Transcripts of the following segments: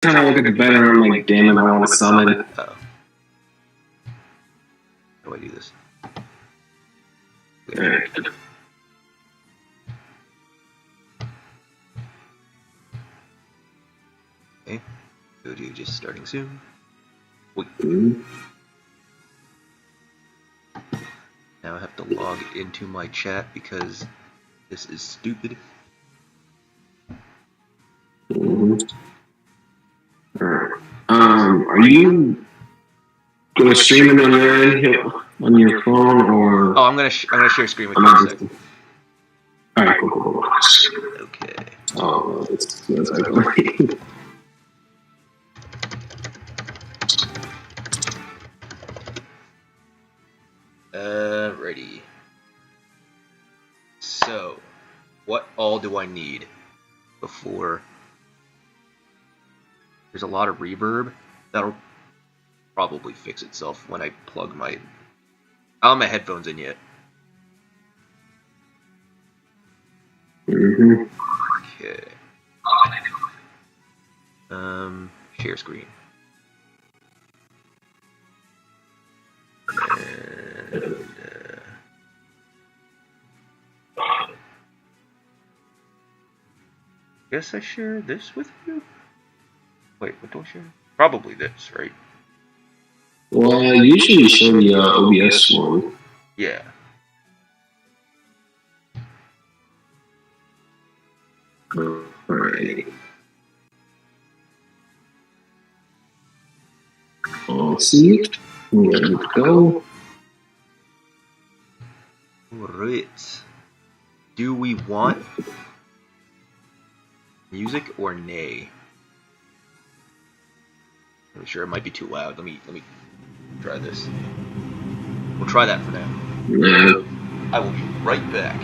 time I look at the better, I'm like, damn it, I want to summon. Oh. How do I do this? Alright. Okay. Go to just starting soon. Wait. Now I have to log into my chat because this is stupid. Are you gonna stream it on your end, on your phone, or? Oh, I'm gonna share screen with you in a second. Alright, cool. Okay. Oh, that's like Ready. So, what all do I need before? There's a lot of reverb. That'll probably fix itself when I plug my... I don't have my headphones in yet. Okay. Share screen. And, guess I share this with you? Wait, what do I share? Probably this, right? Well, I usually show the OBS one. Yeah. Alright. I'll see it. Ready to go. Alright. Do we want music or nay? I'm sure it might be too loud. Let me try this. We'll try that for now. Yeah. I will be right back.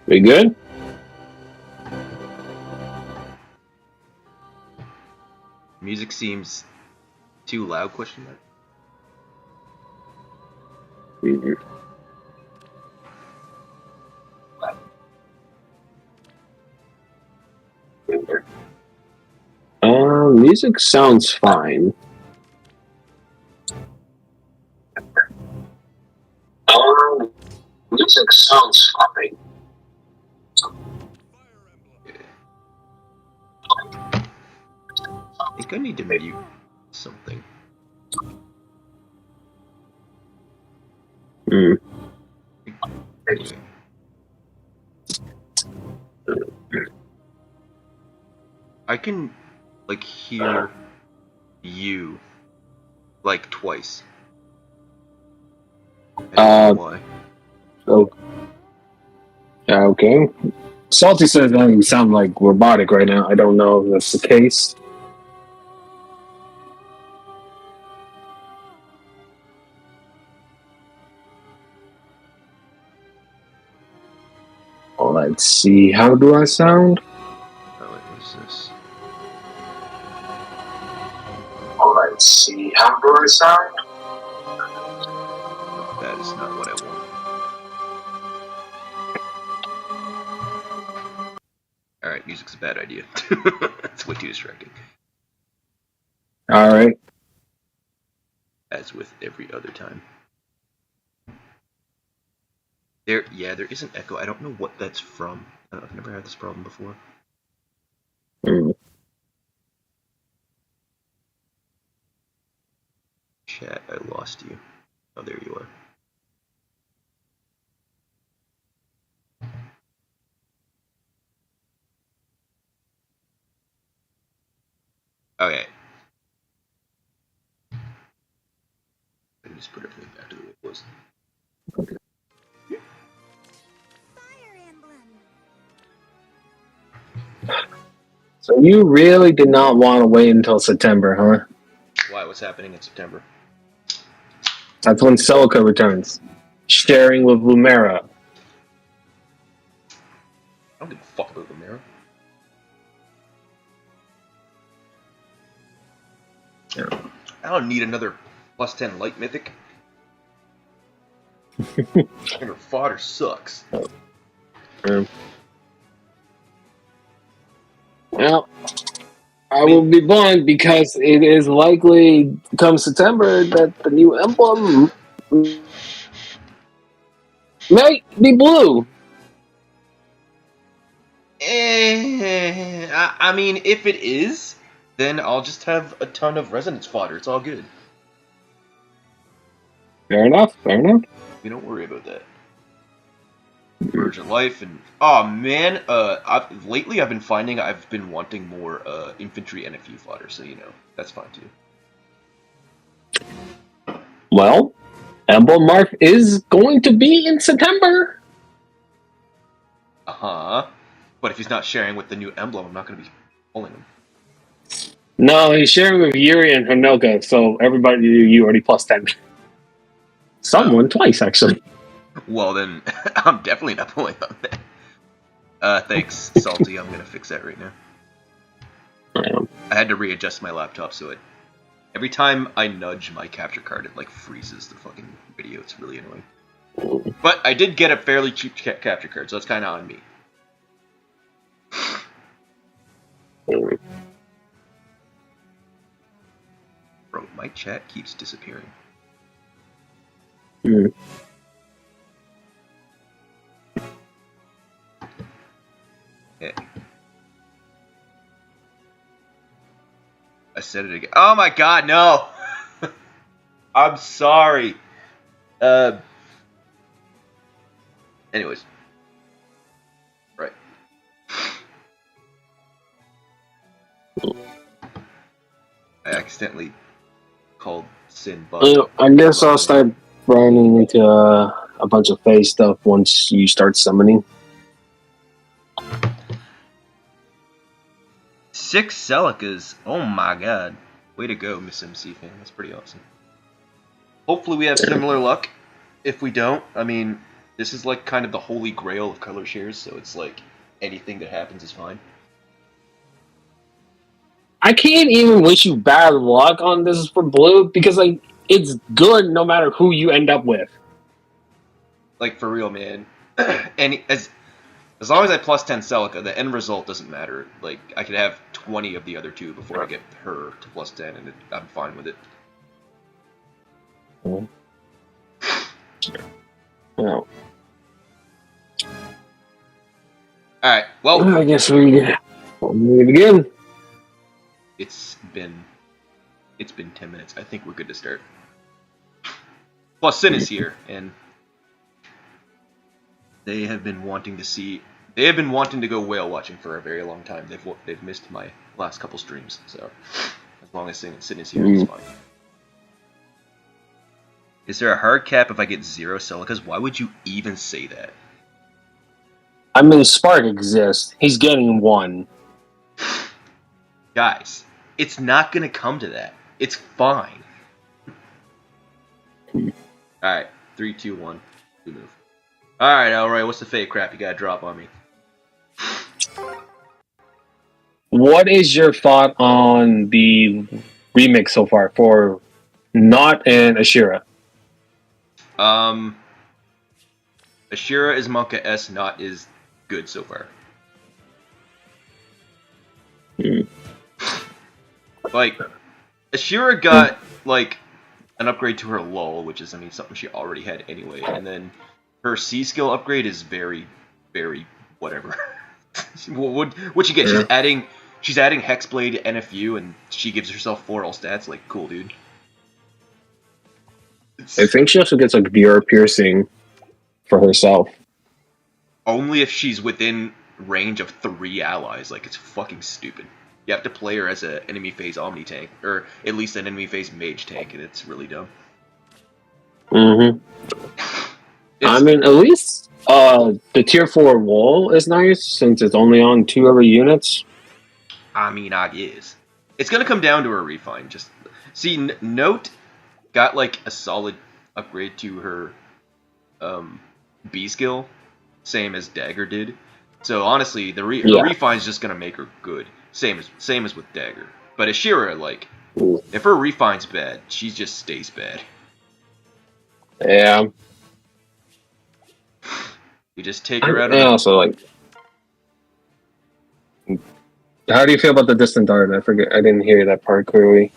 We good? Music seems too loud, question mark? Music sounds fine. Music sounds fine. I think I need to mute something. Anyway. I can, like, hear you, like, twice. I don't know why. Oh. Okay. Salty says that you sound like robotic right now. I don't know if that's the case. Let's see. How do I sound? Oh, wait, what is this? Let's see. How do I sound? That is not what I want. Alright, music's a bad idea. It's way too distracting. Alright. As with every other time. There is an echo. I don't know what that's from. I've never had this problem before. Chat, I lost you. Oh, there you are. Okay. Let me just put everything back to the way it was. Fire Emblem. So you really did not want to wait until September, huh? Why? What's happening in September? That's when Celica returns. Sharing with Lumera. I don't give a fuck about the mirror. I don't need another +10 light mythic. Her fodder sucks. Well, I will be blunt because it is likely come September that the new emblem might be blue. I mean, if it is, then I'll just have a ton of resonance fodder. It's all good. Fair enough. Fair enough. We don't worry about that. Virgin Life and oh man, lately I've been finding I've been wanting more infantry and a few fodder, so you know that's fine too. Well, Emblem Mark is going to be in September. But if he's not sharing with the new emblem, I'm not going to be pulling him. No, he's sharing with Yuri and Hanoka, so everybody you already +10. Someone twice actually. Well then, I'm definitely not pulling on that. Thanks, Salty. I'm gonna fix that right now. I had to readjust my laptop so it. Every time I nudge my capture card, it like freezes the fucking video. It's really annoying. But I did get a fairly cheap capture card, so that's kind of on me. Bro, my chat keeps disappearing. Okay. I said it again. Oh my god, no! I'm sorry. Anyways. Right. I accidentally called Sin Bug. I guess I'll start running into a bunch of phase stuff once you start summoning. 6 Celicas. Oh my god. Way to go, Miss MC fan. That's pretty awesome. Hopefully we have similar luck. If we don't, I mean, this is like kind of the holy grail of color shares, so it's like anything that happens is fine. I can't even wish you bad luck on this for blue because like it's good no matter who you end up with. Like for real, man. And as long as I +10 Celica, the end result doesn't matter. Like I could have 20 of the other two before I get her to +10, and I'm fine with it. No. All right. Well, I guess we'll begin. It's been 10 minutes. I think we're good to start. Plus, Sin is here, and they have been wanting to go whale watching for a very long time. They've missed my last couple streams, so as long as Sin is here, it's fine. Is there a hard cap if I get 0 Celicas? Why would you even say that? I mean, Spark exists. He's getting 1. Guys, it's not gonna come to that. It's fine. Alright, 3, 2, 1. We move. Alright, Elroy, what's the fake crap you gotta drop on me? What is your thought on the remix so far for Not and Ashira? Ashira is Monka S, Not is good so far. Like, Ashira got, like, an upgrade to her lull, which is, I mean, something she already had anyway, and then her C skill upgrade is very, very whatever. What she get? She's adding Hexblade NFU, and she gives herself 4 all stats. Like, cool, dude. I think she also gets like ear piercing for herself. Only if she's within range of 3 allies. Like, it's fucking stupid. You have to play her as an enemy phase Omni tank, or at least an enemy phase mage tank, and it's really dumb. I mean, at least the tier 4 wall is nice since it's only on 2 every units. I mean, I guess. It's gonna come down to her refine. Just see, Note got like a solid upgrade to her B skill, same as Dagger did. So honestly, the refine's just gonna make her good. Same as with Dagger. But Ashira, like, if her refine's bad, she just stays bad. Yeah. You just take her out of. And also, like, how do you feel about the distant dart? I didn't hear that part clearly.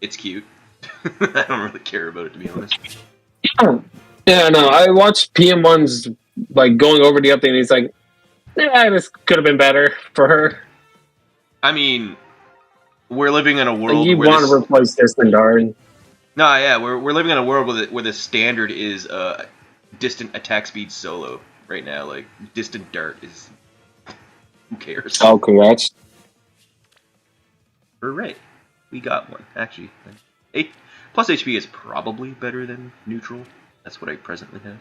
It's cute. I don't really care about it, to be honest. Yeah, no, I watched PM1's like going over the update, and he's like, "Yeah, this could have been better for her." I mean, we're living in a world like, you where want to replace distant dart. No, yeah, we're living in a world where the standard is distant attack speed solo right now. Like, distant dart is, who cares? Oh, congrats! Hooray, we got one. Actually, 8 plus HP is probably better than neutral. That's what I presently have.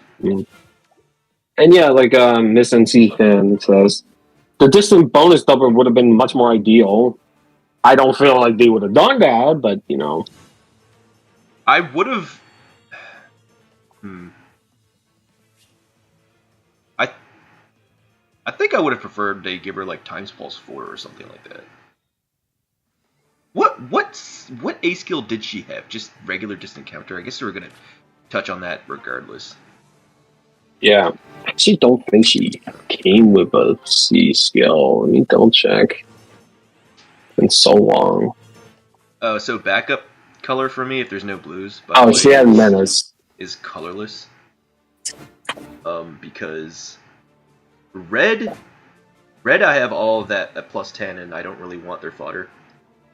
And yeah, like Miss NC fan says, the distant bonus double would have been much more ideal. I don't feel like they would have done that, but you know. I would have. I think I would have preferred they give her like times pulse 4 or something like that. What A skill did she have? Just regular distant counter? I guess we were gonna touch on that regardless. Yeah, I actually don't think she came with a C skill. Let me double check. It's been so long. Oh, so backup color for me if there's no blues. Oh, she had Menace. Is colorless. Because red I have all of that at plus 10, and I don't really want their fodder.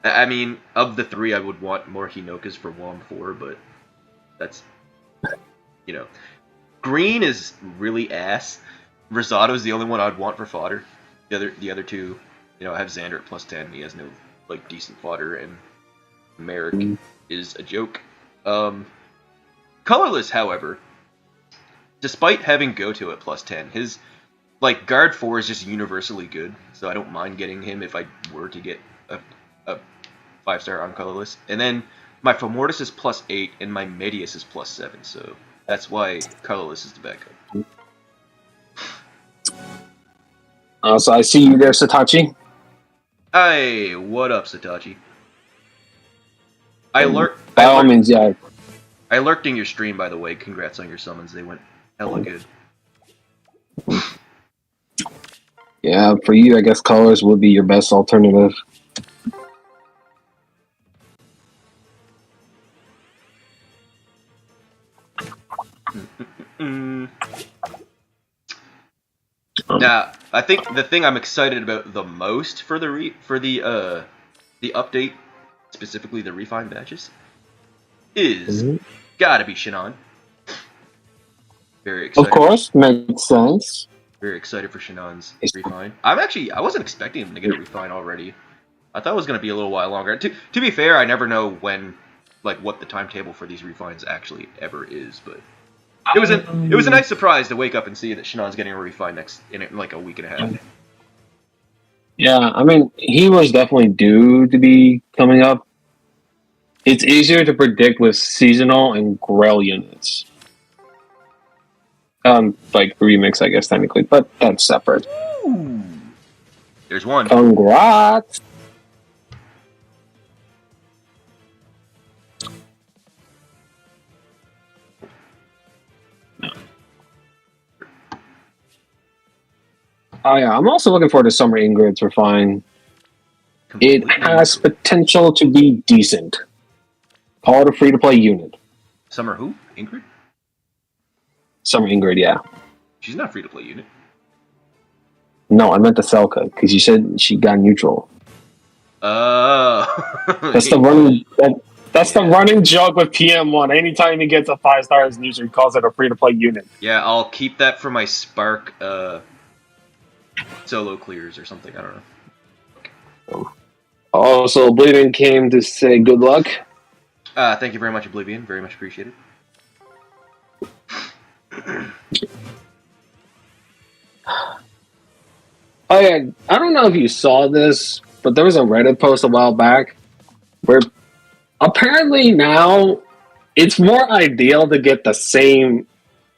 I mean, of the 3, I would want more Hinokas for WOM 4, but that's, you know. Green is really ass. Rosado is the only one I'd want for fodder. The other 2, you know, I have Xander at plus 10. He has no like decent fodder, and Merrick is a joke. Colorless, however, despite having Goto at plus 10, his like guard 4 is just universally good, so I don't mind getting him if I were to get a 5-star on colorless. And then my Femortis is plus 8 and my Medius is plus 7, so that's why colorless is the backup. So I see you there, Satachi. Hey, what up, Satachi? I lurked in your stream, by the way. Congrats on your summons. They went hella good. Yeah, for you, I guess colors would be your best alternative. Now, I think the thing I'm excited about the most for the update, specifically the refine batches, is gotta be Shannon. Very excited. Of course, makes sense. Very excited for Shannon's refine. I wasn't expecting him to get a refine already. I thought it was gonna be a little while longer. To be fair, I never know when, like, what the timetable for these refines actually ever is, but it was a nice surprise to wake up and see that Shannon's getting a refine in like a week and a half. Yeah, I mean, he was definitely due to be coming up. It's easier to predict with seasonal and Grail units. Like remix, I guess technically, but that's separate. Ooh. There's one. Congrats! Oh yeah, I'm also looking forward to Summer Ingrid's Refine. It has potential to be decent. Call it a free-to-play unit. Summer who? Ingrid? Summer Ingrid, yeah. She's not free-to-play unit. No, I meant the Celica, because you said she got neutral. That's the running. That's the running joke with PM1. Anytime he gets a 5-star, his user calls it a free-to-play unit. Yeah, I'll keep that for my Spark solo clears or something. I don't know. Also, Oblivion came to say good luck. Thank you very much, Oblivion. Very much appreciated. Oh yeah, I don't know if you saw this, but there was a Reddit post a while back where apparently now it's more ideal to get the same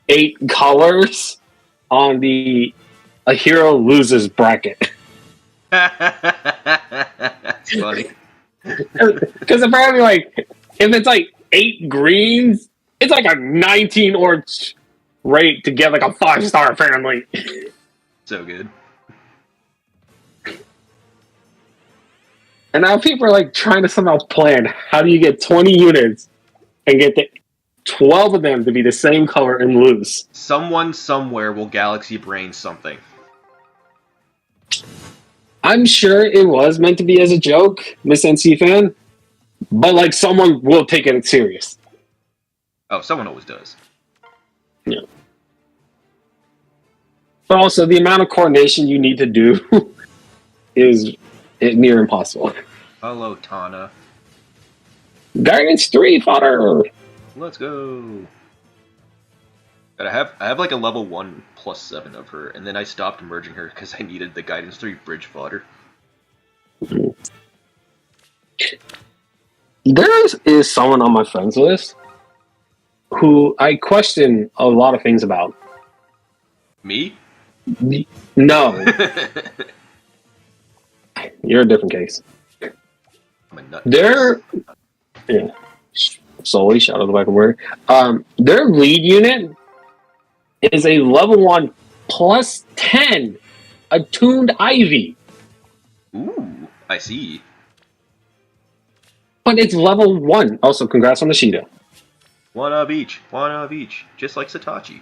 8 colors on the a hero loses bracket. That's funny. Because apparently, like, if it's like 8 greens, it's like a 19 orange rate to get like a 5-star apparently. So good. And now people are like trying to somehow plan how do you get 20 units and get the 12 of them to be the same color and lose. Someone somewhere will galaxy brain something. I'm sure it was meant to be as a joke, Miss NC fan, but like someone will take it serious. Oh, someone always does. Yeah. But also, the amount of coordination you need to do is near impossible. Hello, Tana. Guidance 3 fodder. Let's go. But I have like a level 1 +7 of her, and then I stopped merging her because I needed the Guidance 3 bridge fodder. There is someone on my friends list who I question a lot of things about. Me? No. You're a different case. I'm a nut. Yeah. Solely, shout out to Black and Murder. Their lead unit is a level 1 +10 attuned Ivy. Ooh, I see. But it's level 1. Also, congrats on the Sheeta. One of each, just like Satachi.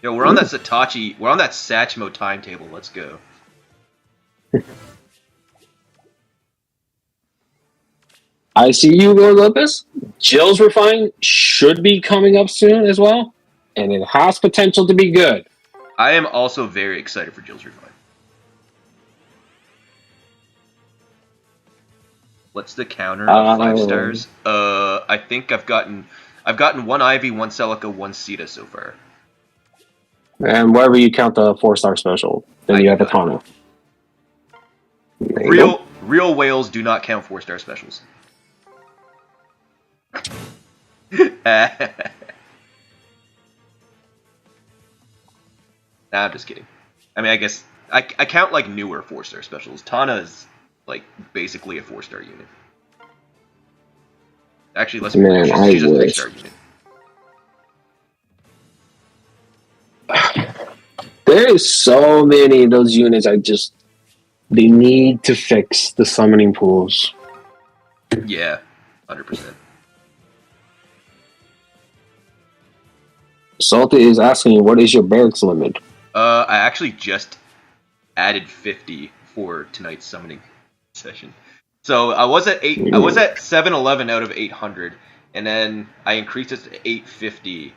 Yo, we're on that Satachi, we're on that Satchmo timetable, let's go. I see you, Lord Lopez. Jill's Refine should be coming up soon as well, and it has potential to be good. I am also very excited for Jill's Refine. What's the counter of 5 stars? I think I've gotten 1 Ivy, 1 Celica, 1 Sita so far. And wherever you count the 4-star special, then you have a Tana. Real whales do not count 4-star specials. Nah, I'm just kidding. I mean, I guess I count like newer 4-star specials. Tana is like basically a 4-star unit. Actually, let's be real, she's a 3-star unit. There is so many of those units. They need to fix the summoning pools. Yeah, 100%. Salty is asking you, what is your barracks limit? I actually just added 50 for tonight's summoning session. So I was at 711 out of 800, and then I increased it to 850.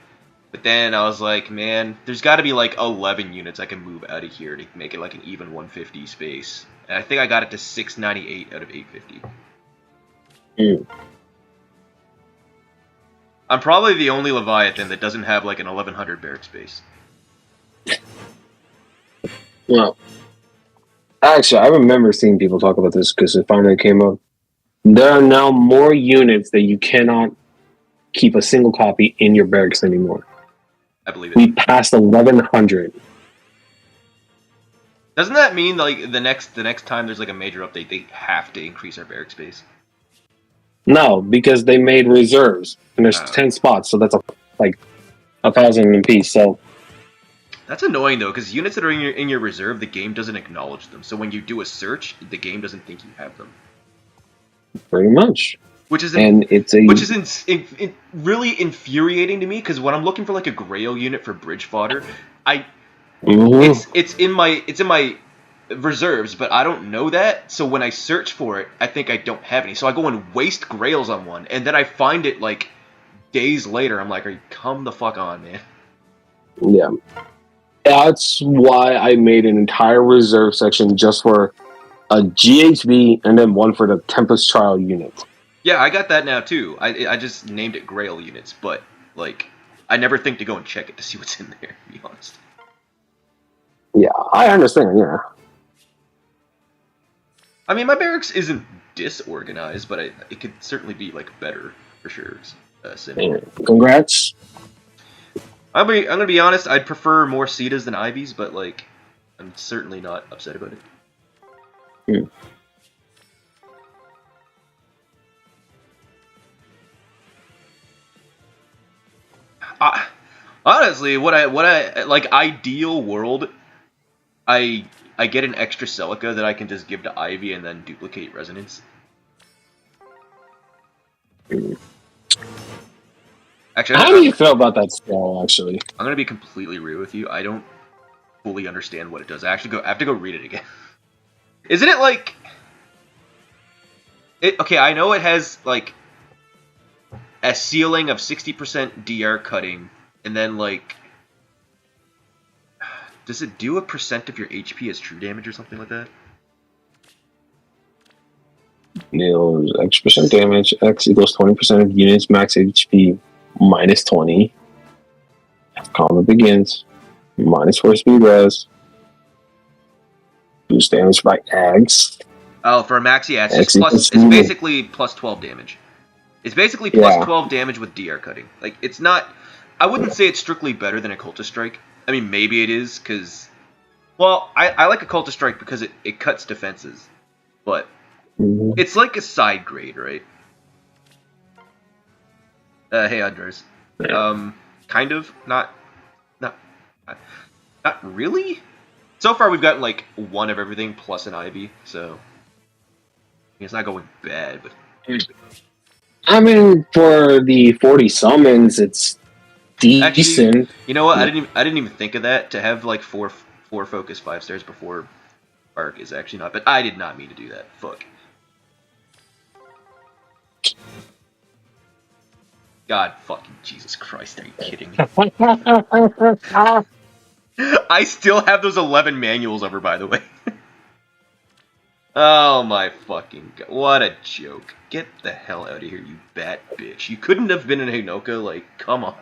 But then I was like, man, there's got to be like 11 units I can move out of here to make it like an even 150 space. And I think I got it to 698 out of 850. I'm probably the only Leviathan that doesn't have like an 1100 barrack space. Well, actually, I remember seeing people talk about this because it finally came up. There are now more units that you cannot keep a single copy in your barracks anymore. I believe it. We passed 1,100. Doesn't that mean like the next time there's like a major update, they have to increase our barrack space? No, because they made reserves, and there's 10 spots, so that's like 1,000 apiece. So that's annoying though, because units that are in your reserve, the game doesn't acknowledge them. So when you do a search, the game doesn't think you have them. Pretty much. Which is really infuriating to me, because when I'm looking for like a Grail unit for bridge fodder, it's in my reserves, but I don't know that. So when I search for it, I think I don't have any. So I go and waste Grails on one, and then I find it like days later. I'm like, come the fuck on, man. Yeah. That's why I made an entire reserve section just for a GHB and then one for the Tempest Trial unit. Yeah, I got that now too. I just named it Grail units, but like I never think to go and check it to see what's in there, to be honest. Yeah, I understand, yeah. I mean, my barracks isn't disorganized, but it could certainly be like better for sure. Congrats. I'm gonna be honest. I'd prefer more Cetas than Ivies, but like, I'm certainly not upset about it. Honestly, what I like, ideal world, I get an extra Celica that I can just give to Ivy and then duplicate Resonance. Actually, how do you feel about that spell? Actually, I'm gonna be completely real with you. I don't fully understand what it does. I have to go read it again. Isn't it like it? Okay, I know it has like a ceiling of 60% DR cutting, and then like, does it do a percent of your HP as true damage or something like that? Deals X% damage. X equals 20% of units max HP minus 20. Combat begins. Minus 4 speed res. Boost damage by X. Oh, for a max, yeah, it's basically plus 12 damage. It's basically plus 12 damage with DR cutting. Like, it's not... I wouldn't say it's strictly better than a Cultist Strike. I mean, maybe it is, because... Well, I like a Cultist Strike because it cuts defenses. But it's like a side grade, right? Hey, Andres. Kind of. Not really? So far, we've gotten, like, one of everything plus an Ivy, so... It's not going bad, but... I mean, for the 40 summons, it's decent. Actually, you know what? I didn't even think of that. To have like four focus 5 stars before Arc is actually not. But I did not mean to do that. Fuck. God fucking Jesus Christ! Are you kidding me? I still have those 11 manuals over, by the way. Oh my fucking god. What a joke. Get the hell out of here, you bat bitch. You couldn't have been in Hinoka, like, come on.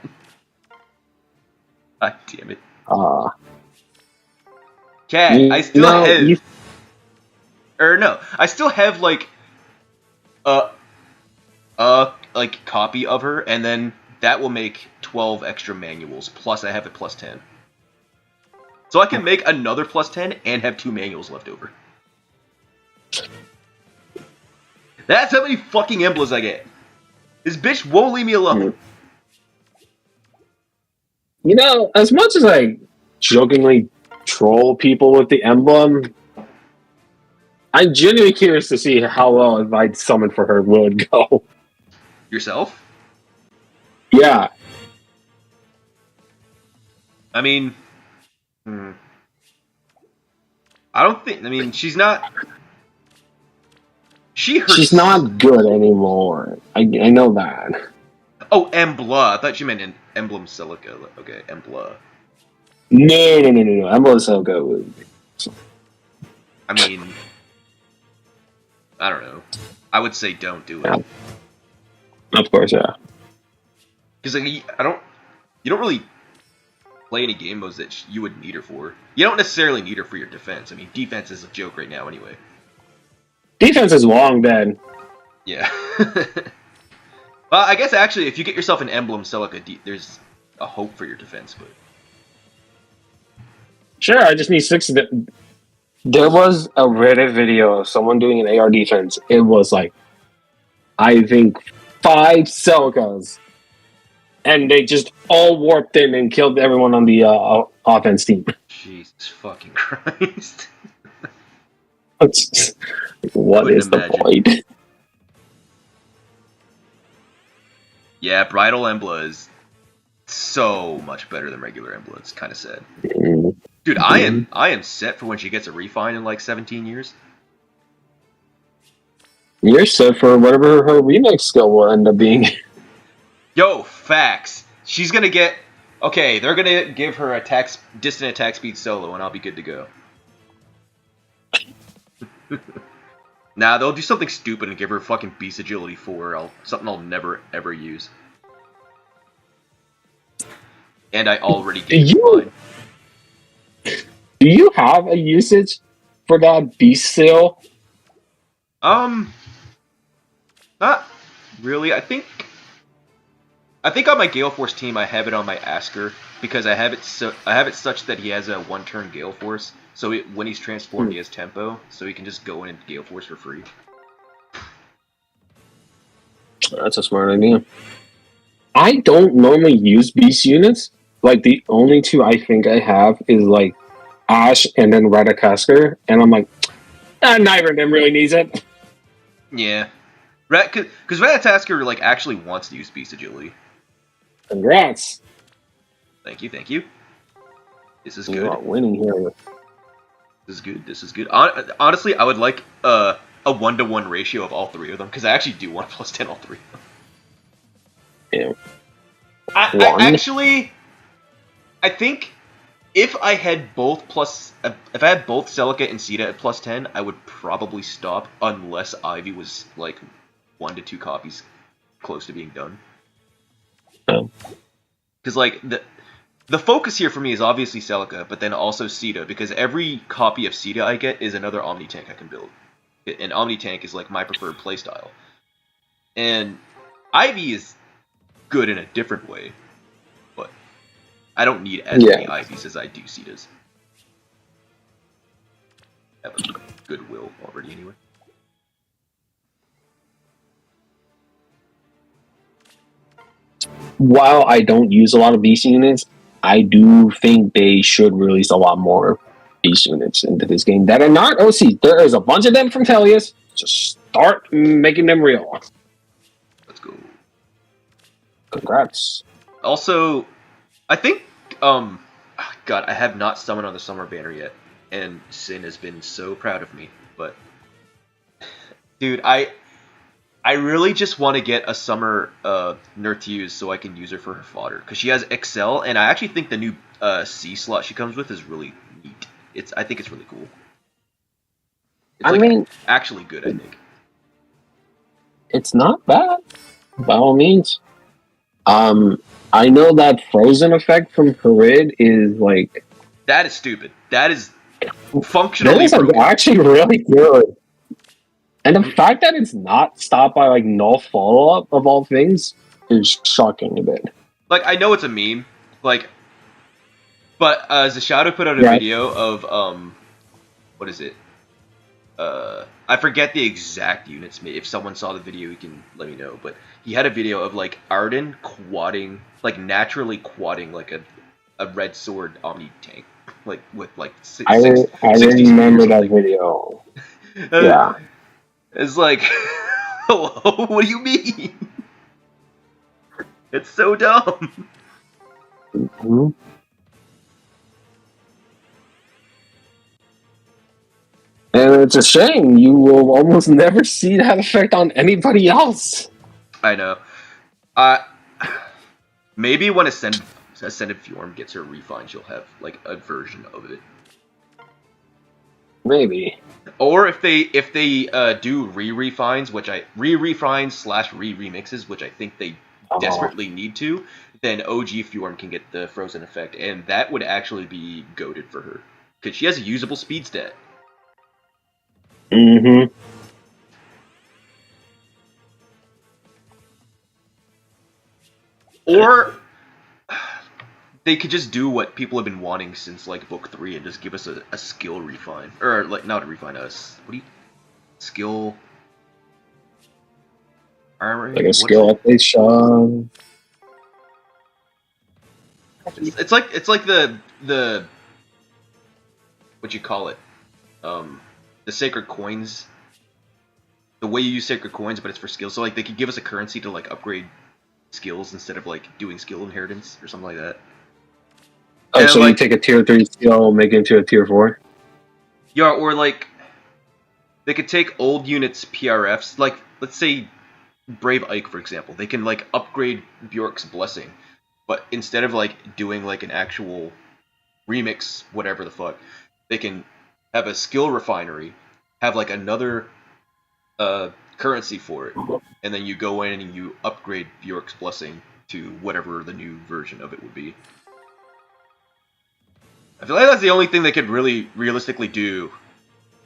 God damn it. Cat, I still have... I still have, like, like, copy of her, and then that will make 12 extra manuals, plus I have a plus 10. So I can make another plus 10 and have 2 manuals left over. That's how many fucking emblems I get. This bitch won't leave me alone. You know, as much as I jokingly troll people with the emblem, I'm genuinely curious to see how well if I summon for her would go. Yourself? Yeah. I mean... I don't think... I mean, she's not... She's not good anymore. I know that. Oh, Embla. I thought you meant Emblem Celica. Okay, Embla. No. Emblem Celica. I mean, I don't know. I would say don't do it. Yeah. Of course, yeah. Because like, you don't really play any game modes that you would need her for. You don't necessarily need her for your defense. I mean, defense is a joke right now anyway. Defense is long dead. Yeah. Well, I guess actually, if you get yourself an Emblem Celica, there's a hope for your defense, but... Sure, I just need 6 of them. There was a Reddit video of someone doing an AR defense. It was like, I think, 5 Celicas. And they just all warped in and killed everyone on the offense team. Jesus fucking Christ. What Couldn't is the imagine. point? Yeah, Bridal Embla is so much better than regular Embla. It's kind of sad. Dude, I am set for when she gets a refine in like 17 years. You're set for whatever her remix skill will end up being. Yo, facts. She's gonna get... Okay, they're gonna give her distant attack speed solo, and I'll be good to go. Nah, they'll do something stupid and give her fucking Beast Agility 4, something I'll never, ever use. And I already gave mine. Do you have a usage for that Beast Seal? Not really. I think on my Gale Force team I have it on my Asker because I have it such that he has a 1-turn Gale Force. So when he's transformed, he has tempo, so he can just go in and Gale Force for free. That's a smart idea. I don't normally use Beast units. Like, the only 2 I think I have is, like, Ash and then Ratatoskr, and I'm like, neither of them really needs it. Yeah. Because Ratatoskr, like, actually wants to use Beast Agility. Congrats. Thank you. This is good. You are winning here. This is good. Honestly, I would like a 1-to-1 ratio of all 3 of them, because I actually do want +10 all 3 of them. Yeah. I think if I had both Celica and Sita at +10, I would probably stop unless Ivy was like 1 to 2 copies close to being done. Because like the focus here for me is obviously Celica, but then also Sita, because every copy of Sita I get is another Omni tank I can build. And Omni tank is like my preferred playstyle. And Ivy is good in a different way, but I don't need as many Ivies as I do Citas. I have a goodwill already anyway. While I don't use a lot of Beast units, I do think they should release a lot more Beast units into this game that are not OC. There is a bunch of them from Tellius. Just start making them real. Let's go. Congrats. Also, I think, God, I have not summoned on the Summer Banner yet, and Sin has been so proud of me, but... Dude, I really just want to get a Summer Nerf to use so I can use her for her fodder, because she has Excel, and I actually think the new C slot she comes with is really neat. I think it's really cool. It's actually good, I think. It's not bad, by all means. I know that frozen effect from Harid is like... That is stupid. That is functionally broken. That is actually really good. And the fact that it's not stopped by like null follow-up of all things is shocking a bit. Like, I know it's a meme, like, but Zashadow put out a video of what is it? I forget the exact units. If someone saw the video, you can let me know. But he had a video of like Arden quadding, like naturally quadding like a red sword Omni tank, like with like I remember that video. Yeah, it's like, hello, what do you mean? It's so dumb. Mm-hmm. And it's a shame. You will almost never see that effect on anybody else. I know. Maybe when Ascended Fjorm gets her refine, she'll have like a version of it. Maybe. Or if they do re-refines, which re-remixes, which I think they desperately need to, then OG Fjorm can get the frozen effect, and that would actually be goated for her because she has a usable speed stat. Mm-hmm. Or they could just do what people have been wanting since like book 3 and just give us a skill refine, or like not a refine us. What do you skill? Armory? Like a skill update shot. It's like the what you call it, the sacred coins. The way you use sacred coins, but it's for skills. So like they could give us a currency to like upgrade skills instead of like doing skill inheritance or something like that. Oh, and so like, you take a tier 3 skill, make it into a tier 4? Yeah, or like they could take old units PRFs, like let's say Brave Ike for example. They can like upgrade Bjork's Blessing, but instead of like doing like an actual remix, whatever the fuck, they can have a skill refinery, have like another currency for it, and then you go in and you upgrade Bjork's Blessing to whatever the new version of it would be. I feel like that's the only thing they could really realistically do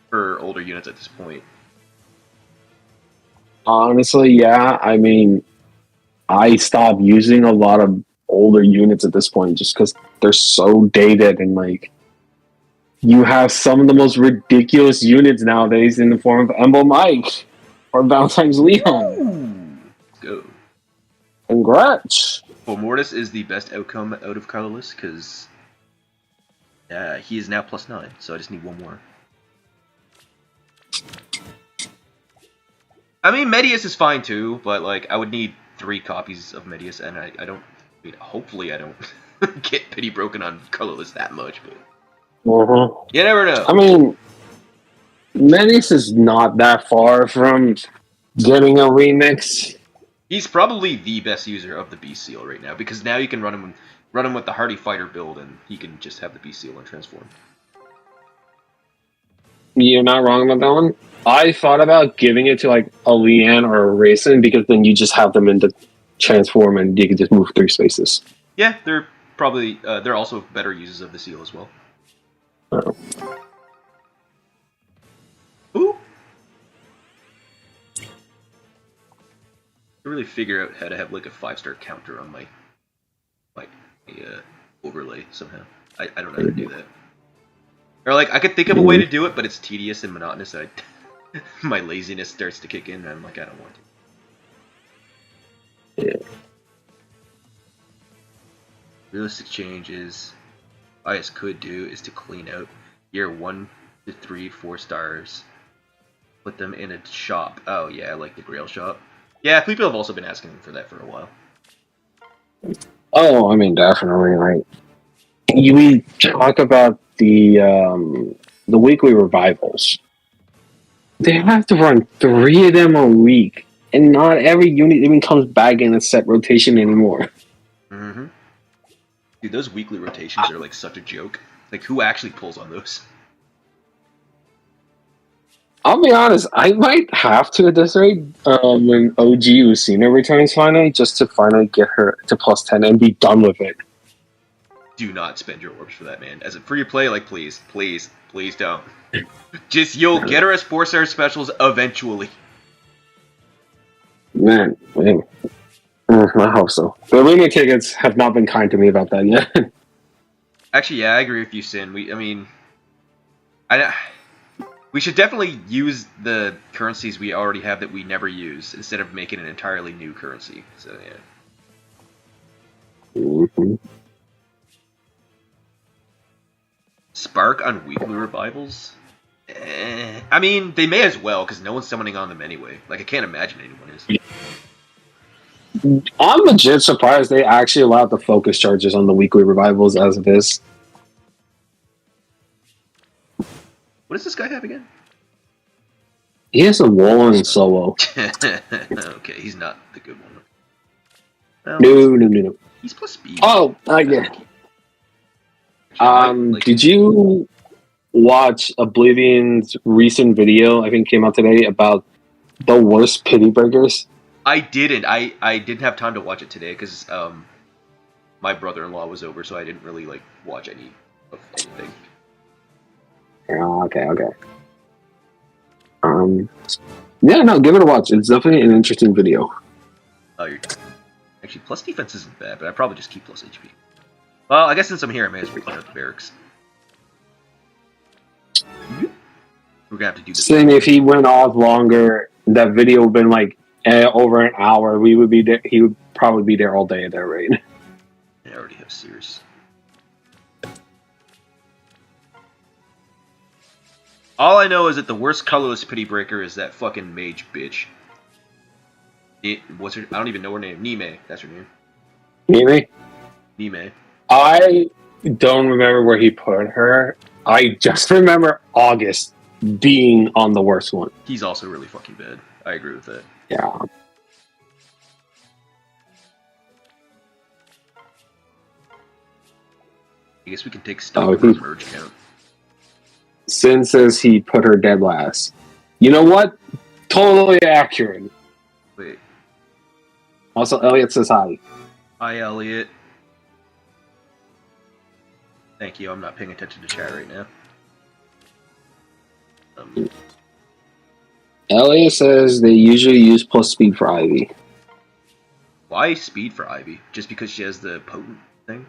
for older units at this point. Honestly, yeah. I mean, I stopped using a lot of older units at this point just because they're so dated and like you have some of the most ridiculous units nowadays in the form of Emblem Ike or Valentine's Leon. Let's go. Congrats. Well, Mortis is the best outcome out of colorless because he is now +9, so I just need one more. I mean, Medius is fine too, but like I would need 3 copies of Medius, and I don't. I mean, hopefully, I don't get pity broken on colorless that much, but you never know. I mean, Menace is not that far from getting a remix. He's probably the best user of the Beast Seal right now because now you can run him with the Hardy Fighter build, and he can just have the Beast Seal and transform. You're not wrong about that one. I thought about giving it to like a Leanne or a Raisin because then you just have them in the transform and you can just move through spaces. Yeah, they're probably they're also better users of the seal as well. Oh. Ooh. I really figure out how to have like a 5-star counter on my overlay somehow. I don't know how to do that. Or like I could think of a way to do it, but it's tedious and monotonous. That my laziness starts to kick in, and I'm like, I don't want to. Yeah. Realistic changes I could do is to clean out year 1 to 3 4 stars, put them in a shop. Oh yeah, like the Grail shop. Yeah, people have also been asking for that for a while. Oh, I mean, definitely. Like, we talk about the weekly revivals. They have to run 3 of them a week, and not every unit even comes back in a set rotation anymore. Mm-hmm. Dude, those weekly rotations are like such a joke. Like, who actually pulls on those? I'll be honest, I might have to at this rate when OG Lucina returns finally, just to finally get her to +10 and be done with it. Do not spend your orbs for that, man. As a free play, like, please, please, please don't. Just, you'll get her as 4-star specials eventually. Man. I hope so. The arena tickets have not been kind to me about that yet. Actually, yeah, I agree with you, Sin. We should definitely use the currencies we already have that we never use instead of making an entirely new currency. So yeah. Mm-hmm. Spark on weekly revivals? I mean, they may as well because no one's summoning on them anyway. Like, I can't imagine anyone is. I'm legit surprised they actually allowed the focus charges on the weekly revivals as it is. What does this guy have again? He has a wall in solo. Okay, he's not the good one. Well, No. He's plus speed. Oh, yeah. Did you watch Oblivion's recent video, I think came out today, about the worst pity breakers? I didn't. I didn't have time to watch it today because my brother-in-law was over, so I didn't really like watch any of anything. Okay. Yeah, no, give it a watch. It's definitely an interesting video. Oh, Actually, plus defense isn't bad, but I'd probably just keep plus HP. Well, I guess since I'm here, I may as well clean out the barracks. We're gonna have to do this. Saying if he went off longer, that video would have been like over an hour. We would be there. He would probably be there all day at that rate. I already have Sears. All I know is that the worst colorless pity breaker is that fucking mage bitch. What's her? I don't even know her name. Nime. That's her name. Nime. I don't remember where he put her. I just remember August being on the worst one. He's also really fucking bad. I agree with that. Yeah. I guess we can take stock of her merge count. Sin says he put her dead last. You know what? Totally accurate. Wait. Also, Elliot says hi. Hi, Elliot. Thank you. I'm not paying attention to chat right now. Elliot says they usually use plus speed for Ivy. Why speed for Ivy? Just because she has the potent thing?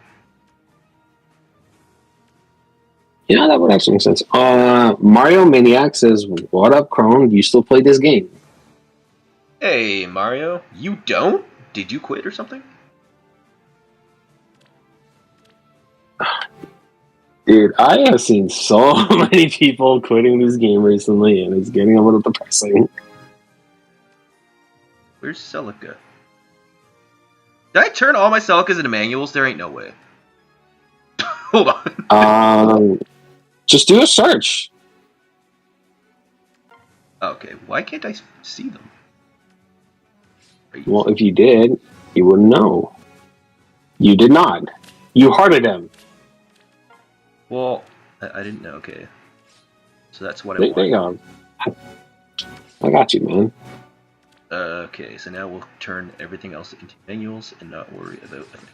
Yeah, that would actually make sense. Mario Maniac says, "What up, Crone? You still play this game?" Hey, Mario. You don't? Did you quit or something? Dude, I have seen so many people quitting this game recently, and it's getting a little depressing. Where's Celica? Did I turn all my Celicas into manuals? There ain't no way. Hold on. Just do a search. Okay, why can't I see them? Well, if you did, you wouldn't know. You did not. You hearted them. Well, I didn't know. Okay. So that's what I want. There you go. I got you, man. Okay, so now we'll turn everything else into manuals and not worry about anything.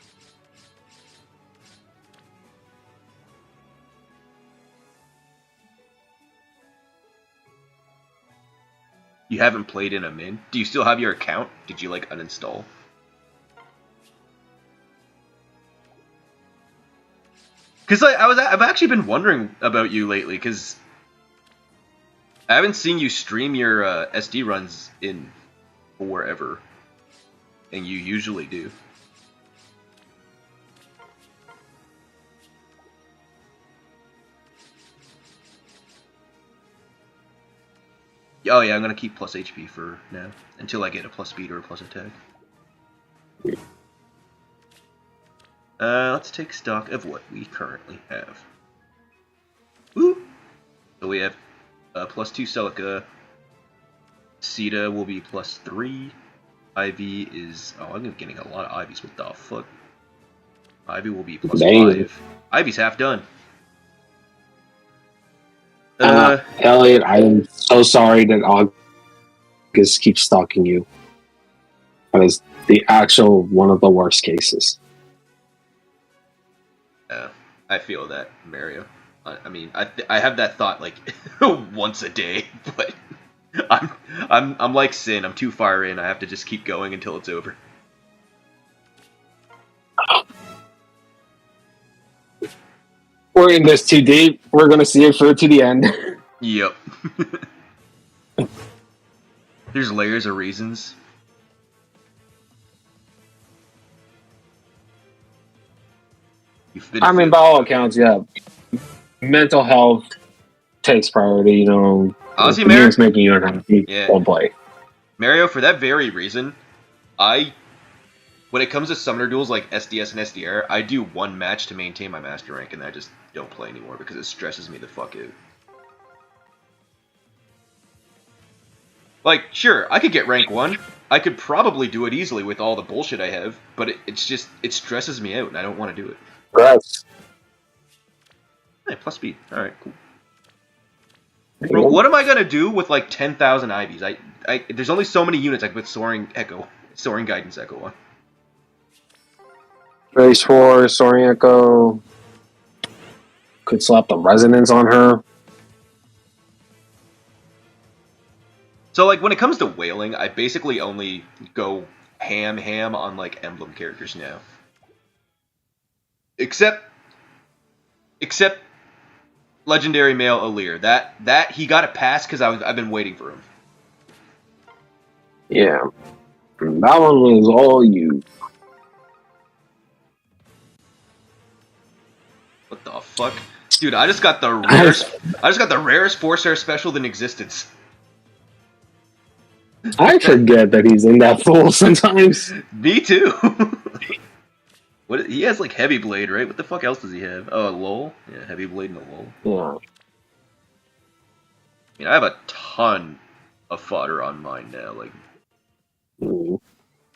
You haven't played in a min? Do you still have your account? Did you, like, uninstall? Because I've actually been wondering about you lately, because I haven't seen you stream your SD runs in forever, and you usually do. Oh yeah, I'm gonna keep plus HP for now, until I get a plus speed or a plus attack. Let's take stock of what we currently have. Woo! So we have plus 2 Celica. Sita will be plus 3. Ivy is... Oh, I'm getting a lot of Ivies. What the fuck? Ivy will be plus 5. Ivy's half done. Elliot, I am so sorry that August keeps stalking you. That is the actual one of the worst cases. I feel that, Mario. I mean, I have that thought like once a day, but I'm like Sin. I'm too far in. I have to just keep going until it's over. We're in this too deep. We're gonna see it through to the end. Yep. There's layers of reasons. I mean, by all accounts, yeah. Mental health takes priority, you know. Honestly, the game's making you unhappy. Yeah. Don't play. Mario, for that very reason, when it comes to summoner duels like SDS and SDR, I do one match to maintain my master rank, and then I just don't play anymore because it stresses me the fuck out. Like, sure, I could get rank 1. I could probably do it easily with all the bullshit I have, but it stresses me out, and I don't want to do it. Congrats. Hey, plus speed. Alright, cool. Bro, what am I gonna do with like 10,000 IVs? There's only so many units I can put Soaring Guidance Echo on. Race 4, Soaring Echo. Could slap the Resonance on her. So, like, when it comes to whaling, I basically only go ham on like Emblem characters now. Except legendary male Alir. That he got a pass because I've been waiting for him. Yeah. That one was all you. What the fuck? Dude, I just got the rarest 4-star special in existence. I forget that he's in that fool sometimes. Me too. What he has like heavy blade, right? What the fuck else does he have? Oh, a lol. Yeah, heavy blade and a lol. Yeah. I mean, I have a ton of fodder on mine now. Like,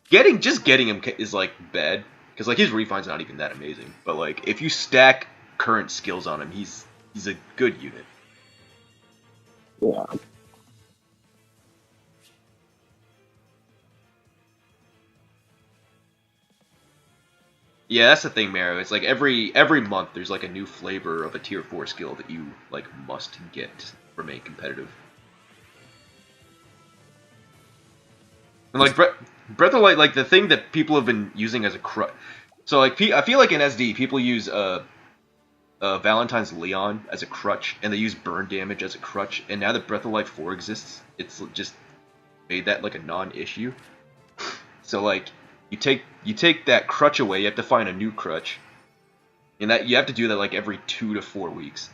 getting him is like bad because like his refine's not even that amazing. But like if you stack current skills on him, he's a good unit. Yeah. Yeah, that's the thing, Maro. It's like every month there's like a new flavor of a tier 4 skill that you like must get to remain competitive. And like Breath of Light, like the thing that people have been using as a crutch. So like I feel like in SD people use Valentine's Leon as a crutch, and they use burn damage as a crutch. And now that Breath of Light 4 exists, it's just made that like a non-issue. So like you take that crutch away, you have to find a new crutch, and that you have to do that like every 2 to 4 weeks.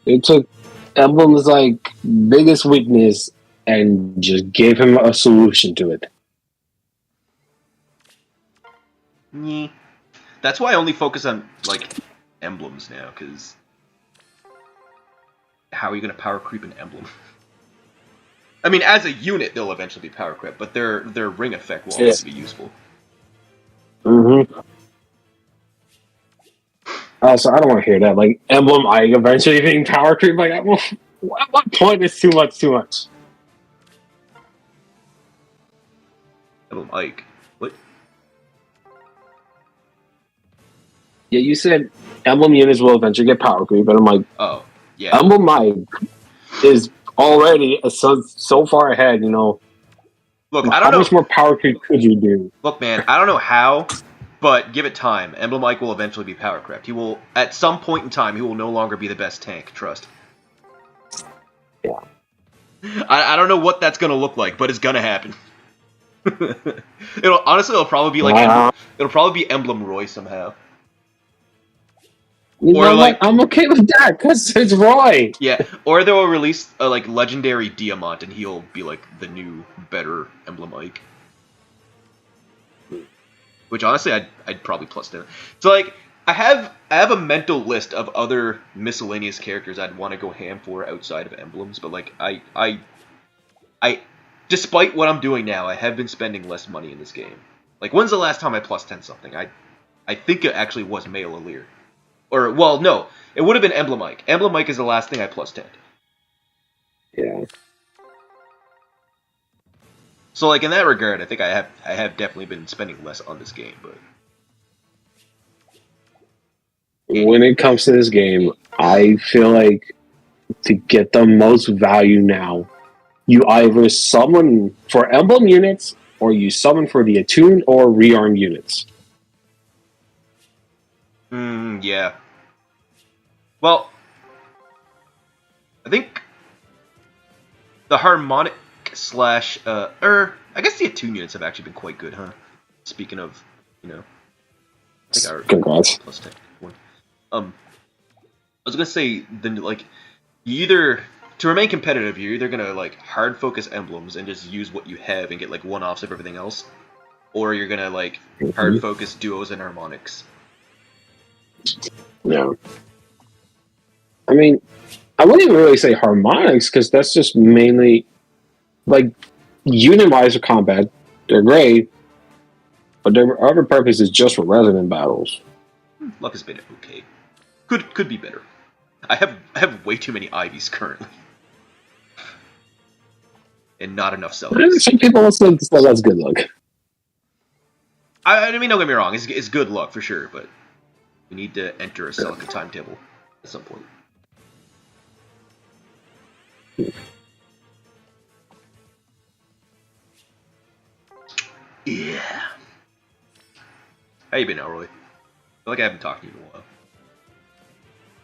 They took Emblem's like biggest weakness and just gave him a solution to it. Yeah. That's why I only focus on like emblems now, because how are you gonna power creep an emblem? I mean, as a unit, they'll eventually be power creep, but their ring effect will always be useful. Mm-hmm. Also, I don't want to hear that. Like, Emblem Ike eventually being power creep. Like, at what point is too much? Too much. Emblem Ike. What? Yeah, you said Emblem units will eventually get power creep, but I'm like, oh yeah, Emblem Ike is already so far ahead. You know, look, I don't how know. much more power creep could you do? Look, man, I don't know how, but give it time. Emblem Ike will eventually be power crept. He will, at some point in time, he will no longer be the best tank. Trust. Yeah. I don't know what that's gonna look like, but it's gonna happen. It'll probably be like it'll probably be Emblem Roy somehow. You know what? I'm okay with that because it's Roy. Yeah, or they'll release a like legendary Diamant, and he'll be like the new, better Emblem Ike. Which honestly, I'd probably plus 10. So like, I have a mental list of other miscellaneous characters I'd want to go ham for outside of emblems, but like I despite what I'm doing now, I have been spending less money in this game. Like, when's the last time I plus 10 something? I think it actually was Male Alir. Or, well, no. It would have been Emblem Ike. Emblem Ike is the last thing I plus 10'd. Yeah. So, like, in that regard, I think I have definitely been spending less on this game, but... When it comes to this game, I feel like to get the most value now, you either summon for emblem units, or you summon for the attuned or rearmed units. Yeah. Well, I think the harmonic slash I guess the attuned units have actually been quite good, huh? Speaking of, you know, I think I Congrats. plus 10. I was gonna say you either, to remain competitive, you're either gonna like hard focus emblems and just use what you have and get like one-offs of everything else, or you're gonna like hard focus duos and harmonics. Yeah. I mean, I wouldn't even really say harmonics because that's just mainly like unit-wise of combat. They're great, but their other purpose is just for resonant battles. Luck has been okay. Could be better. I have way too many Ivies currently, and not enough Celicas. Some people listen to that's good luck. I mean, don't get me wrong. It's good luck for sure, but we need to enter a Celica timetable at some point. Yeah. How you been, Elroy? I feel like I haven't talked to you in a while.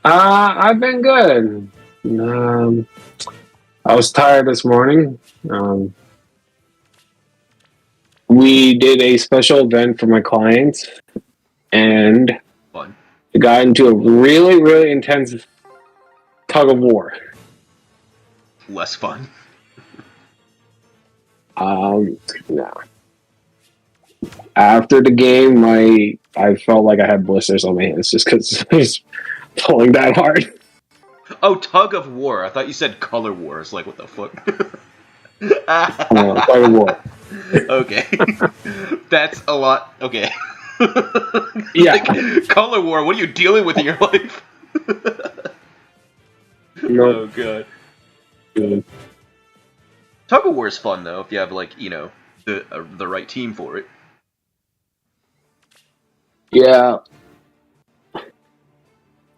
I've been good. I was tired this morning. We did a special event for my clients, and Fun. it got into a really, really intense tug of war. Less fun. Yeah. After the game, I felt like I had blisters on my hands just because I was pulling that hard. Oh, tug of war. I thought you said color wars. Like, what the fuck? Tug of war. Okay. That's a lot. Okay. Yeah. Like, color war, what are you dealing with in your life? No. Oh, God. Good. Tug of war is fun, though, if you have, like, the right team for it. Yeah.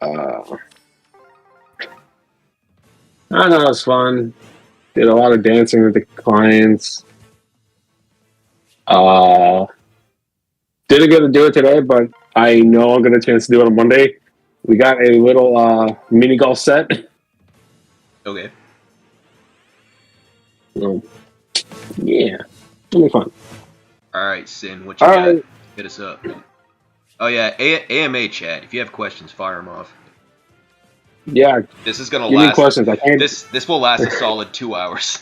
I know it's fun. Did a lot of dancing with the clients. Didn't get to do it today, but I know I'll get a chance to do it on Monday. We got a little mini golf set. Okay. So, yeah, it'll be fun. Alright, Sin, what you All got? right. Hit us up. Oh, yeah, AMA chat. If you have questions, fire them off. Yeah, This is gonna give me last. questions. I can't. This will last a solid 2 hours.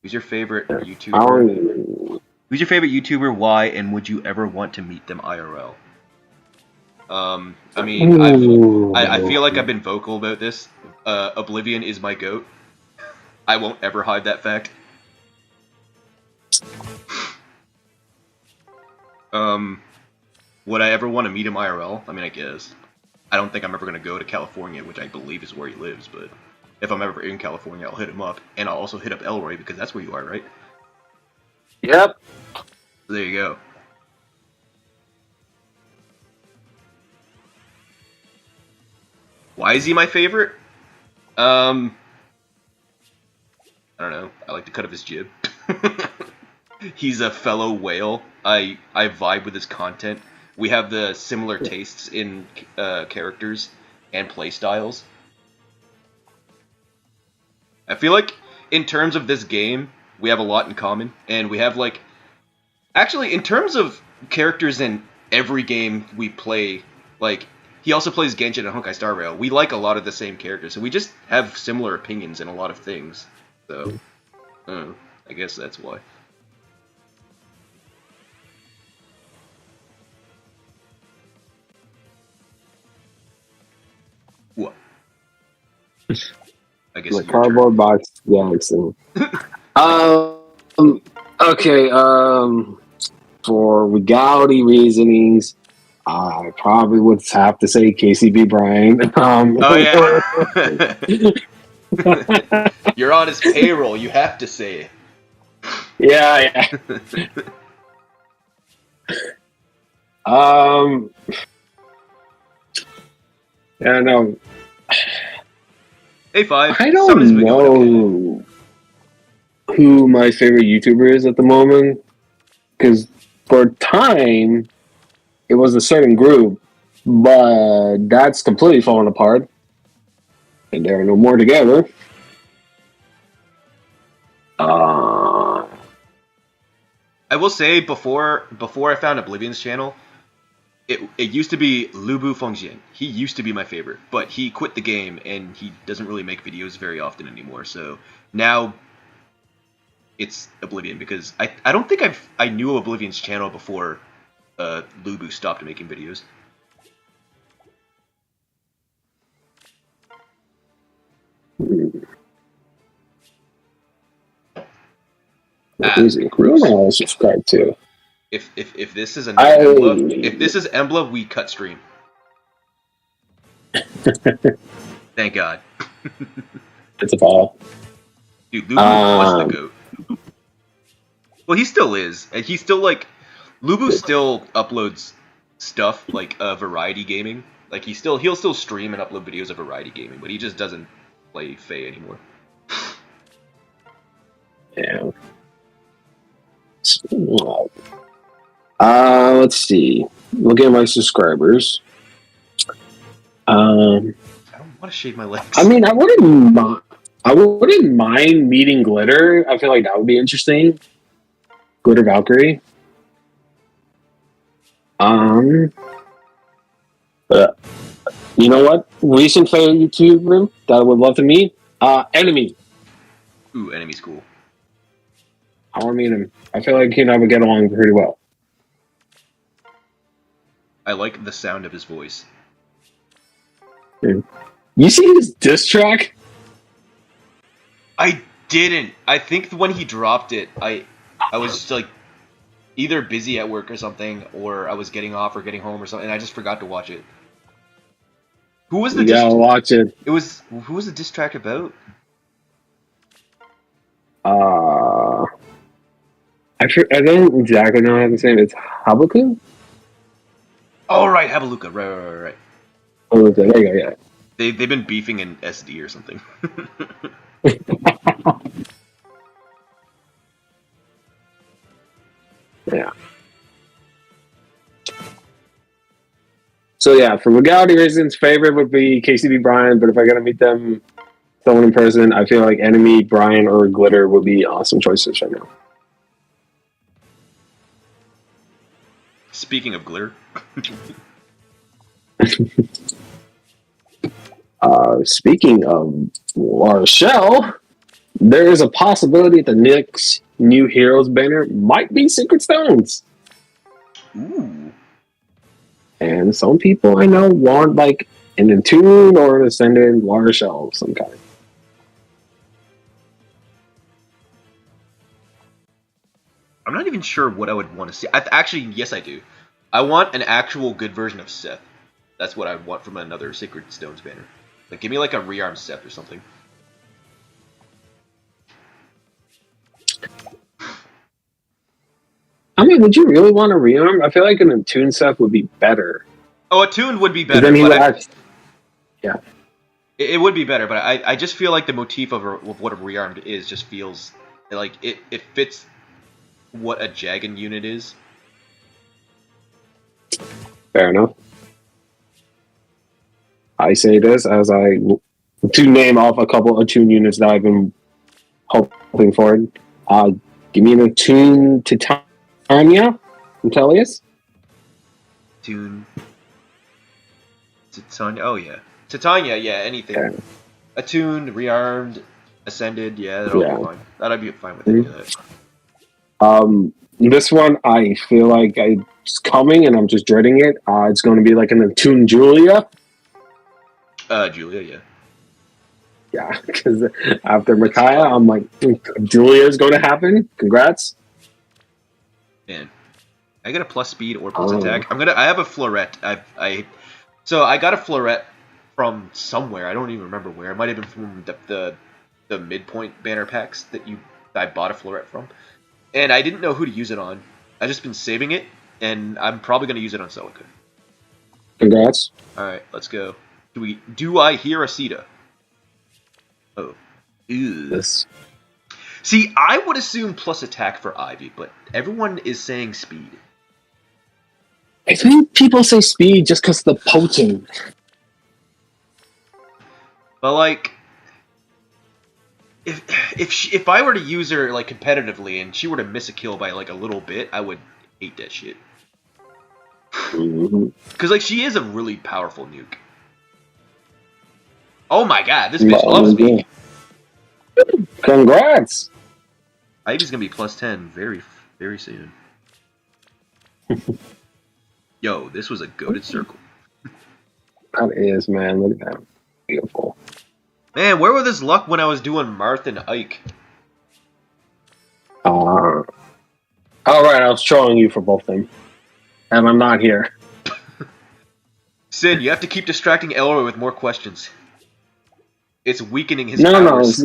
Who's your favorite YouTuber? Who's your favorite YouTuber? Why? And would you ever want to meet them IRL? I mean, I feel like I've been vocal about this. Oblivion is my goat. I won't ever hide that fact. Would I ever want to meet him IRL? I mean, I guess. I don't think I'm ever going to go to California, which I believe is where he lives, but if I'm ever in California, I'll hit him up. And I'll also hit up Elroy, because that's where you are, right? Yep. So there you go. Why is he my favorite? I don't know. I like the cut of his jib. He's a fellow whale. I vibe with his content. We have the similar tastes in characters and playstyles. I feel like in terms of this game, we have a lot in common, and we have like actually in terms of characters in every game we play, like he also plays Genshin and Honkai Star Rail. We like a lot of the same characters, so we just have similar opinions in a lot of things. So, I guess that's why. What? I guess The it's your cardboard box Jackson. Okay. For legality reasonings, I probably would have to say KCB Brian. Oh yeah. You're on his payroll. You have to say it. Yeah. Yeah, no. Hey, Five. I don't know who my favorite YouTuber is at the moment, because for a time it was a certain group, but that's completely fallen apart, and there are no more together. I will say before I found Oblivion's channel, it used to be Lubu Fengjian. He used to be my favorite, but he quit the game and he doesn't really make videos very often anymore. So now it's Oblivion, because I don't think I knew Oblivion's channel before Lubu stopped making videos. Who am I subscribed to? If this is another Emblem, if this is Emblem, we cut stream. Thank God. It's a ball. Dude, Lubu was the GOAT. Well, he still is. And he's still, like... Lubu still uploads stuff, like, variety gaming. Like, he'll still stream and upload videos of variety gaming, but he just doesn't play Fae anymore. Yeah. Let's see. Look at my subscribers. I don't want to shave my legs. I mean, I wouldn't mind meeting Glitter. I feel like that would be interesting. Glitter Valkyrie. But you know what? Recent favorite YouTuber that I would love to meet. Enemy. Ooh, Enemy's cool. I want to meet him. I feel like he and I would get along pretty well. I like the sound of his voice. Dude. You see his diss track? I didn't. I think when he dropped it, I was just like either busy at work or something, or I was getting off or getting home or something, and I just forgot to watch it. Who was the You gotta watch it. Who was the diss track about? I don't exactly know how to say it. It's Habaku? Oh right, Habaluka. Right. Oh, there you go, yeah. They've been beefing in SD or something. Yeah. So yeah, for legality reasons, favorite would be KCB Brian, but if I gotta meet them someone in person, I feel like Enemy, Brian, or Glitter would be awesome choices right now. Speaking of glitter. Speaking of Rochelle, there is a possibility that the Knicks' new Heroes banner might be Secret Stones. Ooh. And some people I know want like an Attune or an Ascendant Rochelle of some kind. I'm not even sure what I would want to see. Actually, yes, I do. I want an actual good version of Seth. That's what I want from another Sacred Stones banner. Like, give me like a rearmed Seth or something. I mean, would you really want a rearm? I feel like an Attune Seth would be better. Oh, Attune would be better. Then he would yeah. It would be better, but I just feel like the motif of what a rearmed is just feels like it fits what a Jagan unit is. Fair enough. I say this as to name off a couple of Attune units that I've been hoping for. Give me an Attune Titania from Tellius. Titania. Oh yeah, Titania. Yeah, anything. Yeah. Attune, rearmed, ascended. Yeah, that'll be fine. That'd be fine with any of that. This one I feel like it's coming, and I'm just dreading it. It's going to be like an Attune Julia. Julia, yeah. Yeah, because after Micaiah, I'm like, Julia is going to happen. Congrats. Man, I get a plus speed or plus attack. I have a Florette. So I got a Florette from somewhere. I don't even remember where. It might have been from the midpoint banner packs that I bought a Florette from. And I didn't know who to use it on. I've just been saving it, and I'm probably going to use it on Celica. Congrats. Alright, let's go. Do I hear a Sita? Oh. Ew. Yes. See, I would assume plus attack for Ivy, but everyone is saying speed. I think people say speed just because the poaching. But like, if I were to use her like competitively and she were to miss a kill by like a little bit, I would hate that shit. Because like she is a really powerful nuke. Oh my god, this bitch loves me. Congrats. Ivy's gonna be plus 10 very, very soon. Yo, this was a goated circle. That is, man. Look at that. Beautiful. Man, where was this luck when I was doing Marth and Ike? Alright, I was trolling you for both of them. And I'm not here. Sin, you have to keep distracting Elroy with more questions. It's weakening his powers.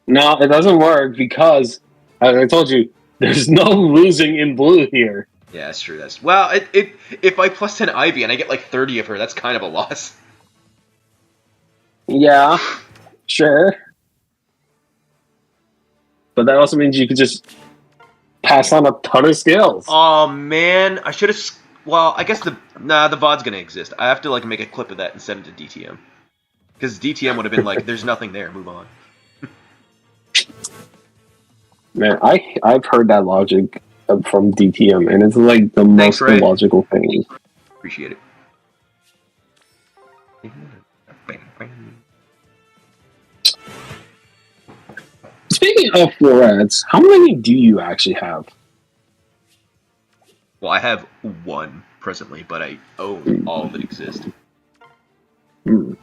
No, it doesn't work because, as I told you, there's no losing in blue here. Yeah, that's true. Well, if I plus 10 Ivy and I get like 30 of her, that's kind of a loss. Yeah, sure. But that also means you could just pass on a ton of skills. Oh man, I should have. Well, I guess the VOD's gonna exist. I have to like make a clip of that and send it to DTM, because DTM would have been like, "There's nothing there. Move on." Man, I've heard that logic from DTM, and it's like the Thanks, most Ray. illogical thing. Appreciate it. Speaking of florets, how many do you actually have? Well, I have one presently, but I own all that exist. Fair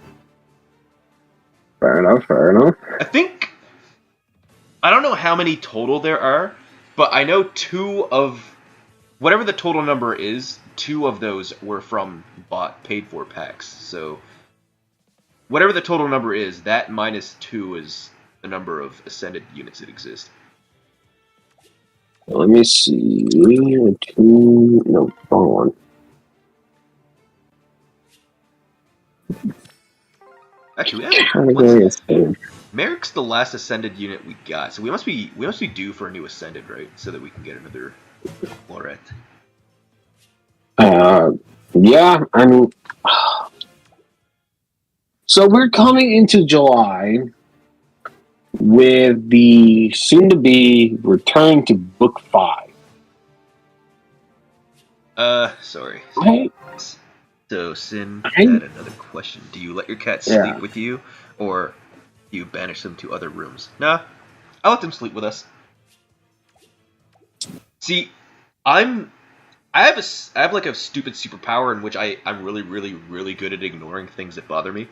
enough, fair enough. I don't know how many total there are, but I know 2 of whatever the total number is. 2 of those were from paid for packs. So whatever the total number is, that minus 2 is the number of ascended units that exist. Let me see. 2. No, wrong one. Actually, Category ascended. Merrick's the last ascended unit we got, so we must be due for a new ascended, right? So that we can get another floret. Yeah, I mean, so we're coming into July with the soon-to-be return to Book 5. Sorry. Right? So, Sin had another question. Do you let your cat sleep with you, or do you banish them to other rooms? Nah, I let them sleep with us. See, I have like a stupid superpower in which I'm really, really, really good at ignoring things that bother me.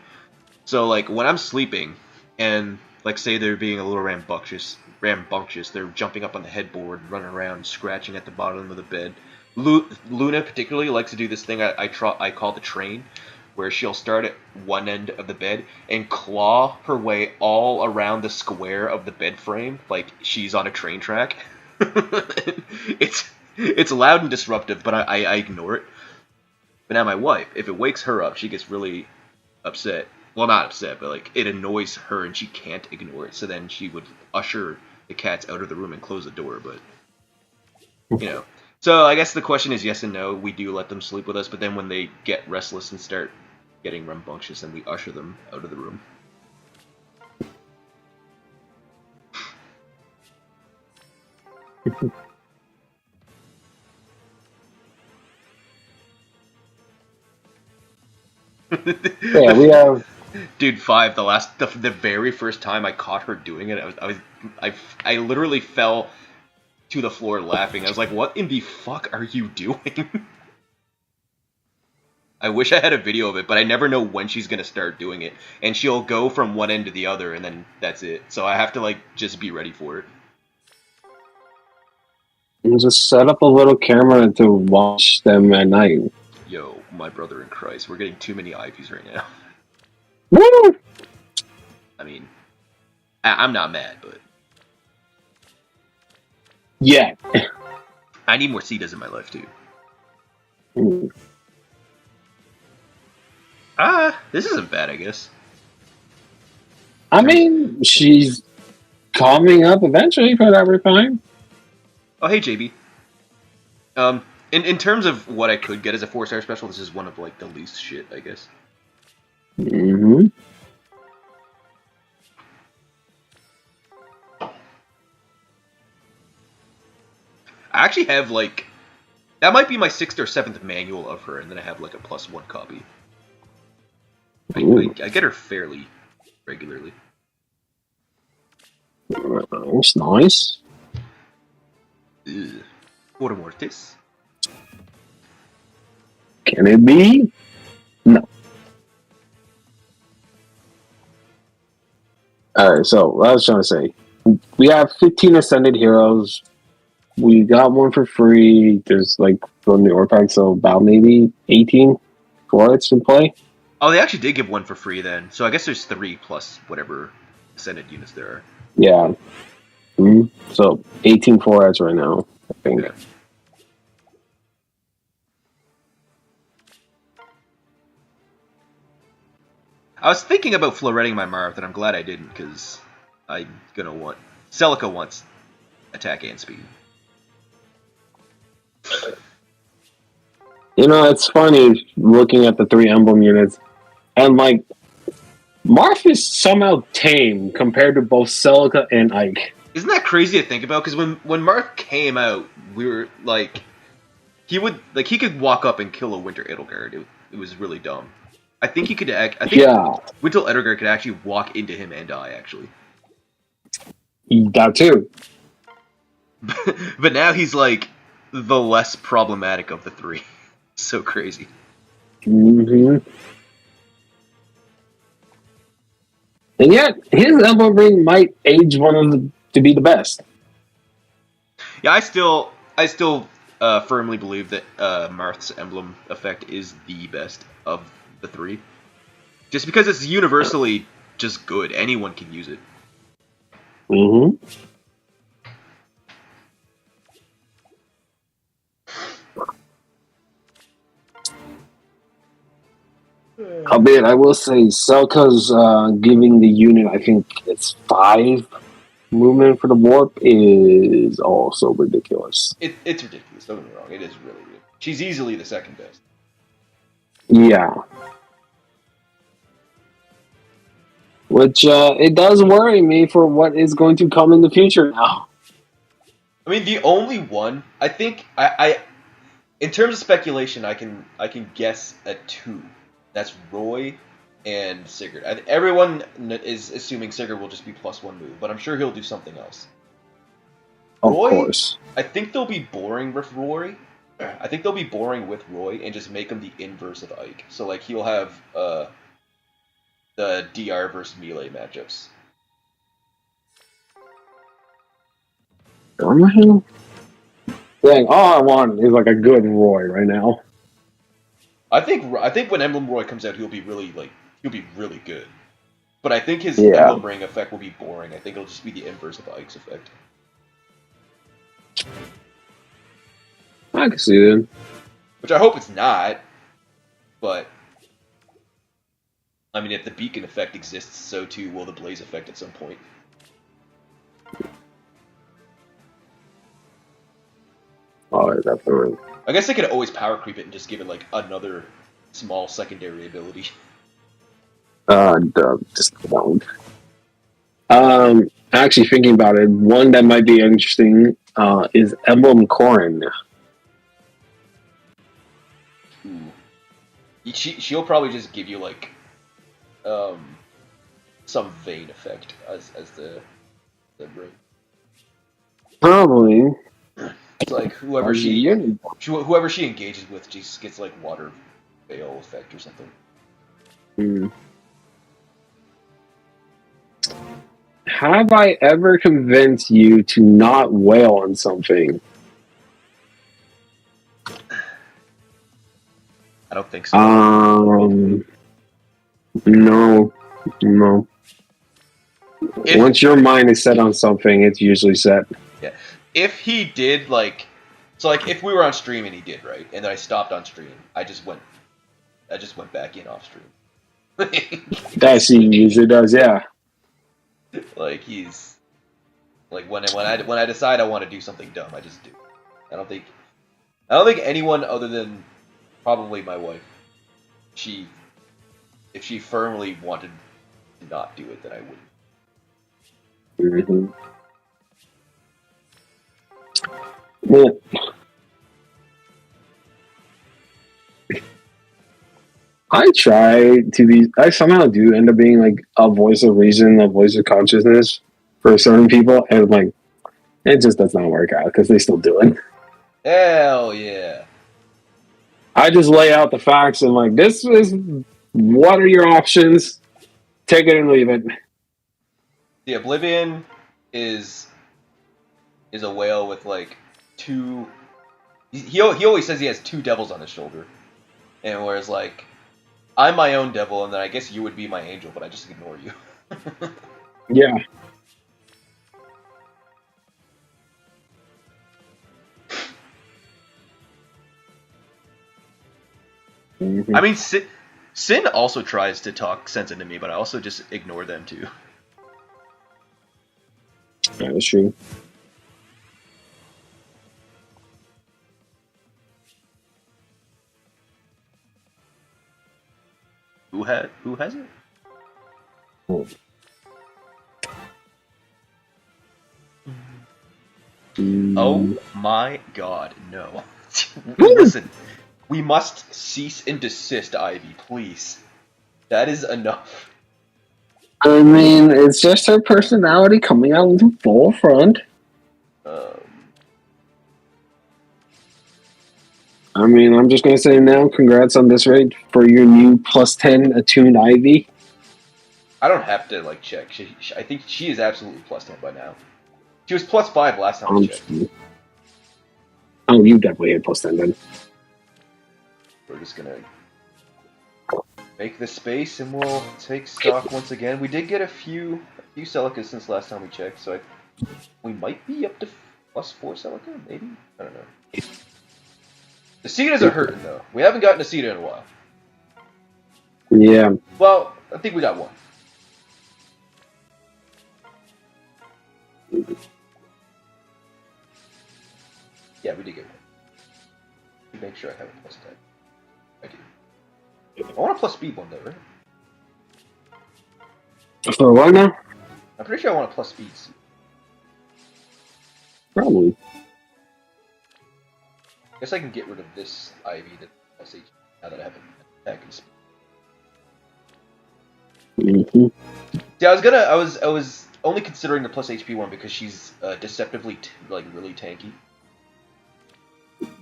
So, like, when I'm sleeping, and, like, say they're being a little rambunctious, they're jumping up on the headboard, running around, scratching at the bottom of the bed. Luna particularly likes to do this thing I call the train, where she'll start at one end of the bed and claw her way all around the square of the bed frame, like she's on a train track. It's loud and disruptive, but I ignore it. But now my wife, if it wakes her up, she gets really upset. Well, not upset, but like it annoys her and she can't ignore it. So then she would usher the cats out of the room and close the door. But you know. So I guess the question is yes and no. We do let them sleep with us, but then when they get restless and start getting rambunctious, then we usher them out of the room. Yeah, we have. Dude, 5. The very first time I caught her doing it, I literally fell to the floor laughing. I was like, "What in the fuck are you doing?" I wish I had a video of it, but I never know when she's gonna start doing it, and she'll go from one end to the other, and then that's it. So I have to like just be ready for it. And just set up a little camera to watch them at night. Yo, my brother in Christ, we're getting too many IVs right now. Woo! I mean, I'm not mad, but yeah, I need more Cetas in my life too. This isn't bad, I guess. I mean, she's coming up eventually, but that we're fine. Oh, hey, JB. In terms of what I could get as a 4-star special, this is one of like the least shit, I guess. Mm-hmm. I actually have like that might be my 6th or 7th manual of her, and then I have like a +1 copy. I get her fairly regularly. That's nice. Por mortis. Can it be? No. Alright, so what I was trying to say. We have 15 Ascended Heroes. We got one for free. There's like from the ore pack, so about maybe 18 florets in play. Oh, they actually did give one for free then. So I guess there's 3 plus whatever Ascended units there are. Yeah. Mm-hmm. So 18 florets right now, I think. Yeah. I was thinking about floretting my Marth, and I'm glad I didn't, because I'm gonna want... Celica wants attack and speed. You know, it's funny looking at the 3 emblem units, and like Marth is somehow tame compared to both Celica and Ike. Isn't that crazy to think about? Because when Marth came out, we were like, he could walk up and kill a Winter Edelgard. It was really dumb. I think he could I think Yeah, Winter Edelgard could actually walk into him and die actually. that too. But now he's like the less problematic of the three. So crazy. hmm And yet, his emblem ring might age one of the, to be the best. Yeah, I still firmly believe that Marth's emblem effect is the best of the three. Just because it's universally just good. Anyone can use it. hmm Albeit, I will say, Selka's giving the unit, I think it's 5 movement for the warp, is also ridiculous. It's ridiculous. Don't get me wrong. It is really good. She's easily the second best. Yeah. Which, it does worry me for what is going to come in the future now. I mean, the only one I think I in terms of speculation, I can guess at 2. That's Roy and Sigurd. Everyone is assuming Sigurd will just be +1 move, but I'm sure he'll do something else. Of Roy, course. I think they'll be boring with Roy. I think they'll be boring with Roy and just make him the inverse of Ike. So like he'll have the DR versus melee matchups. Dang, all I want is like a good Roy right now. I think when Emblem Roy comes out, he'll be really good. But I think his Yeah. Emblem Ring effect will be boring. I think it'll just be the inverse of Ike's effect. I can see that. Which I hope it's not. But I mean, if the beacon effect exists, so too will the blaze effect at some point. Oh, definitely. I guess they could always power creep it and just give it like another small secondary ability. Just don't. Actually thinking about it, one that might be interesting is Emblem Corin. Ooh. She'll probably just give you like some Vayne effect as the ring. Probably. It's like whoever she engages with just gets like water veil effect or something. Hmm. Have I ever convinced you to not wail on something? I don't think so. No. Once your mind is set on something, it's usually set. Yeah. If he did like, so like if we were on stream and he did, right, and then I stopped on stream, I just went back in off stream. That he usually does, yeah. Like he's like when I decide I want to do something dumb, I just do. I don't think anyone other than probably my wife, if she firmly wanted to not do it, then I wouldn't. Mm-hmm. Yeah. I somehow do end up being like a voice of reason, a voice of consciousness for certain people, and like, it just does not work out because they still do it. Hell yeah. I just lay out the facts and like, this is what are your options? Take it and leave it. The Oblivion is a whale with like 2. He always says he has 2 devils on his shoulder, and whereas like I'm my own devil, and then I guess you would be my angel, but I just ignore you. Yeah. Mm-hmm. I mean, Sin also tries to talk sense into me, but I also just ignore them too. That is true. Who has it? Oh my god, no. Listen, we must cease and desist, Ivy, please. That is enough. I mean, it's just her personality coming out in the full front. I mean, I'm just going to say now, congrats on this raid for your new +10 attuned Ivy. I don't have to, like, check. I think she is absolutely +10 by now. She was +5 last time I checked. Oh, you definitely hit +10 then. We're just gonna make this space and we'll take stock once again. We did get a few Celicas since last time we checked, so we might be up to +4 Celica, maybe? I don't know. The Cetas are hurting, though. We haven't gotten a Ceta in a while. Yeah. Well, I think we got one. Yeah, we did get one. Let me make sure I have a +10. I do. I want a +speed one, though, right? For what now? I'm pretty sure I want a +speed. Probably. I guess I can get rid of this Ivy that +HP now that I have an attack and speed. Yeah, I was only considering the +HP one because she's deceptively really tanky.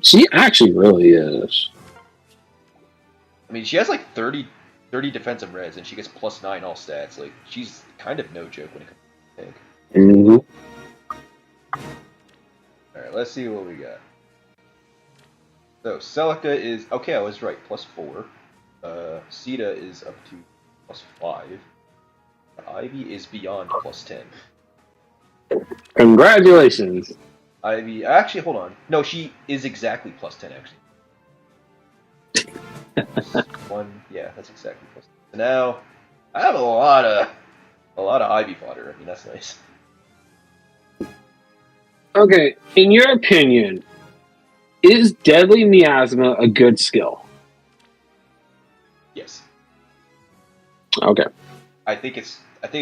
She actually really is. I mean, she has like 30 defensive reds and she gets +9 all stats. Like, she's kind of no joke when it comes to tank. Alright, let's see what we got. So, Celica is... Okay, I was right, +4. Ceta is up to +5. Ivy is beyond +10. Congratulations! Ivy... Actually, hold on. No, she is exactly +10, actually. Yeah, that's exactly +10. So now, I have a lot of Ivy fodder. I mean, that's nice. Okay, in your opinion, is Deadly Miasma a good skill? Yes. Okay. I think it is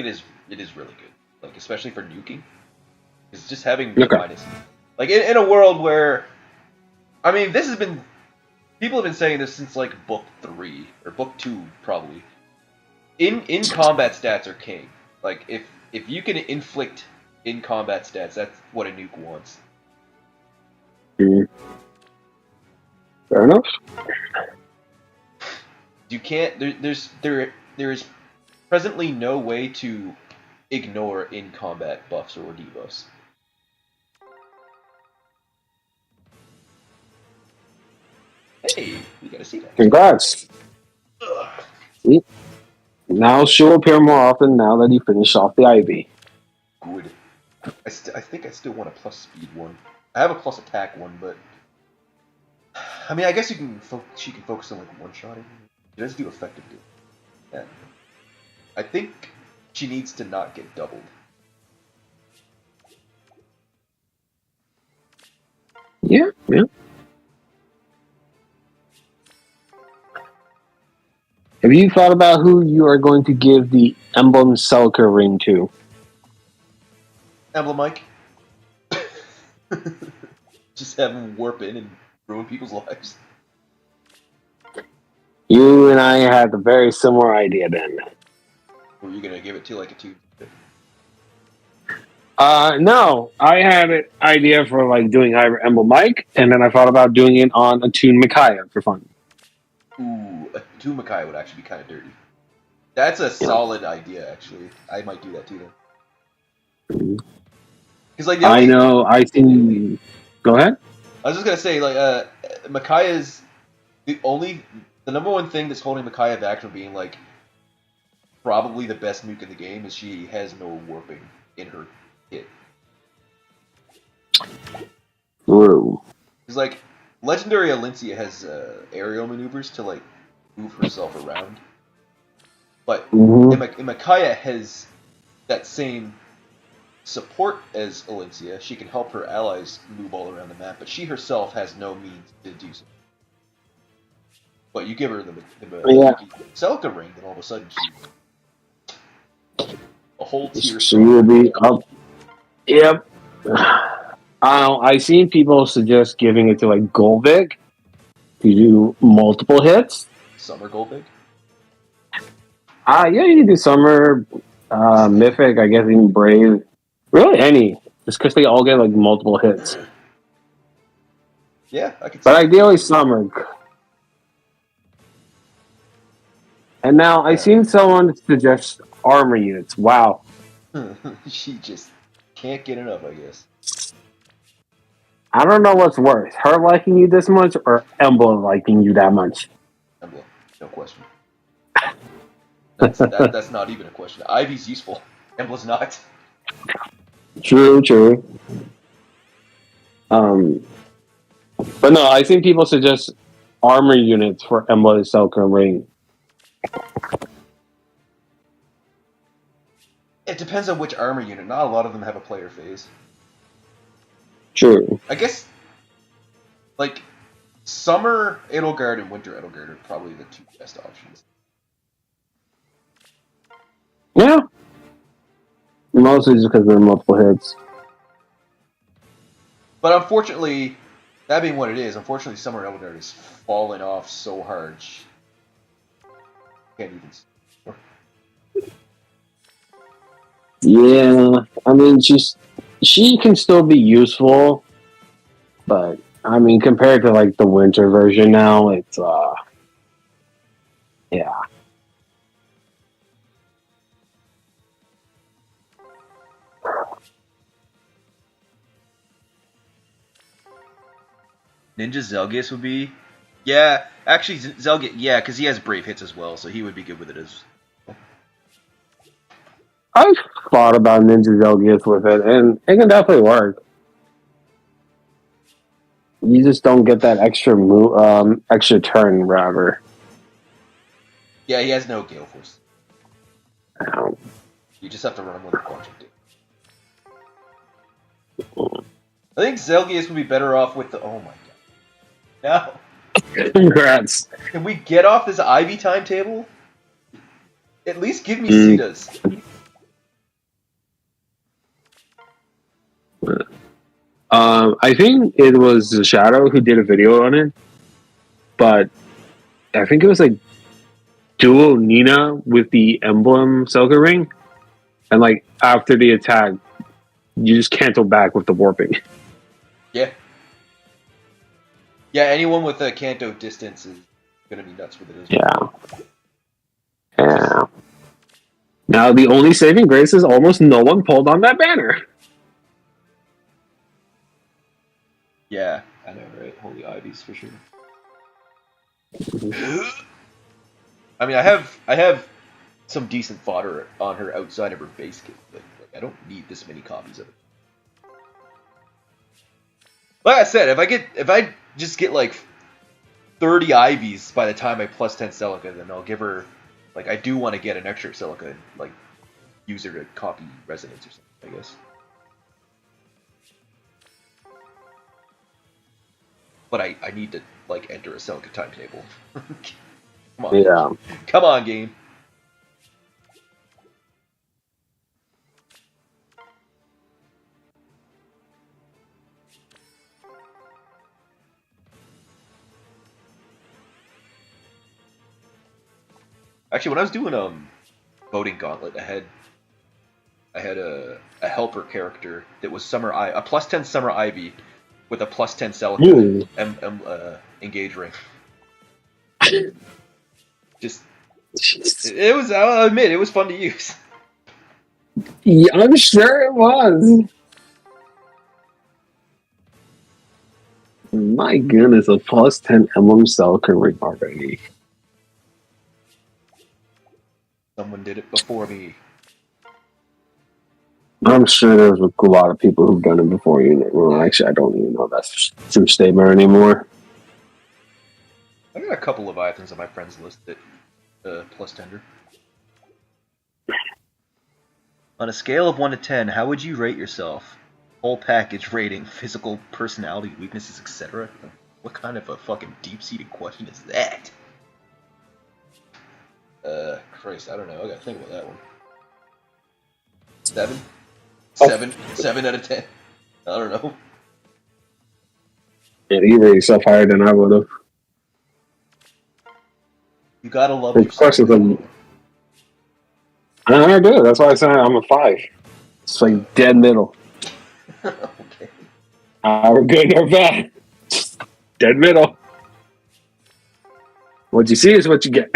really good. Like, especially for nuking. It's just having the minus. Like, in a world where... I mean, this has been... People have been saying this since, like, book 3, or book 2, probably. In-combat stats are king. Like, if you can inflict in-combat stats, that's what a nuke wants. Fair enough. You can't... There is presently no way to ignore in-combat buffs or debuffs. Hey, we gotta see that. Congrats. Now she'll appear more often now that you finish off the Ivy. Good. I think I still want a +speed one. I have a +attack one, but... I mean, I guess she can focus on, like, one-shotting. She does do effective damage. Yeah. I think she needs to not get doubled. Yeah. Have you thought about who you are going to give the Emblem Celica ring to? Emblem Mike. Just have him warp in and ruin people's lives. You and I had a very similar idea then. Were you gonna give it to, like, a 2? No. I had an idea for, like, doing either Emblem Mike, and then I thought about doing it on a Toon Micaiah for fun. Ooh, a 2 Micaiah would actually be kind of dirty. That's a solid idea, actually. I might do that too, then. Because, like, I know, I think... Go ahead. I was just gonna say, like, Micaiah's the number one thing that's holding Micaiah back from being, like, probably the best nuke in the game is she has no warping in her kit. True. Because, like, Legendary Alencia has aerial maneuvers to, like, move herself around. But Micaiah has that same support as Alencia. She can help her allies move all around the map, but she herself has no means to do so. But you give her the Yeah. Celica ring, then all of a sudden she a whole tier. She will be up. Yep. I seen people suggest giving it to like Golvik to do multiple hits. Summer Goldbig. Yeah, you can do Summer, Mythic, I guess even Brave. Really any. Just because they all get like multiple hits. Yeah, I could see But that. ideally Summer. And now I seen someone suggest armor units. Wow. She just can't get enough, I guess. I don't know what's worse. Her liking you this much or Emblem liking you that much. Emblem, no question. That's not even a question. Ivy's useful. Emblem's not. True. But no, I think people suggest armor units for Emblem, Celica, Ring. It depends on which armor unit. Not a lot of them have a player phase. True. I guess, like, Summer Edelgard and Winter Edelgard are probably the two best options. Yeah. Mostly just because they're multiple hits. But unfortunately, that being what it is, unfortunately Summer Edelgard is falling off so hard. She can't even see. Yeah. I mean, she can still be useful, but I mean, compared to like the winter version now, it's yeah. Ninja Zelgius would be... Yeah, actually, Zelgius... Yeah, because he has Brave hits as well, so he would be good with it as... I've thought about Ninja Zelgius with it, and it can definitely work. You just don't get that extra extra turn, rather. Yeah, he has no Gale Force. You just have to run him with a bunch of damage. I think Zelgius would be better off with the... Oh my god. No. Congrats. Can we get off this Ivy timetable? At least give me Cetas. I think it was Shadow who did a video on it, but I think it was like duo Nina with the Emblem Celica ring, and like after the attack, you just cancel back with the warping. Yeah. Yeah, anyone with a Kanto distance is gonna be nuts with it as well. Yeah. Now the only saving grace is almost no one pulled on that banner. Yeah, I know, right? Holy Ivies for sure. I mean, I have some decent fodder on her outside of her base kit, but like, I don't need this many copies of it. Like I said, if I just get like 30 Ivies by the time I plus 10 Celica, then I'll give her, like, I do want to get an extra Celica and like use her to copy Resonance or something, I guess. But I need to like enter a Celica timetable. Come on. Yeah. Come on, game. Actually, when I was doing voting gauntlet, I had a helper character that was a plus 10 Summer Ivy with a plus 10 Celica engage ring. Just it was, I'll admit, it was fun to use. Yeah, I'm sure it was. My goodness, a plus 10 Emblem Celica ring already. Someone did it before me. I'm sure there's a lot of people who've done it before you. Well, actually, I don't even know if that's a true statement anymore. I got a couple of items on my friends list that plus tender. On a scale of 1 to 10, how would you rate yourself? Whole package rating, physical, personality, weaknesses, etc. What kind of a fucking deep-seated question is that? Christ, I don't know. I gotta think about that one. 7? Oh. 7 out of 10. I don't know. Yeah, you rated yourself higher than I would have. You gotta love Of yourself. course, I do. That's why I said I'm a 5. It's like dead middle. Okay. We're good or bad. Dead middle. What you see is what you get.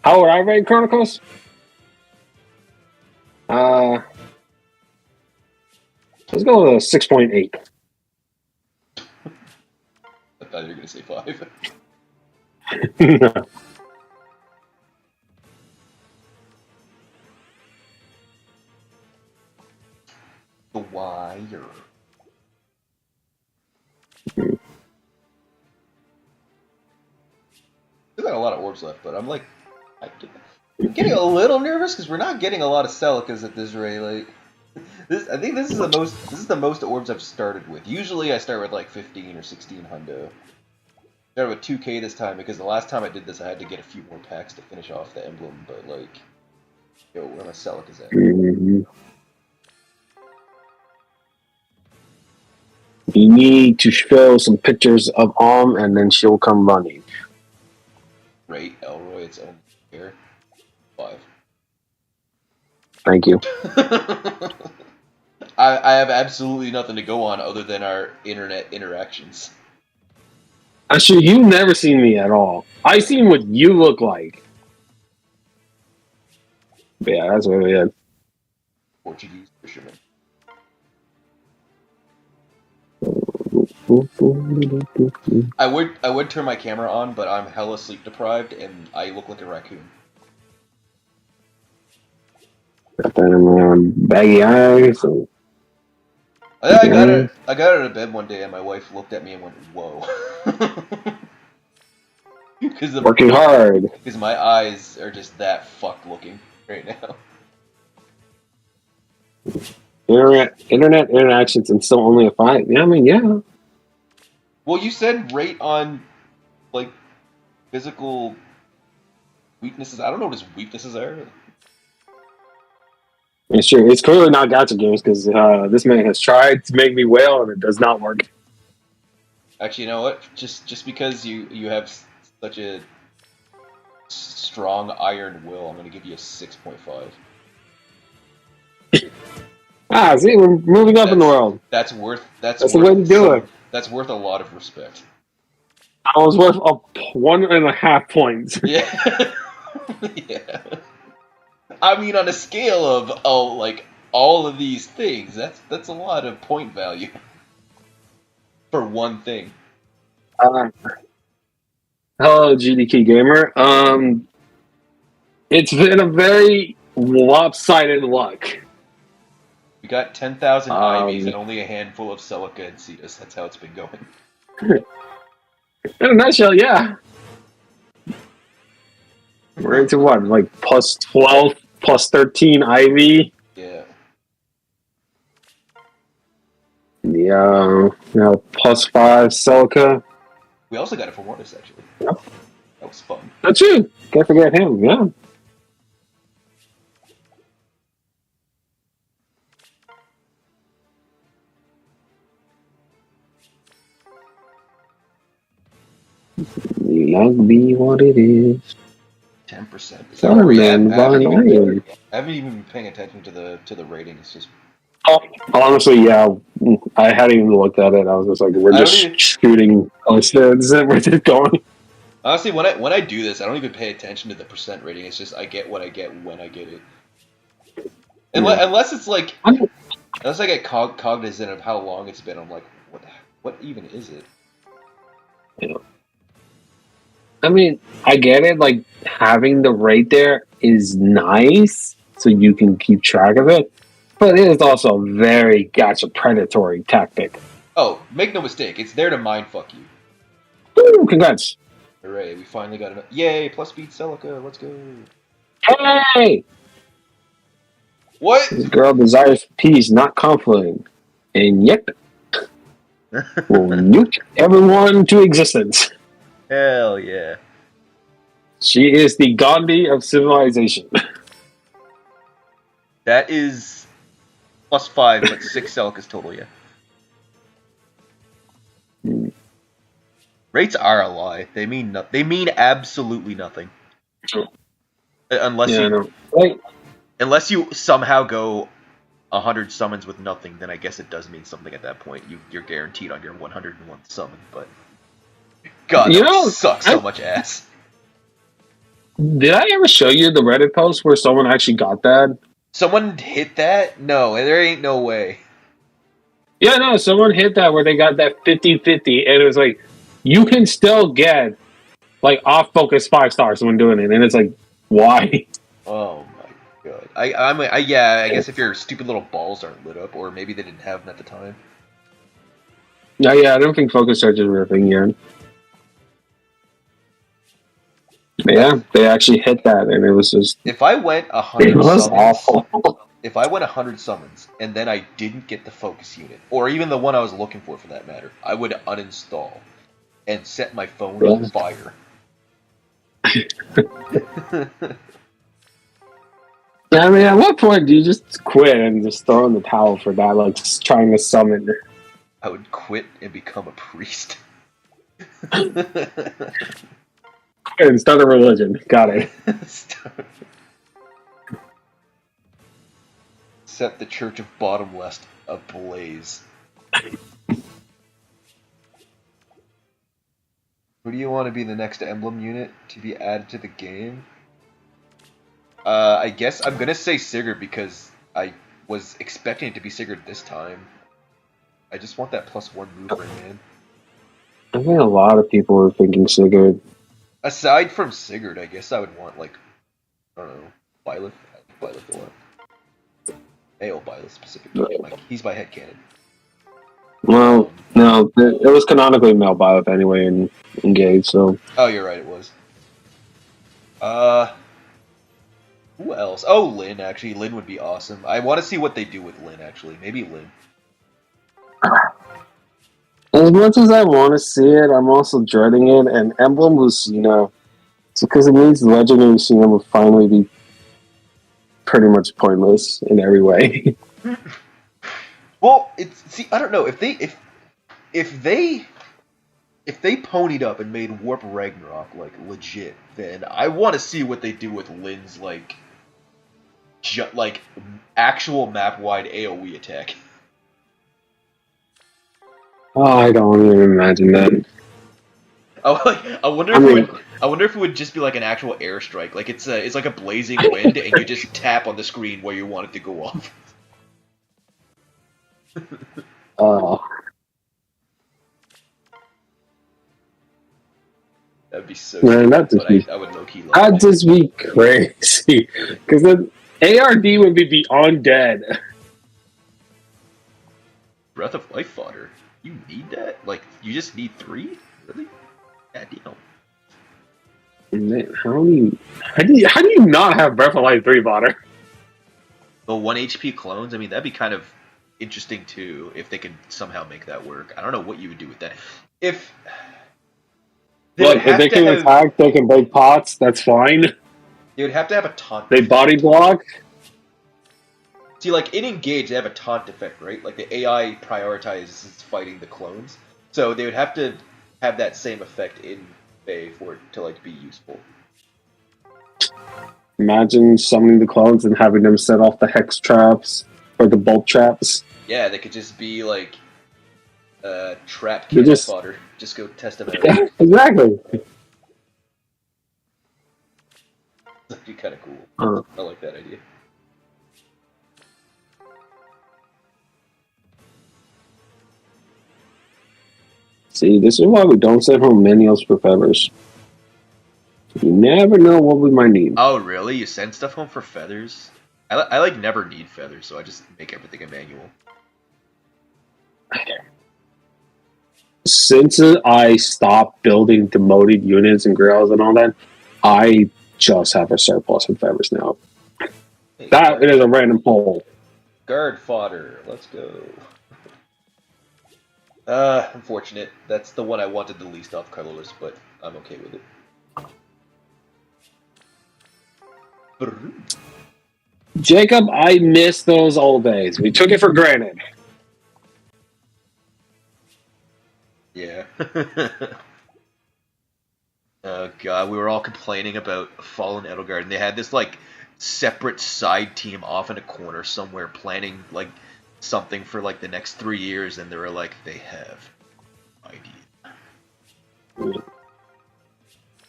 How would I rate Chronicles? Let's go with a 6.8. I thought you were gonna say 5. The Wire. Still got a lot of orbs left, but I'm like, I'm getting a little nervous because we're not getting a lot of Celicas at this rate. Like, I think this is the most orbs I've started with. Usually I start with like 15 or 16 hundo. Started with 2k this time because the last time I did this I had to get a few more packs to finish off the emblem. But like, yo, where my Celicas at? Mm-hmm. You need to show some pictures of and then she'll come running. Rate Elroy its own here. 5. Thank you. I have absolutely nothing to go on other than our internet interactions. Actually, you've never seen me at all. I've seen what you look like. But yeah, that's really it. Portuguese fisherman. I would turn my camera on, but I'm hella sleep deprived and I look like a raccoon. Got that in my baggy eyes. So. I got out of bed one day and my wife looked at me and went, "Whoa." Working hard. Because my eyes are just that fucked looking right now. Internet interactions and still only a 5. Yeah, I mean, yeah. Well, you said rate on, like, physical weaknesses. I don't know what his weaknesses are. It's true. It's clearly not gacha games because this man has tried to make me wail and it does not work. Actually, you know what? Just because you have such a strong iron will, I'm going to give you a 6.5. See, we're moving up in the world. That's worth. That's the way to do it. That's worth a lot of respect. I was worth 1.5 points. Yeah. Yeah. I mean, on a scale of all of these things, that's a lot of point value for one thing. Hello, GDK gamer. It's been a very lopsided luck. We got 10,000 Ivies and only a handful of Celica and Cetus. That's how it's been going. In a nutshell, yeah. We're into what? Like plus 12, plus 13 Ivy? Yeah. Yeah, plus 5 Celica. We also got it from Mortis, actually. Yep. That was fun. That's true. Can't forget him, yeah. Luck be what it is. 10%. Sorry, man. I haven't even been paying attention to the rating. It's just. Oh, honestly, yeah. I hadn't even looked at it. I was just like, we're just shooting instead. We're just going. Honestly, when I do this, I don't even pay attention to the percent rating. It's just I get what I get when I get it. Unless it's like, unless I get cognizant of how long it's been, I'm like, what even is it? Yeah. I mean, I get it. Like, having the rate there is nice, so you can keep track of it. But it is also a very gacha predatory tactic. Oh, make no mistake, it's there to mindfuck you. Ooh, congrats. Hooray, we finally got enough. Yay, plus speed Celica, let's go. Hey! What? This girl desires peace, not conflict. And yet, will nuke everyone to existence. Hell yeah. She is the Gandhi of civilization. That is +5, but 6 Celicas total, yeah. Rates are a lie. They mean they mean absolutely nothing. Unless Yeah, I you know. Like, unless you somehow go 100 summons with nothing, then I guess it does mean something at that point. You're guaranteed on your 101th summon, but God, that you would know, suck so much ass. did I ever show you the Reddit post where someone actually got that? Someone hit that? No, there ain't no way. Yeah, no, someone hit that where they got that 50-50, and it was like, you can still get, like, off-focus 5 stars when doing it, and it's like, why? Oh my god. I guess if your stupid little balls aren't lit up, or maybe they didn't have them at the time. No, yeah, I don't think focus charges were a thing yet. But yeah, they actually hit that, and it was just... If I went It 100 was summons, awful. if I went 100 summons and then I didn't get the focus unit, or even the one I was looking for that matter, I would uninstall and set my phone on fire. I mean, at what point do you just quit and just throw in the towel for that, like, just trying to summon? I would quit and become a priest. And start a religion. Got it. Set the Church of Bottomless ablaze. Who do you want to be the next Emblem unit to be added to the game? I guess I'm gonna say Sigurd because I was expecting it to be Sigurd this time. I just want that +1 move ring, man. I think a lot of people were thinking Sigurd. Aside from Sigurd, I guess I would want, like, I don't know, Byleth. I like Byleth a lot. Male Byleth specifically. Like, he's my headcanon. Well, no, it was canonically male Byleth anyway in Engage, so... Oh, you're right, it was. Who else? Oh, Lyn, actually. Lyn would be awesome. I want to see what they do with Lyn, actually. Maybe Lyn. As much as I want to see it, I'm also dreading it, and Emblem Lucina, it's because it means Legendary Lucina will finally be pretty much pointless in every way. Well, I don't know if they ponied up and made Warp Ragnarok like legit, then I want to see what they do with Lyn's like actual map wide AOE attack. Oh, I don't even imagine that. I wonder if it would just be like an actual airstrike, like it's like a blazing wind, and you just tap on the screen where you want it to go off. Oh. That'd be so Man, stupid, I would low-key love that'd just be crazy. Because then ARD would be beyond dead. Breath of Life fodder. You need that? Like, you just need 3? Really? God damn. Man, how do you not have Breath of Life 3 fodder? The 1 HP clones, I mean, that'd be kind of interesting too, if they could somehow make that work. I don't know what you would do with that. If they can attack, they can break pots, that's fine. They would have to have a taunt. They body block. See, like, in Engage, they have a taunt effect, right? Like, the AI prioritizes fighting the clones. So they would have to have that same effect in Fae for it to, like, be useful. Imagine summoning the clones and having them set off the hex traps or the bolt traps. Yeah, they could just be, like, trap cannon fodder. Just go test them out. Yeah, exactly. That'd be kind of cool. I like that idea. See, this is why we don't send home manuals for feathers. You never know what we might need. Oh, really? You send stuff home for feathers? I like never need feathers, so I just make everything a manual. Since I stopped building demoted units and grills and all that, I just have a surplus of feathers now. Hey, that is a random hole. Guard fodder. Let's go. Unfortunate. That's the one I wanted the least off colorless, but I'm okay with it. Jacob, I miss those old days. We took it for granted. Yeah. Oh god, we were all complaining about Fallen Edelgard, and they had this like separate side team off in a corner somewhere planning like something for like the next 3 years, and they were like, they have idea.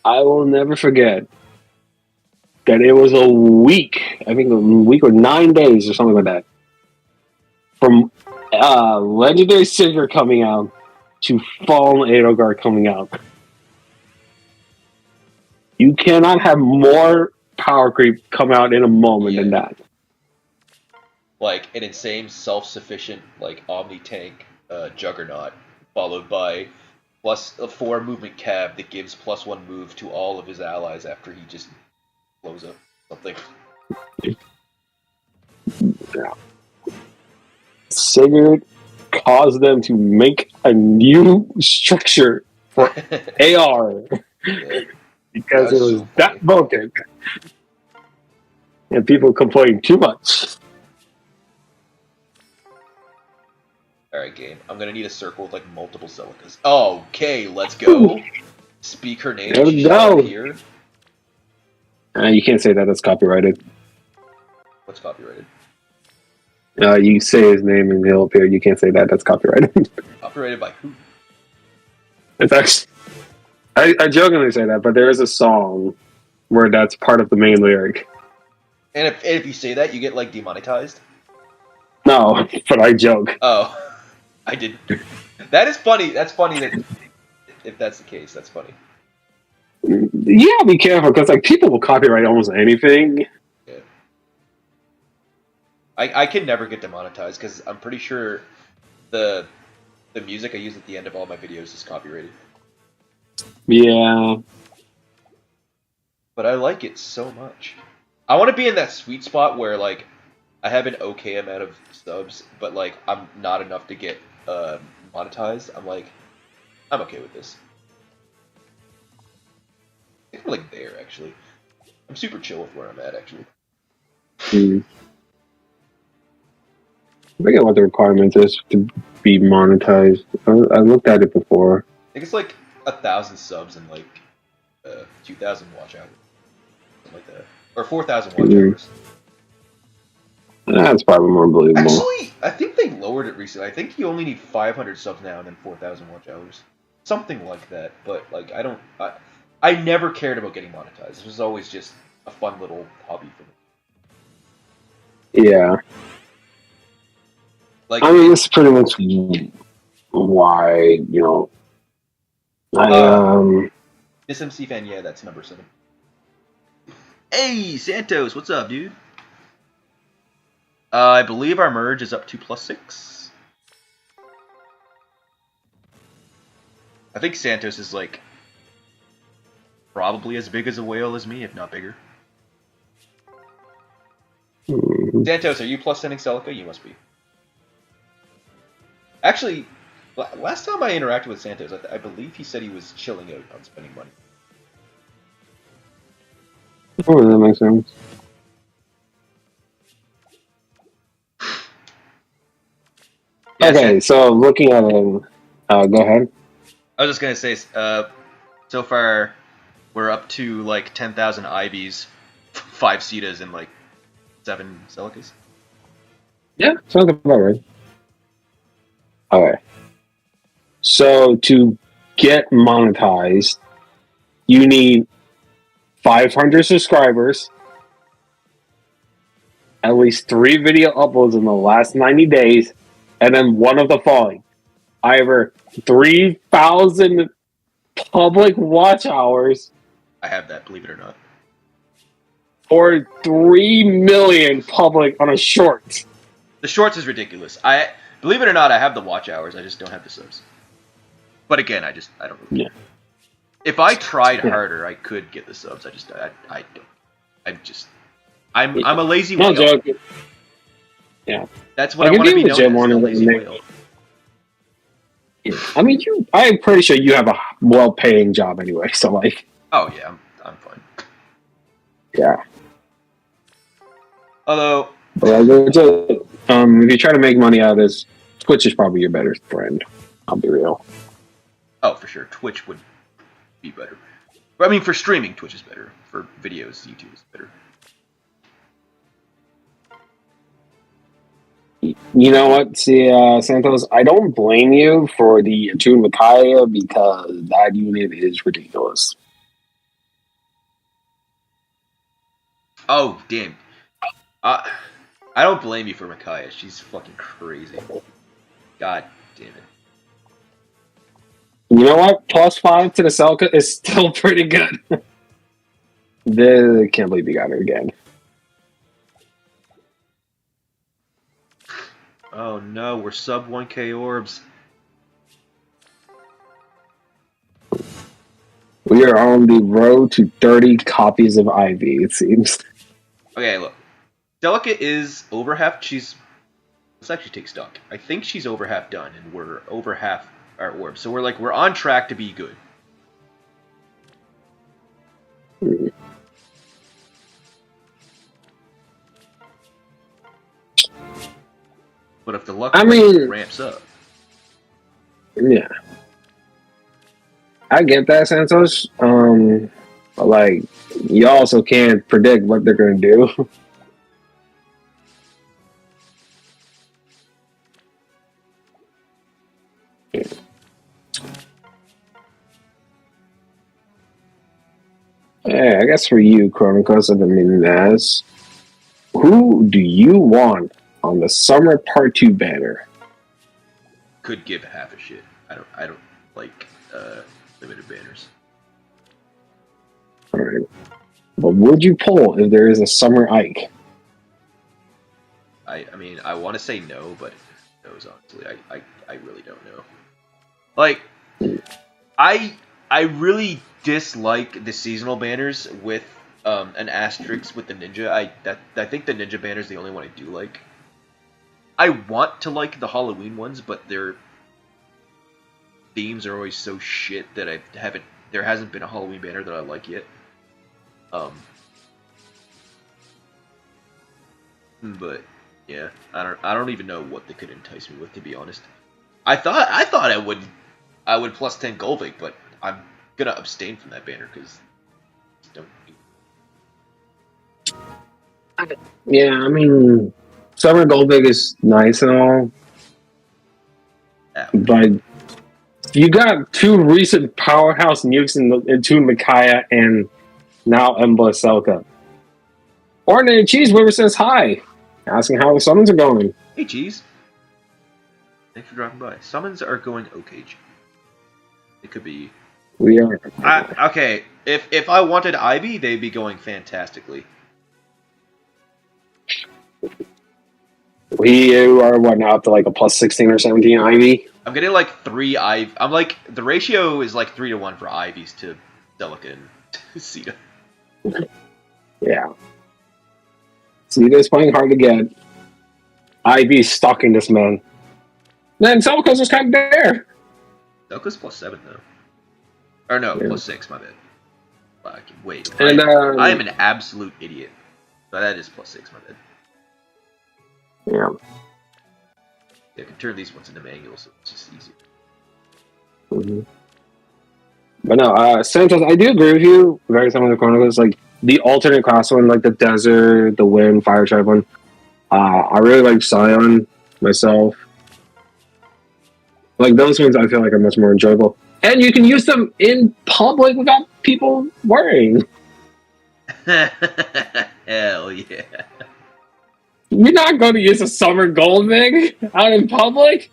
I will never forget that it was a week, I think a week or 9 days or something like that, from Legendary Sigurd coming out to Fallen Edelgard coming out. You cannot have more power creep come out in a moment than that. Like an insane self-sufficient like Omni tank juggernaut, followed by plus a 4 movement cab that gives +1 move to all of his allies after he just blows up something. Yeah. Sigurd caused them to make a new structure for AR because it was that broken. And people complain too much. Alright, game. I'm gonna need a circle with like multiple Celicas. Okay, let's go. Ooh. Speak her name. There we She shall go. appear. You can't say that. That's copyrighted. What's copyrighted? You say his name and he'll appear. You can't say that. That's copyrighted. Copyrighted by who? It's actually... I jokingly say that, but there is a song where that's part of the main lyric. And if you say that, you get like demonetized? No, but I joke. Oh. I didn't. That is funny. That's funny that if that's the case, that's funny. Yeah, be careful because like people will copyright almost anything. Yeah. I can never get demonetized because I'm pretty sure the music I use at the end of all my videos is copyrighted. Yeah. But I like it so much. I want to be in that sweet spot where like I have an okay amount of subs, but like I'm not enough to get monetized. I'm okay with this. I think I'm like there actually. I'm super chill with where I'm at actually. I forget what the requirement is to be monetized. I looked at it before. I think it's like 1,000 subs and like 2,000 watch hours, something like that, or 4,000 watch hours. That's probably more believable. Actually, I think they lowered it recently. I think you only need 500 subs now and then 4,000 watch hours, something like that. But like, I never cared about getting monetized. This was always just a fun little hobby for me. Yeah. Like, I mean, it's pretty much why, you know. This MC fan, yeah, that's number 7. Hey, Santos, what's up, dude? I believe our merge is up to +6. I think Santos is like probably as big as a whale as me, if not bigger. Santos, are you plus sending Celica? You must be. Actually, last time I interacted with Santos, I believe he said he was chilling out on spending money. Oh, that makes sense. Yeah, okay, so looking at him, go ahead. I was just gonna say, so far we're up to like 10,000 IVs, 5 Cetas, and like 7 Celicas. Yeah, sounds about right. Okay. So to get monetized, you need 500 subscribers, at least 3 video uploads in the last 90 days, and then one of the following. Either 3,000 public watch hours. I have that, believe it or not. Or 3 million public on a short. The shorts is ridiculous. Believe it or not, I have the watch hours. I just don't have the subs. But again, I don't really. Yeah. If I tried harder, I could get the subs. I don't. I'm a lazy whale. No joke. Yeah. That's what I want to be known as, a lazy make... whale. I mean, I'm pretty sure you have a well-paying job anyway, so like. Oh yeah, I'm fine. Yeah. Although, But if you try to make money out of this, Twitch is probably your better friend. I'll be real. oh, for sure, Twitch would be better. I mean, for streaming, Twitch is better. For videos, YouTube is better. You know what? See, Santos, I don't blame you for the Attune Micaiah because that unit is ridiculous. Oh, damn. I don't blame you for Micaiah. She's fucking crazy. God damn it. You know what? +5 to the Celica is still pretty good. Can't believe you got her again. Oh no, we're sub 1k orbs. We are on the road to 30 copies of Ivy, it seems. Okay, look. Celica is over half. Let's actually take stock. I think she's over half done, and we're over half our orbs. So we're on track to be good. But if the luck ramps up. Yeah. I get that, Santos. But like, you also can't predict what they're going to do. Yeah, I guess for you, Chronicles of the Minaz, who do you want on the Summer Part 2 banner? Could give half a shit. I don't like limited banners. Alright. But would you pull if there is a Summer Ike? I mean, I want to say no, but knows honestly. I really don't know. Like, I really dislike the seasonal banners with an asterisk with the ninja. I think the ninja banner is the only one I do like. I want to like the Halloween ones, but their themes are always so shit that there hasn't been a Halloween banner that I like yet. But yeah, I don't even know what they could entice me with, to be honest. I thought I would plus 10 Golvik, but I'm gonna abstain from that banner because don't. Yeah, I mean, Summer Goldbig is nice and all, but you got two recent powerhouse nukes into Micaiah and now Emblem Celica. Ordinary Cheese Whipper says hi, asking how the summons are going. Hey, Cheese. Thanks for dropping by. Summons are going okay, Cheese. It could be. We are. Okay, if I wanted Ivy, they'd be going fantastically. We are what now up to like a plus 16 or 17 Ivy. I'm getting like 3 Ivy. I'm like the ratio is like 3 to 1 for Ivies to Celica and Sita. Yeah. Sita's playing hard to get. Ivy's stalking this man. Then Celica's just kind of there. Celica's plus 7 though. Or no, Yeah. plus 6. My bad. Wait. And I am an absolute idiot. But that is plus 6. My bad. Yeah. I can turn these ones into manuals, so it's just easier. Mm-hmm. But no, Santos, I do agree with you. Very similar to Chronicles, like the alternate class one, like the Desert, the Wind, Fire Tribe one. I really like Scion myself. Like those ones, I feel like are much more enjoyable, and you can use them in public without people worrying. Hell yeah! You're not going to use a Summer Goldwing out in public?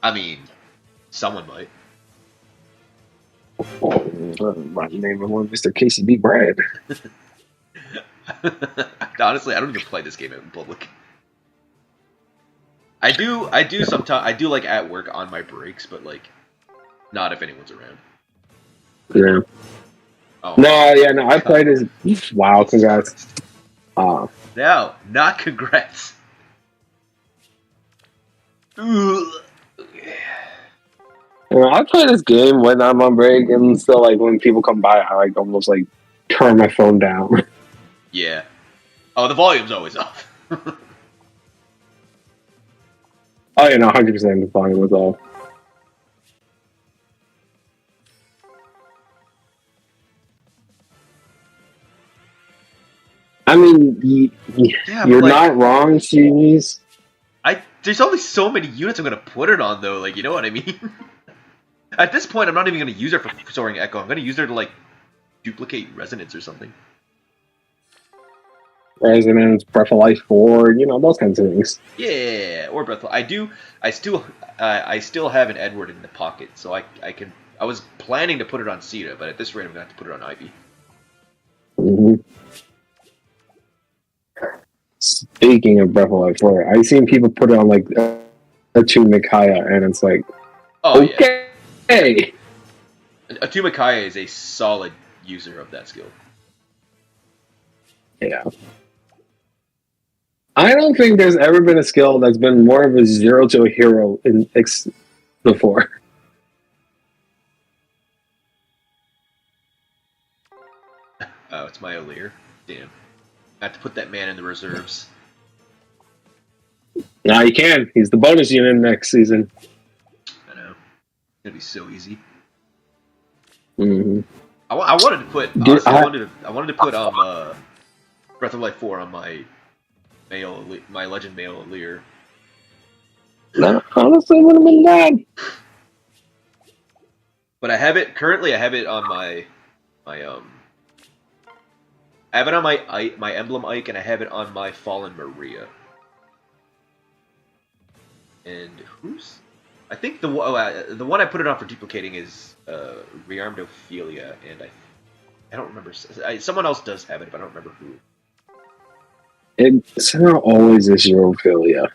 I mean, someone might. My name is Mr. KCB Brad. Honestly, I don't even play this game in public. I do sometimes. I do like at work on my breaks, but like, not if anyone's around. Yeah. Oh. No, I played as... Wow, congrats. No, not congrats. I play this game when I'm on break, and still, like, when people come by, I, like, almost, like, turn my phone down. Yeah. Oh, the volume's always off. Oh, yeah, no, 100% fine with all. I mean, Yeah, you're but like, not wrong, Cheese. there's only so many units I'm gonna put it on though. Like, you know what I mean? At this point, I'm not even gonna use her for storing echo. I'm gonna use her to like duplicate resonance or something. Resonance, Breath of Life 4, those kinds of things. Yeah, or Breath. I still have an Edward in the pocket, so I can. I was planning to put it on Ceta, but at this rate, I'm gonna have to put it on Ivy. Mm-hmm. Speaking of Breath of Life 4, I've seen people put it on like Atu Mikaya, and it's like, oh okay. Yeah. Atu Mikaya is a solid user of that skill. Yeah. I don't think there's ever been a skill that's been more of a zero to a hero in X before. Oh, it's my O'Lear. Damn. I have to put that man in the reserves. Now you can. He's the bonus unit next season. I know. It's gonna be so easy. Mm-hmm. I wanted to put. Honestly, I wanted to put Breath of Life 4 on my legend male Lear. No, honestly, would have been bad. But I have it currently. I have it on my I have it on my Emblem Ike, and I have it on my Fallen Maria. And who's? I think the one I put it on for duplicating is Rearmed Ophelia, and I don't remember. Someone else does have it, but I don't remember who. It somehow always is your Ophelia.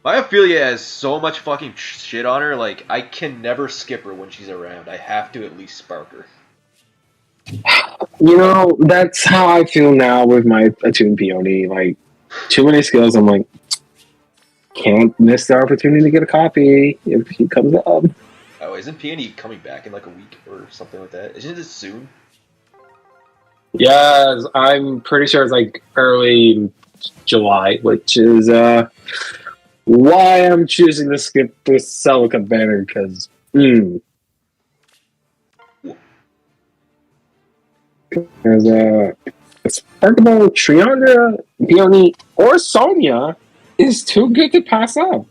My Ophelia has so much fucking shit on her. Like, I can never skip her when she's around. I have to at least spark her. That's how I feel now with my Attune Peony. Like, too many skills. I'm like, can't miss the opportunity to get a copy if he comes up. Oh, isn't Peony coming back in like a week or something like that? Isn't it soon? Yes, I'm pretty sure it's like early July, which is why I'm choosing to skip this Celica banner, because there's a Sparkable Triandra, Peony, or Sonia is too good to pass up.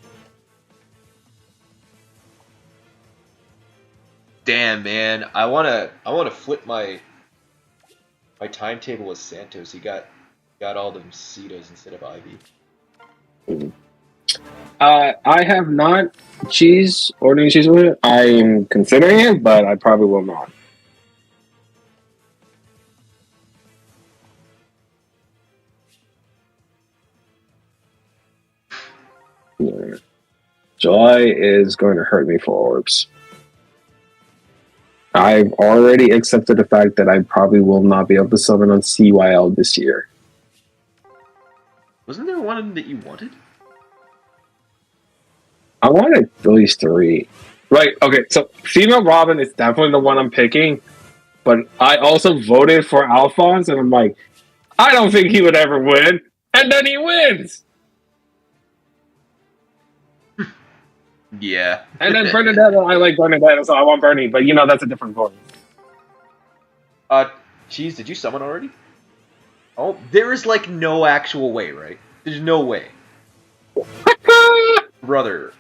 Damn, man, I wanna flip my timetable with Santos. He got all them Cetas instead of Ivy. I have not ordering cheese with it. I am considering it, but I probably will not. Yeah. July is going to hurt me for orbs. I've already accepted the fact that I probably will not be able to summon on CYL this year. Wasn't there one that you wanted? I wanted at least 3. Right, okay, so Female Robin is definitely the one I'm picking, but I also voted for Alphonse, and I'm like, I don't think he would ever win, and then he wins! Yeah. And then Bernadette, I like Bernadette, so I want Bernie, but that's a different vote. Cheese, did you summon already? Oh, there is like no actual way, right? There's no way. Brother,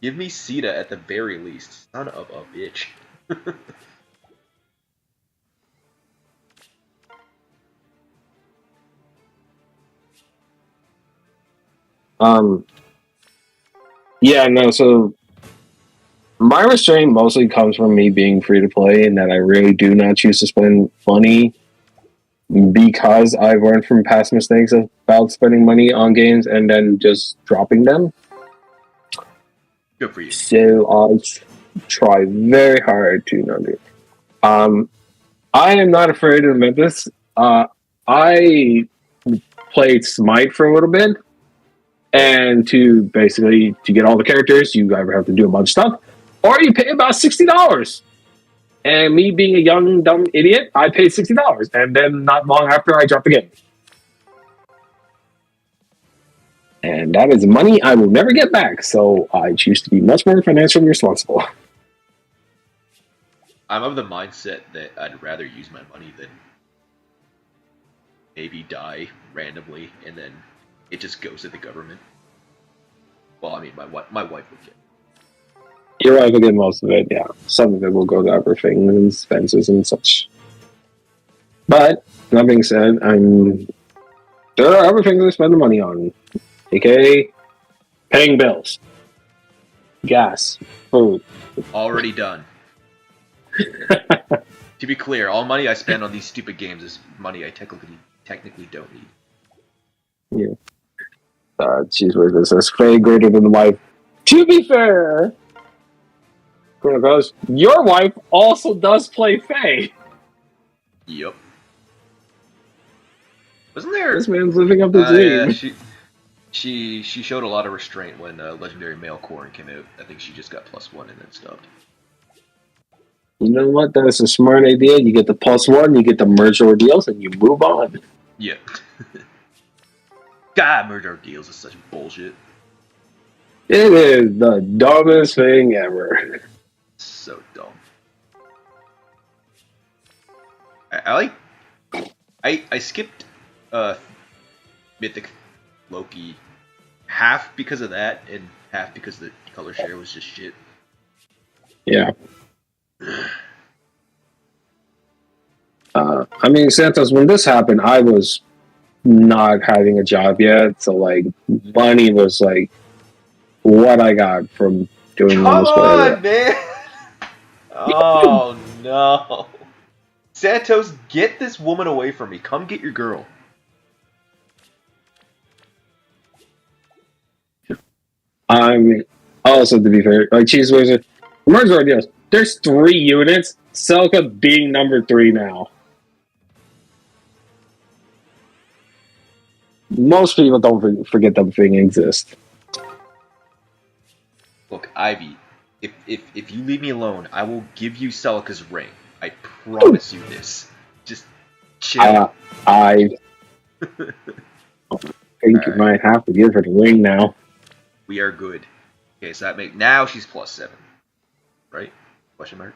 give me Ceta at the very least. Son of a bitch. Yeah, no, so my restraint mostly comes from me being free to play, and that I really do not choose to spend money because I've learned from past mistakes about spending money on games and then just dropping them. Good for you. So I try very hard to not do it. I am not afraid to admit this. I played Smite for a little bit, and to get all the characters, you either have to do a bunch of stuff, or you pay about $60. And me being a young, dumb idiot, I paid $60. And then not long after, I dropped the game. And that is money I will never get back, so I choose to be much more financially responsible. I'm of the mindset that I'd rather use my money than maybe die randomly and then it just goes to the government. Well, I mean, my wife would get. Your wife will get most of it, yeah. Some of it will go to everything and expenses and such. But that being said, there are other things I spend the money on, aka paying bills, gas, food. Already done. To be clear, all money I spend on these stupid games is money I technically don't need. Yeah. Cheeseburger says Faye greater than the wife. To be fair, because your wife also does play Faye. Yep. Wasn't there? This man's living up the dream. Yeah, she showed a lot of restraint when Legendary Male Corn came out. I think she just got +1 and then stopped. You know what? That's a smart idea. You get the +1, you get the merge ordeals, and you move on. Yeah. God, merge ordeals is such bullshit. It is the dumbest thing ever. So dumb. I skipped Mythic Loki half because of that and half because the color share was just shit. Yeah. I mean, Santos, when this happened, I was not having a job yet, so like money was like what I got from doing Come almost whatever. on, man! Oh no. Santos, get this woman away from me. Come get your girl. I mean, also to be fair, like Cheeseburger, merge ordeals. There's 3 units. Celica being number 3 now. Most people don't forget that thing exists. Look, Ivy, if you leave me alone, I will give you Celica's ring. I promise you this. Just chill. I think you might have to give her the ring now. We are good. Okay, so that now she's +7, right? Question mark.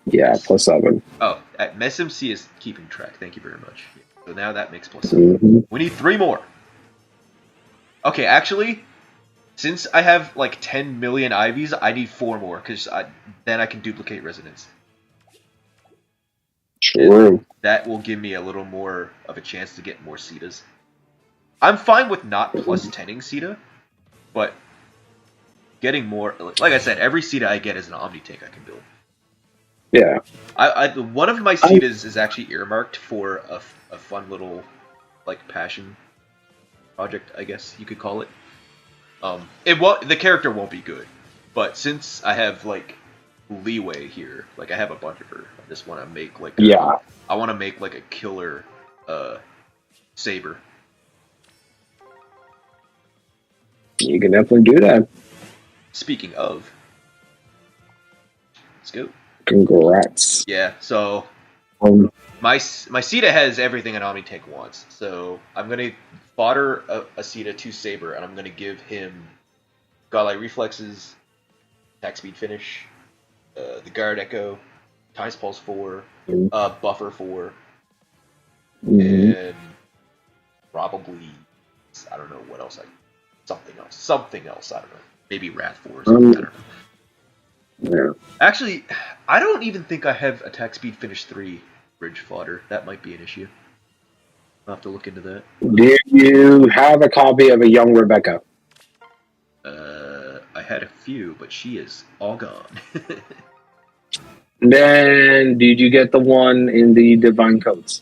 Yeah, +7. Oh, MSMC is keeping track. Thank you very much. So now that makes +7. Mm-hmm. We need 3 more. Okay, actually, since I have like 10 million Ivies, I need 4 more because then I can duplicate resonance. True. And that will give me a little more of a chance to get more Cetas. I'm fine with not +10ing Ceta, but getting more. Like I said, every Ceta I get is an Omni-Tank I can build. Yeah. One of my Cetas is actually earmarked for a fun little, like, passion project, I guess you could call it. The character won't be good, but since I have like leeway here, like I have a bunch of her, I just want to make like I want to make like a killer saber. You can definitely do that. Speaking of, let's go. Congrats. Yeah, so my Ceta has everything an Omni-Tank wants, so I'm gonna fodder a Ceta to Saber, and I'm gonna give him Godlike Reflexes, attack speed finish, the Guard Echo, Times Pulse 4, Buffer 4, and probably I don't know what else something else. I don't know, maybe Wrath 4 or something. I don't know. Yeah. Actually, I don't even think I have attack speed finish 3 bridge fodder. That might be an issue. I'll have to look into that. Do you have a copy of a young Rebecca? I had a few, but she is all gone. Then, did you get the one in the Divine Coats?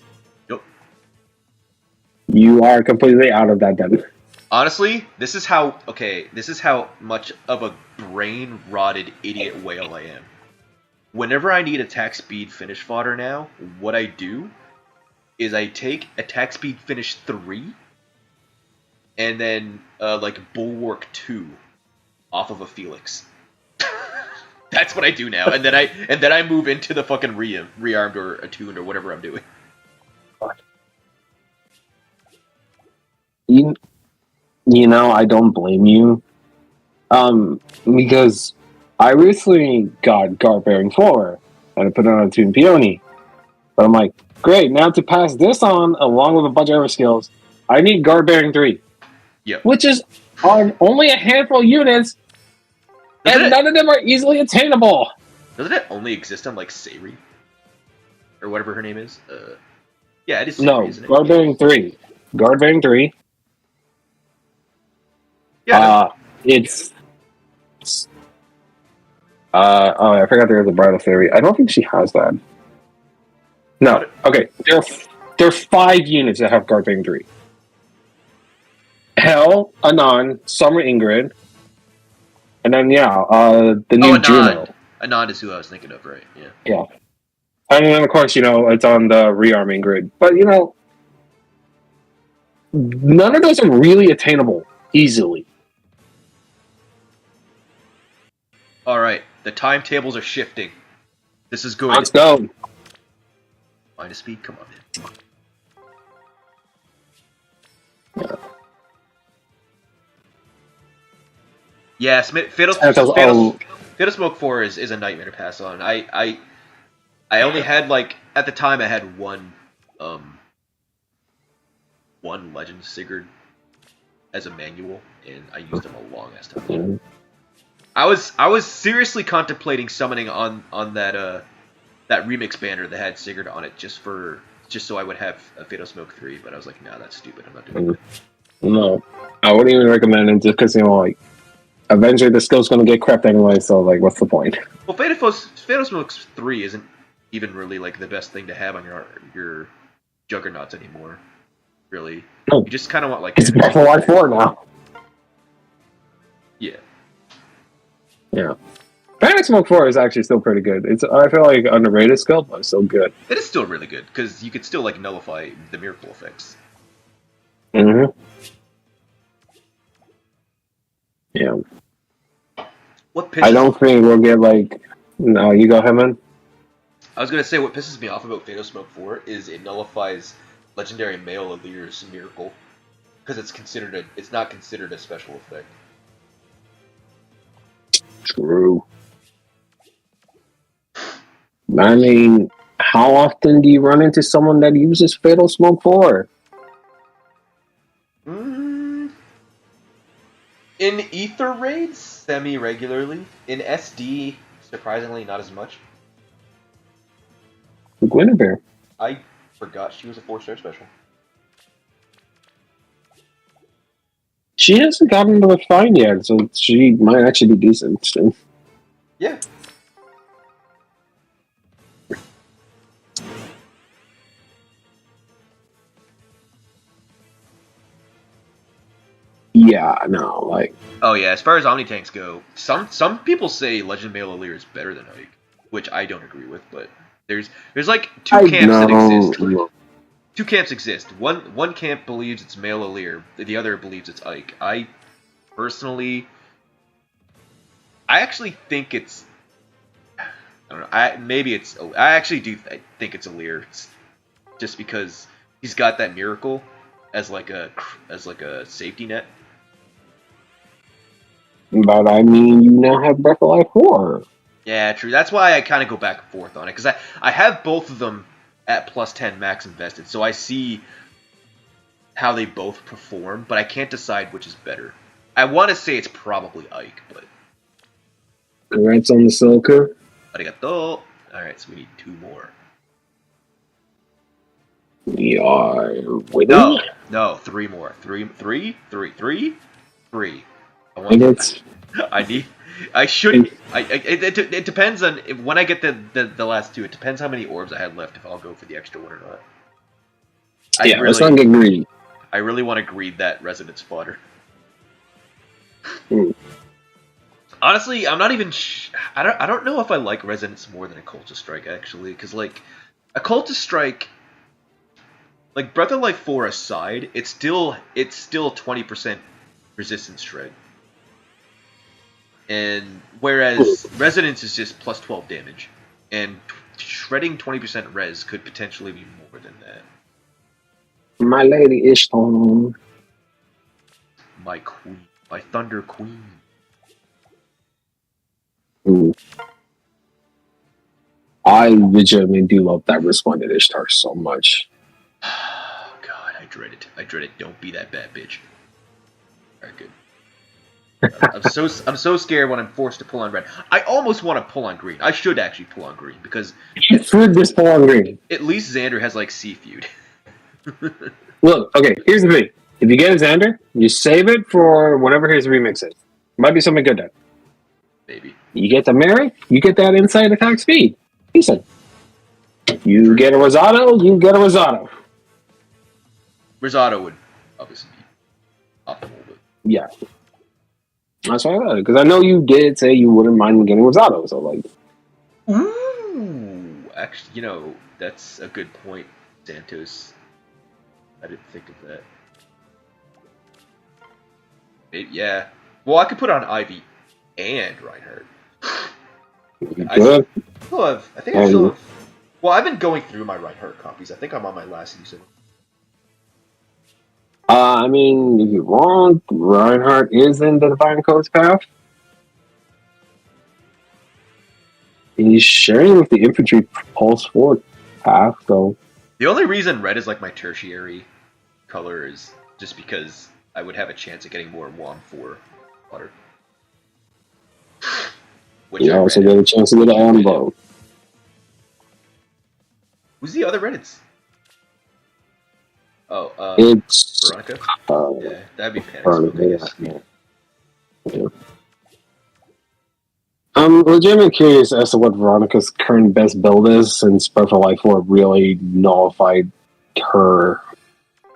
Nope. You are completely out of that then. Honestly, this is how much of a brain-rotted idiot whale I am. Whenever I need attack speed finish fodder now, what I do is I take attack speed finish 3 and then like Bulwark 2 off of a Felix. That's what I do now, and then I move into the fucking rearmed or attuned or whatever I'm doing. I don't blame you. Because I recently got Guard Bearing 4 and I put it on a Toon Peony. But I'm like, great, now to pass this on along with a bunch of other skills, I need Guard Bearing 3. Yep. Which is on only a handful of units, and none of them are easily attainable. Doesn't it only exist on like Sayri? Or whatever her name is? Yeah, it is Sayri, No, isn't it? Guard Bearing 3. Guard Bearing 3. Yeah. It's I forgot there was a bridal theory. I don't think she has that. No. Okay. There are 5 units that have Guard Bearing 3. Hell, Anon, Summer Ingrid, and then the new Juno. Anand is who I was thinking of, right? Yeah. Yeah. And then of course, it's on the rearming grid. But none of those are really attainable easily. Alright, the timetables are shifting. This is good. Let's go. Minus speed, come on, man. Yeah, Fatal Smoke 4 is a nightmare to pass on. I only had at the time I had one Legend Sigurd as a manual, and I used them a long ass time. Mm-hmm. I was seriously contemplating summoning on that remix banner that had Sigurd on it just so I would have a Fatal Smoke 3, but I was like, nah, that's stupid. I'm not doing it. No, I wouldn't even recommend it just because eventually the skill's gonna get crept anyway. So what's the point? Well, Fatal Smoke 3 isn't even really the best thing to have on your Juggernauts anymore. Really, no. You just kind of want it's Breath of Life 4 now. Yeah. Yeah. Barracks Smoke 4 is actually still pretty good. I feel like underrated skill, but it's still good. It is still really good because you could still nullify the miracle effects. Mm-hmm. Yeah. I don't think we'll get no, you go ahead, man. I was gonna say what pisses me off about Fatal Smoke 4 is it nullifies Legendary Male Allur's Miracle because it's not considered a special effect. True. I mean, how often do you run into someone that uses Fatal Smoke 4? In Ether raids, semi-regularly. In SD, surprisingly, not as much. Guinevere. I forgot she was a 4-star special. She hasn't gotten to refine yet, so she might actually be decent soon. Yeah. Yeah, no, Oh yeah, as far as Omni tanks go, some people say Legend Male Allure is better than Ike, which I don't agree with, but there's two camps that exist. Two camps exist. One camp believes it's Male Allure, the other believes it's Ike. I personally actually think it's I don't know. I actually do think it's Allure, just because he's got that miracle as a safety net. But I mean, you now have Breath of Life 4. Yeah, true. That's why I kind of go back and forth on it, because I have both of them at plus 10 max invested, so I see how they both perform, but I can't decide which is better. I want to say it's probably Ike, but... Congrats on the Celica. Arigato. Alright, so we need 2 more. We are winning? No, 3 more. Three. It depends on when I get the last 2. It depends how many orbs I had left, if I'll go for the extra one or not. Let's not get greedy. I really want to greed that Resonance fodder. Honestly, I'm not even. I don't know if I like Resonance more than Occultist Strike, actually, because Occultist Strike, Breath of Life 4 aside, it's still 20% resistance shred. And whereas Resonance is just plus 12 damage, and shredding 20% res could potentially be more than that. My lady Ishton. my queen, my Thunder Queen. Ooh. I legitimately do love that Resplendent Ishtar so much. Oh, God, I dread it. I dread it. Don't be that bad bitch. Alright, good. I'm so scared when I'm forced to pull on red. I almost want to pull on green. I should actually pull on green because Food this pull on green. at least Xander has like sea feud. Look, okay, here's the thing. If you get a Xander, you save it for whatever his remix is. Might be something good there. Maybe. You get the Mary, you get that inside attack speed. Decent. You True. get a Rosado, you get a Rosado. Risotto would obviously be optimal, but Yeah. That's why I thought it. Because I know you did say you wouldn't mind getting Rosado, so like. ooh, actually, you know, that's a good point, Santos. I didn't think of that. Yeah. Well, I could put on Ivy and Reinhardt. I think I still have. Well, I've been going through my Reinhardt copies. I think I'm on my last use of it. I mean, if you want, Reinhardt is in the Divine Code's path. He's sharing with the Infantry Pulse 4 path, so. The only reason red is like my tertiary color is just because I would have a chance of getting more WOM 4 water. You also get a chance to get an Ambo. Who's the other Reddits? Oh, It's Veronica? Yeah, that'd be Panic Smoke, I guess. Yeah. I'm legitimately curious as to what Veronica's current best build is, since Breath of Life 4 really nullified her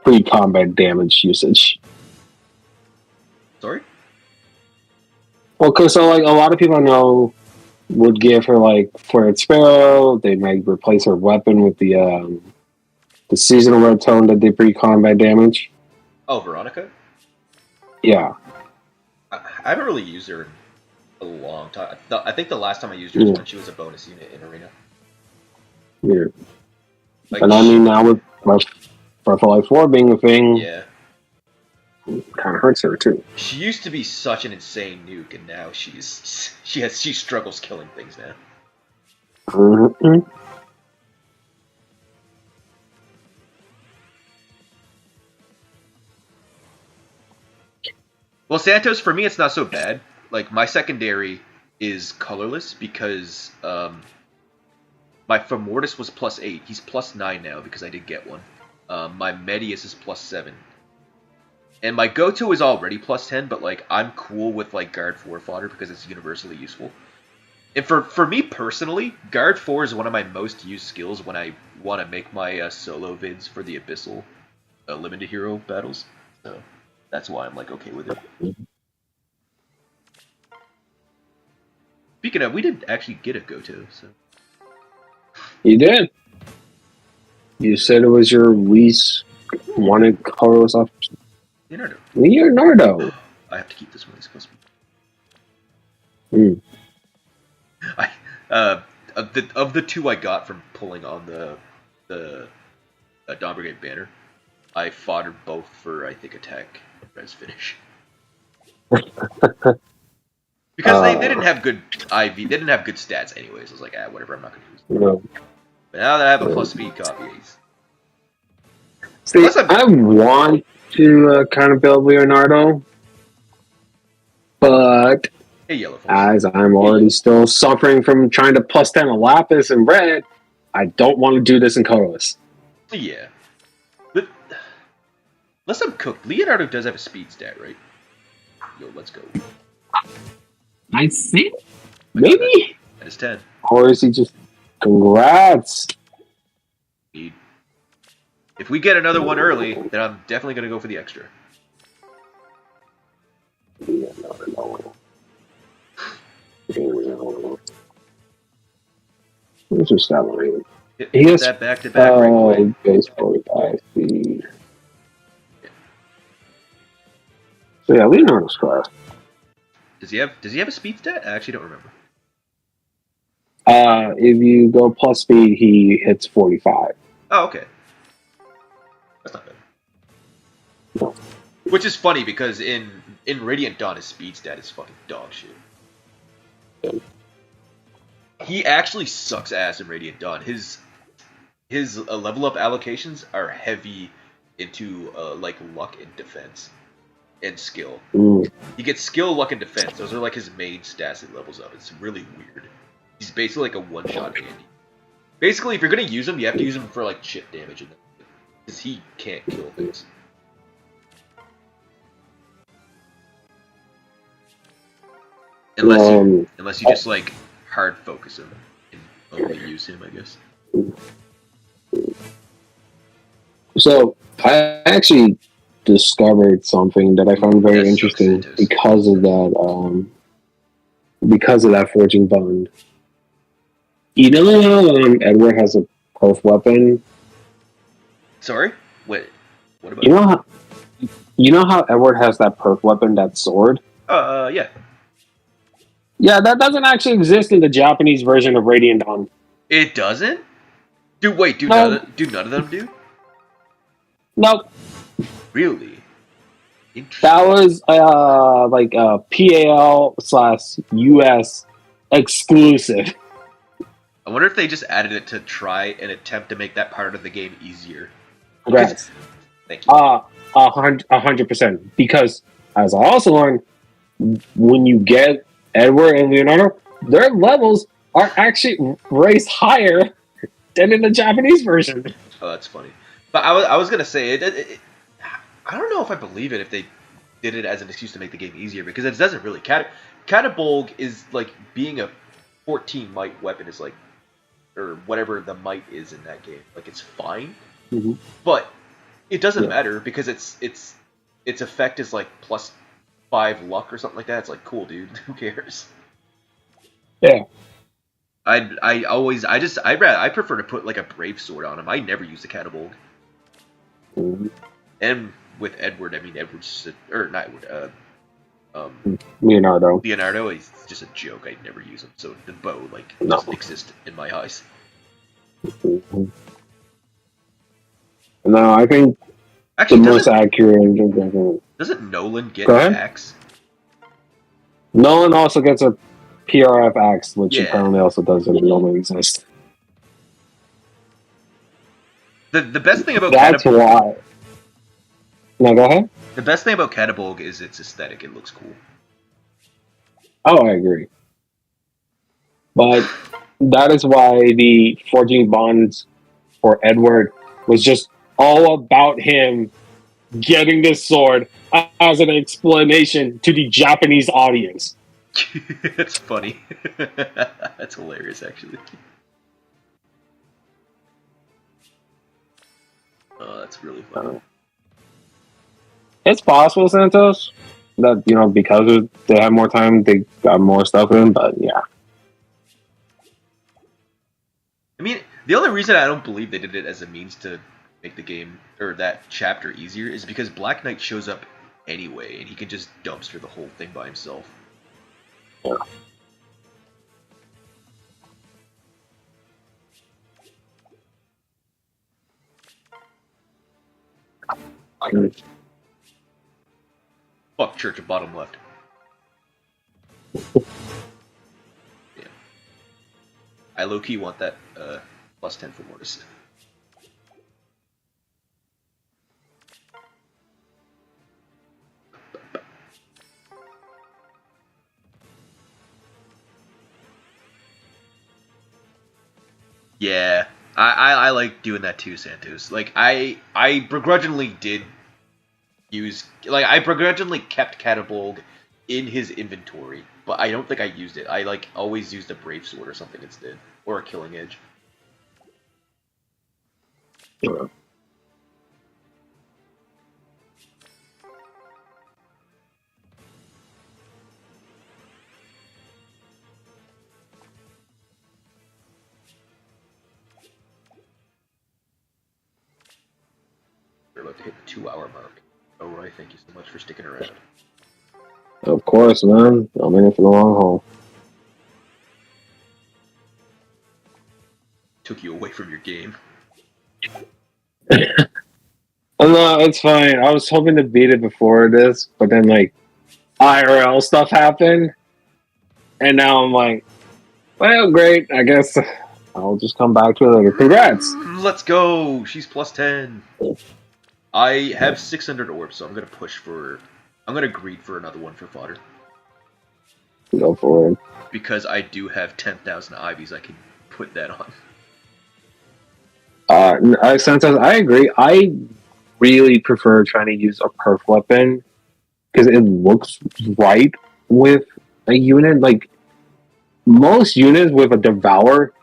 pre-combat damage usage. Sorry? Well, because so like a lot of people I know would give her like Flared Sparrow. They might replace her weapon with the seasonal red tone that did pre-combat damage. Oh, Veronica? Yeah. I haven't really used her in a long time. I think the last time I used her was when she was a bonus unit in Arena. Yeah. Like, But I mean, now with Breath of Life 4 being a thing, yeah, kind of hurts her too. she used to be such an insane nuke, and now she struggles killing things now. Mm-hmm. Well, Santos, for me, it's not so bad. Like, my secondary is colorless because my Femortis was +8. He's +9 now because I did get one. My Medius is +7. And my go-to is already +10, but, like, I'm cool with, like, Guard 4 fodder because it's universally useful. And for me personally, Guard 4 is one of my most used skills when I want to make my solo vids for the Abyssal limited hero battles. So that's why I'm, like, okay with it. Speaking of, we didn't actually get a go-to, so... You did. You said it was your least wanted colorless option. Leonardo. I have to keep this one. It's supposed to be. Of the two I got from pulling on the Dawn Brigade banner, I foddered both for, I think, attack and res finish. Because they didn't have good IV, they didn't have good stats anyways. I was like, whatever, I'm not going to use them. No. But now that I have a plus speed copy, see, I want to kind of build Leonardo, but hey, Yellowface. As I'm already still suffering from trying to +10 a Lapis in red, I don't want to do this in colorless. Yeah. But unless I'm cooked, Leonardo does have a speed stat, right? Yo, let's go. I think maybe that is 10. Or is he just congrats? If we get another one early, then I'm definitely going to go for the extra. Yeah, no. Let's just stop reading. He has that back-to-back right away. Base 45 speed. So yeah, Leonardo's class. Does he have a speed stat? I actually don't remember. If you go plus speed, he hits 45. Oh, okay. That's not bad. No. Which is funny because in Radiant Dawn, his speed stat is fucking dog shit. He actually sucks ass in Radiant Dawn. His level up allocations are heavy into like luck and defense and skill. He gets skill, luck, and defense. Those are like his main stats he levels up. It's really weird. He's basically like a one-shot handy. Basically, if you're gonna use him, you have to use him for like chip damage, because he can't kill things. Unless you just like hard focus him and only use him, I guess. So I actually discovered something that I found very interesting because of that forging bond. You know how Edward has a perf weapon? Sorry? What about you know how Edward has that perf weapon, that sword? Yeah. Yeah, that doesn't actually exist in the Japanese version of Radiant Dawn. It doesn't? Do none of them do? Nope. Really? Interesting. That was like a PAL/US exclusive. I wonder if they just added it to try and attempt to make that part of the game easier. Congrats. Thank you. 100%. Because as I also learned, when you get Edward and Leonardo, their levels are actually raised higher than in the Japanese version. Oh, that's funny. But I was gonna say I don't know if I believe it if they did it as an excuse to make the game easier, because it doesn't really. Catapult is like being a 14 might weapon is like, or whatever the might is in that game. Like it's fine, but it doesn't matter because its effect is like +5 luck or something like that. It's like, cool, dude. Who cares? Yeah. I prefer to put like a brave sword on him. I never use the catapult. And with Edward, I mean Edward's just not Edward. Leonardo. Leonardo is just a joke. I never use him. So the bow doesn't exist in my eyes. No, I think actually the most accurate. Doesn't Nolan get an axe? Nolan also gets a PRF axe, which apparently also doesn't normally exist. The best thing about that's Catapult, why. No, go ahead. The best thing about Catapult is its aesthetic. It looks cool. Oh, I agree. But that is why the forging bonds for Edward was just all about him getting this sword as an explanation to the Japanese audience. That's funny. That's hilarious, actually. Oh, that's really funny. It's possible, Santos, that because they have more time, they got more stuff in. But yeah, I mean, the only reason I don't believe they did it as a means to make the game or that chapter easier is because Black Knight shows up anyway, and he can just dumpster the whole thing by himself. Yeah. Fuck Church of Bottom Left. Yeah. I low-key want that +10 for Mortis. Yeah, I like doing that too, Santos. Like I begrudgingly did use, like I begrudgingly kept Catapult in his inventory, but I don't think I used it. I like always used a Brave Sword or something instead, or a Killing Edge. Yeah. We're about to hit the 2-hour mark. Oh, Roy, thank you so much for sticking around. Of course, man. I'm in it for the long haul. Took you away from your game. Oh, no, it's fine. I was hoping to beat it before this, but then like IRL stuff happened, and now I'm like, well, great. I guess I'll just come back to it later. Congrats. Let's go! She's plus 10. I have 600 orbs, so I'm gonna push for... I'm gonna greed for another one for fodder. Go for it. Because I do have 10,000 ivies I can put that on. Sometimes I agree. I really prefer trying to use a perf weapon because it looks right with a unit. Like most units with a devour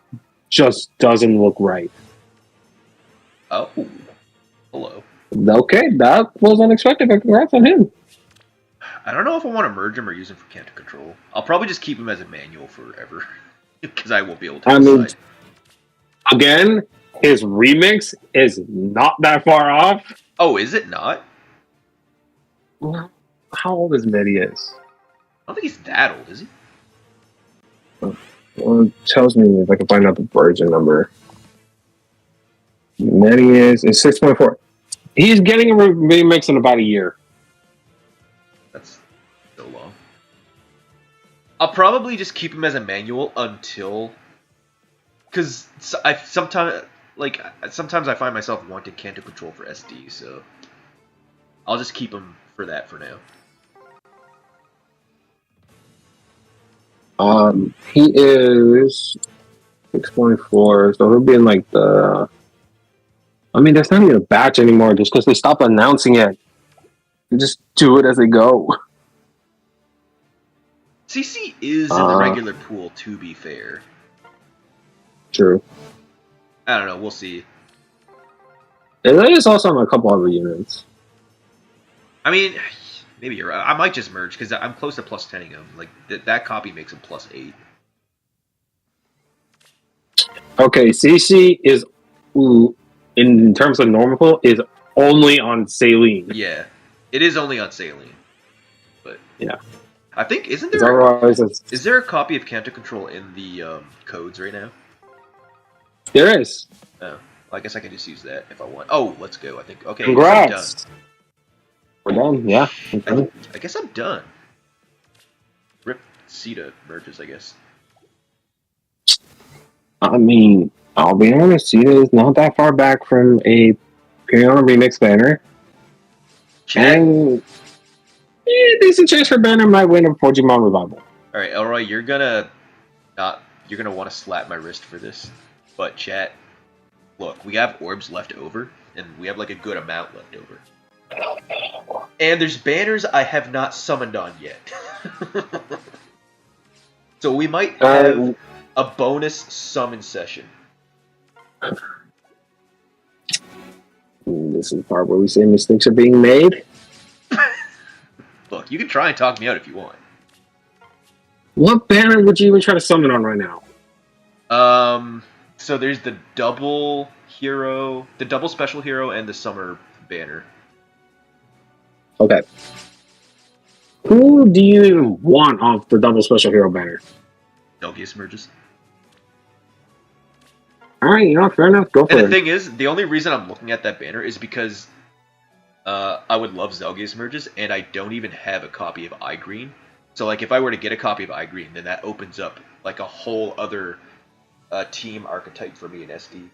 just doesn't look right. Oh. Hello. Okay, that was unexpected, but congrats on him. I don't know if I want to merge him or use him for canter control. I'll probably just keep him as a manual forever. Because I won't be able to decide. Again, his remix is not that far off. Oh, is it not? Well, how old is Medius? I don't think he's that old, is he? Well, it tells me if I can find out the version number. Medius is 6.4. He's getting a remix in about a year. That's so long. I'll probably just keep him as a manual until... Because sometimes I find myself wanting canter control for SD, so... I'll just keep him for that for now. He is 6.4, so he'll be in like the... I mean, that's not even a batch anymore, just because they stopped announcing it. They just do it as they go. CC is in the regular pool, to be fair. True. I don't know, we'll see. It is also on a couple other units. I mean, maybe you're right. I might just merge, because I'm close to plus 10ing him. Like, that copy makes him plus 8. Okay, CC is, in terms of normal pool, is only on Saline. Yeah, it is only on Saline. But yeah, I think is there a copy of canter control in the codes right now? There is. Oh, well, I guess I can just use that if I want. Oh, let's go. I think okay. Congrats. We're done. Yeah. I guess I'm done. Rip Celica merges, I guess. I mean, I'll be honest, Celica is not that far back from a Periona Remix banner. And decent chance for banner might win a Pokemon Revival. Alright, Elroy, you're gonna want to slap my wrist for this. But chat, look, we have orbs left over, and we have like a good amount left over. And there's banners I have not summoned on yet. So we might have a bonus summon session. This is the part where we say mistakes are being made. Look, you can try and talk me out if you want. What banner would you even try to summon on right now? So there's the double hero, the double special hero, and the summer banner. Okay. Who do you even want off the double special hero banner? Zelgius merges. Alright, fair enough. Go for it. And the thing is, the only reason I'm looking at that banner is because I would love Zelgius merges, and I don't even have a copy of iGreen. So, like, if I were to get a copy of iGreen, then that opens up, like, a whole other team archetype for me in SD.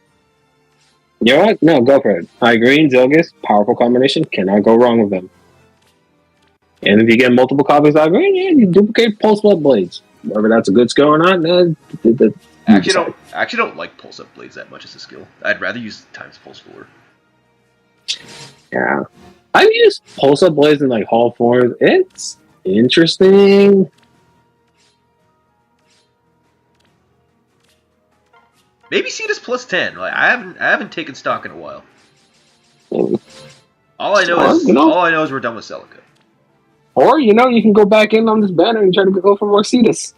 You know what? No, go for it. iGreen, Zelgius, powerful combination. Cannot go wrong with them. And if you get multiple copies of iGreen, yeah, you duplicate Pulse Blood Blades. Whether that's a good skill or not, I actually don't like Pulse Up Blades that much as a skill. I'd rather use times Pulse 4. Yeah. I've used Pulse Up Blades in, like, Hall 4s. It's interesting. Maybe Celica's plus 10. Like I haven't taken stock in a while. All I know is we're done with Celica. Or you can go back in on this banner and try to go for more Cetus.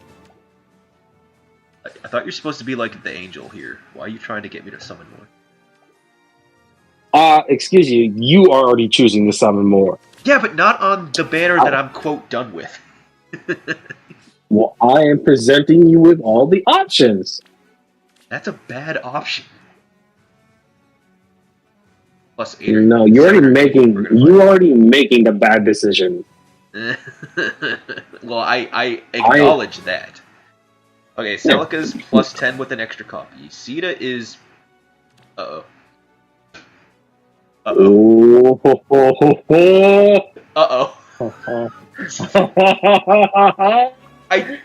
I thought you're supposed to be like the angel here. Why are you trying to get me to summon more? Excuse you. You are already choosing to summon more. Yeah, but not on the banner that I'm quote done with. Well, I am presenting you with all the options. That's a bad option. +8. No, you're already making the bad decision. Well, I acknowledge that. Okay, Celica's +10 with an extra copy. Sita is... Uh-oh. Uh-oh. Uh-oh. I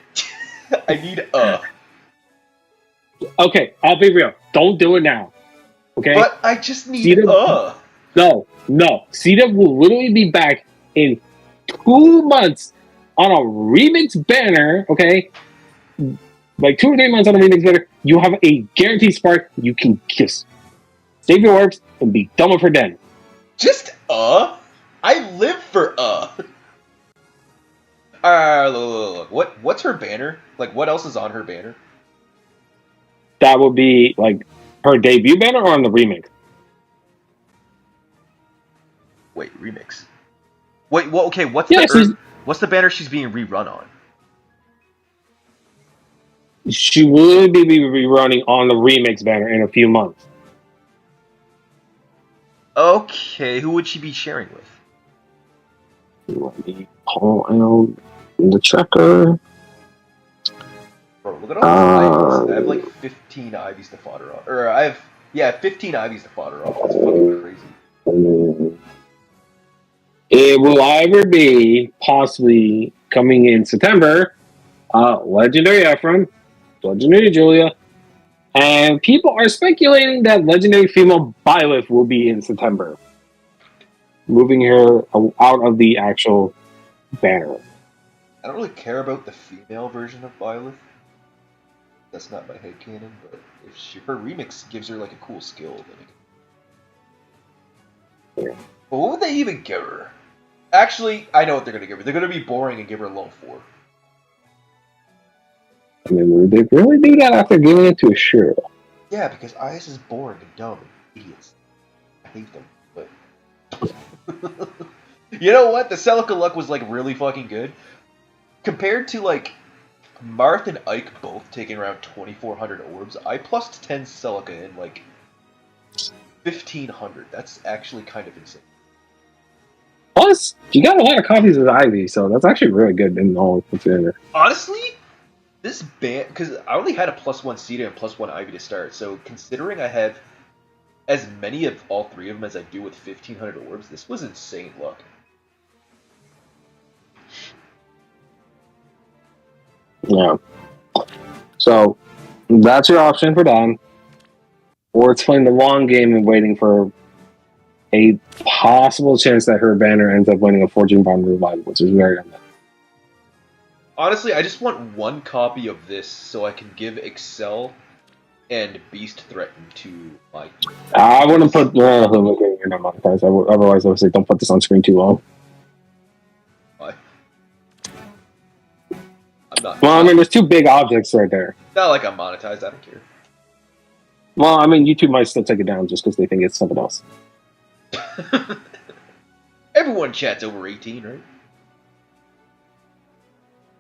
need Okay, I'll be real. Don't do it now. Okay? But I just need No. Sita will literally be back in 2 months on a remix banner, okay? Like 2 or 3 months on a remix banner. You have a guaranteed spark. You can just save your orbs and be done with her then. Just I live for look. What's her banner? Like, what else is on her banner? That would be like her debut banner or on the remix? Wait, remix. Wait, well, okay. What's the banner she's being rerun on? She will be rerunning on the remix banner in a few months. Okay, who would she be sharing with? Let me pull out the tracker. Bro, look at all the ivies. I have like 15 ivies to fodder off. Or I have 15 ivies to fodder off. That's fucking crazy. It will either be possibly coming in September, Legendary Ephraim, Legendary Julia, and people are speculating that Legendary Female Byleth will be in September, moving her out of the actual banner. I don't really care about the female version of Byleth. That's not my headcanon, but if her remix gives her like a cool skill, then Yeah. But what would they even give her? Actually, I know what they're gonna give her. They're gonna be boring and give her a low 4. I mean, would they really do that after giving it to a Shira? Yeah, because IS is boring and dumb and idiots. I hate them, but you know what? The Celica luck was like really fucking good. Compared to like Marth and Ike both taking around 2,400 orbs, I plus 10 Celica in like 1,500. That's actually kind of insane. Plus, you got a lot of copies of Ivy, so that's actually really good in all considered. Honestly, this band, because I only had a +1 Sita and +1 Ivy to start, so considering I have as many of all 3 of them as I do with 1,500 orbs, this was insane luck. Yeah. So, that's your option for Dawn. Or it's playing the long game and waiting for a possible chance that her banner ends up winning a Fortune Bond Revival, which is very unlikely. Honestly, I just want 1 copy of this so I can give Excel and Beast Threaten to my... I wouldn't put... you're not monetized. Otherwise, I would say don't put this on screen too long. Why? I'm not... Well, I mean, there's 2 big objects right there. Not like I'm monetized, I don't care. Well, I mean, YouTube might still take it down just because they think it's something else. Everyone chats over 18, right?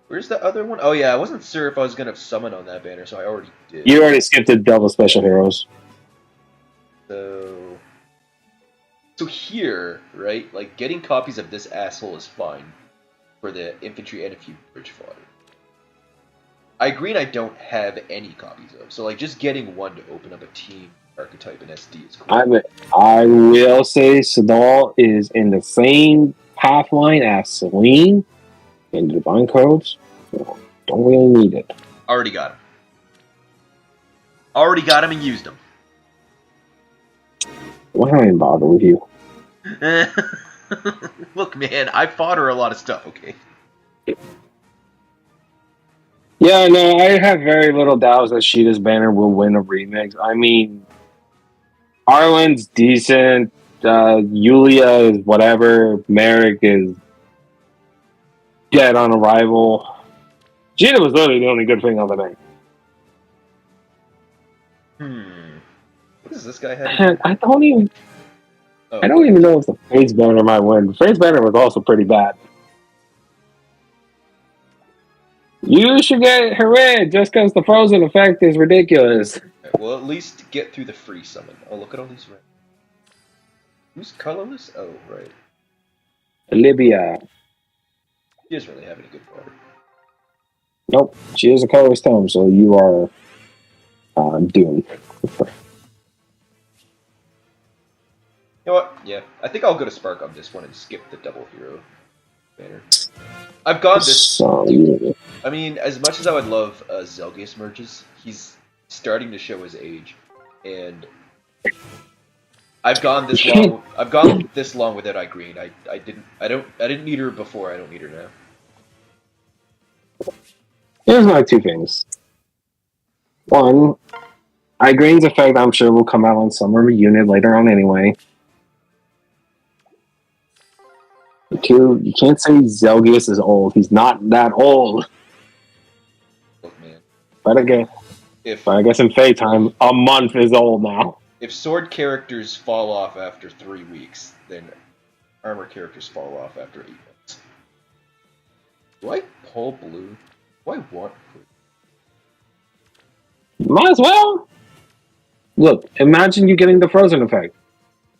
Where's the other one? Oh yeah, I wasn't sure if I was gonna summon on that banner, so I already did. You already skipped the double special heroes. So here, right? Like getting copies of this asshole is fine for the infantry and a few bridge fodder. I agree, and I don't have any copies of. So like just getting 1 to open up a team archetype in SD is cool. I will say Sadal is in the same path line as Celine in the Divine Codes. So don't really need it. Already got him. Already got him and used him. Why don't I bother with you? Look, man, I fodder a lot of stuff, okay? Yeah, no, I have very little doubts that Sheeta's banner will win a remix. I mean, Arlen's decent. Yulia is whatever. Merrick is dead on arrival. Sheeta was literally the only good thing on the night. What does this guy have? I don't even know if the Fates banner might win. The Fates banner was also pretty bad. You should get her in just because the frozen effect is ridiculous. Well, at least get through the free summon. Oh, look at all these red. Who's colorless? Oh, right. Libya. He doesn't really have any good fodder. Nope, she is a colorless tome, so you are doomed. You know what? Yeah, I think I'll go to Spark on this one and skip the double hero banner. I've gone this. So, I mean, as much as I would love Zelgius merges, he's starting to show his age, and I've gone this long. I've gone this long without Green. I didn't need her before. I don't need her now. here's my two things. One, Green's effect I'm sure will come out on Summer Reunion later on anyway. Two, you can't say Zelgius is old. He's not that old. Look, man. But I guess in Fey time, a month is old now. If sword characters fall off after 3 weeks, then armor characters fall off after 8 months. Do I pull blue? Do I want blue? Might as well. Look, imagine you getting the frozen effect.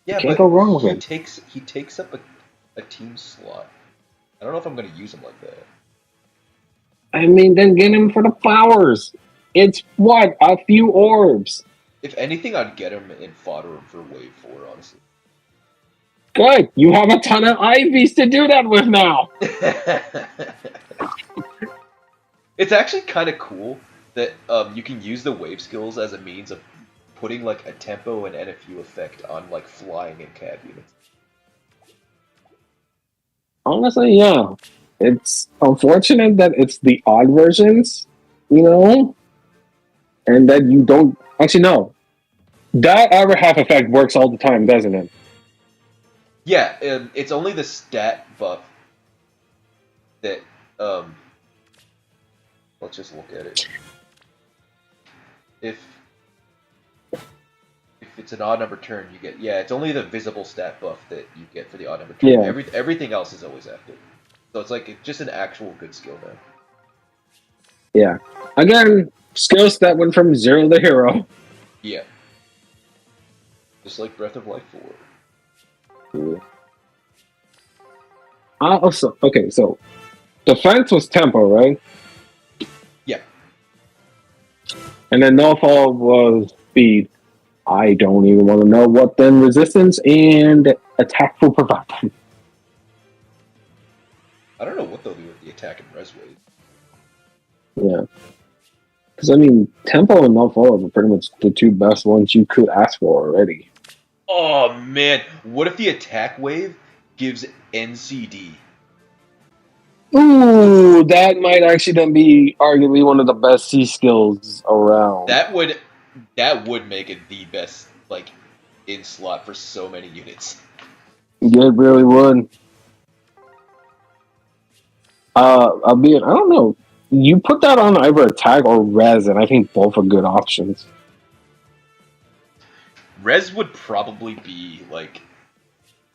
Yeah, Can't but go wrong with it. He takes up a team slot. I don't know if I'm going to use him like that. I mean, then get him for the flowers. It's what? A few orbs. If anything, I'd get him in fodder for wave 4, honestly. Good. You have a ton of Ivies to do that with now. It's actually kind of cool that you can use the wave skills as a means of putting like a tempo and NFU effect on like flying and cab units. Honestly, yeah. It's unfortunate that it's the odd versions, and that you don't actually know. That ever half effect works all the time, doesn't it? Yeah, it's only the stat buff that let's just look at it. If it's an odd number turn, you get it's only the visible stat buff that you get for the odd number turn. Yeah. Everything else is always active. So it's like just an actual good skill now. Yeah. Again, skills that went from 0 to hero. Yeah. Just like Breath of Life 4. Also, okay, so defense was tempo, right? Yeah. And then no fall was speed. I don't even want to know what then resistance and attack will provide them. I don't know what they'll do with the attack and res wave. Yeah. Because, I mean, tempo and no fall are pretty much the two best ones you could ask for already. Oh, man. What if the attack wave gives NCD? Ooh, that might actually then be arguably one of the best C skills around. That would make it the best, like, in slot for so many units. Yeah, it really would. I don't know. You put that on either attack or res, and I think both are good options. Res would probably be, like,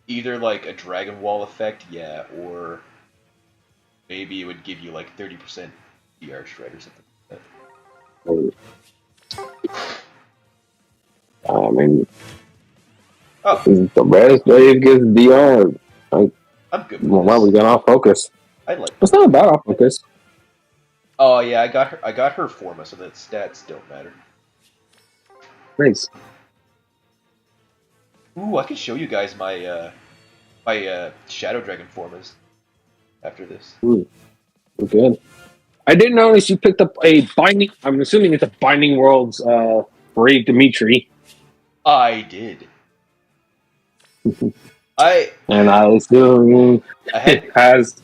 either, like, a Dragon Wall effect, or maybe it would give you, like, 30% DR shred or something like that. I mean, the res wave gives DR. I'm good with wow, we got off focus. I like It's not bad off focus. Oh yeah, I got her Forma, so that stats don't matter. Nice. Ooh, I can show you guys my my Shadow Dragon Formas after this. Ooh, good. I didn't notice you picked up a binding. I'm assuming it's a Binding Worlds Brave Dimitri. I did. And I assume it has.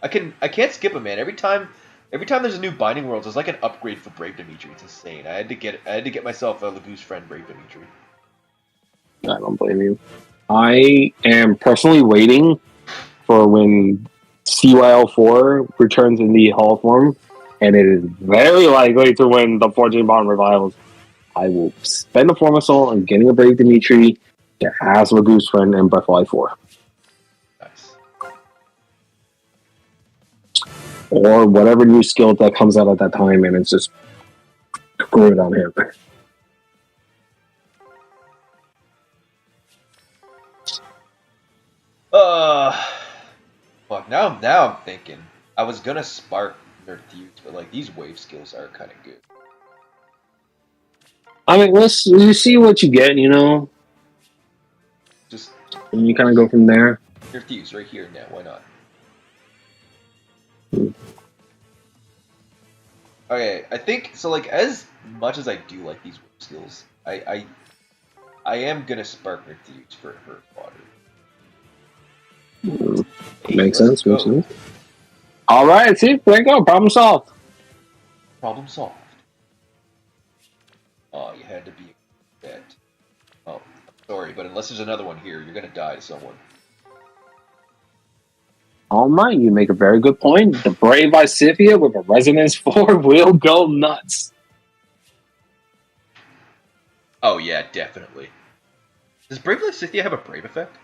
I can't skip it, man. Every time there's a new Binding Worlds, there's like an upgrade for Brave Dimitri. It's insane. I had to get myself a Lagoose friend Brave Dimitri. I don't blame you. I am personally waiting for when CYL4 returns in the Hall form, and it is very likely to win the 14 Bond Revivals. I will spend a Forma Soul on getting a Brave Dimitri that has Lagoose friend and Breath of Life 4. Nice. Or whatever new skill that comes out at that time, and it's just screw it on him. Now I'm thinking. I was gonna spark Nerf Thieves, but like these wave skills are kind of good. I mean, you see what you get, Just and you kind of go from there. Nerf Thieves right here now. Why not? Okay, I think so. Like as much as I do like these wave skills, I am gonna spark Nerf Thieves for her fodder. Hey, Makes let's sense. Makes go. sense. All right, see, there you go. Problem solved. Problem solved. Oh, you had to be dead. Oh, sorry, but unless there's another one here, you're gonna die to someone. All right, you make a very good point. The brave Isivia with a resonance 4 will go nuts. Oh yeah, definitely. Does Brave Lysithia have a Brave effect?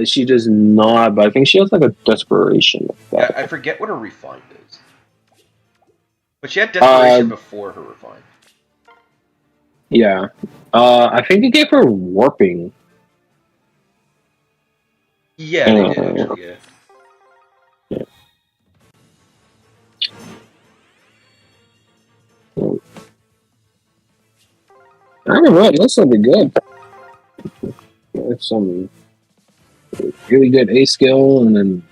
She does not, but I think she has like a desperation effect. Yeah, I forget what her refined is. But she had desperation before her refined. Yeah. I think it gave her warping. Yeah, they did actually, yeah. I don't know, this will be good. There's some really good A skill, and then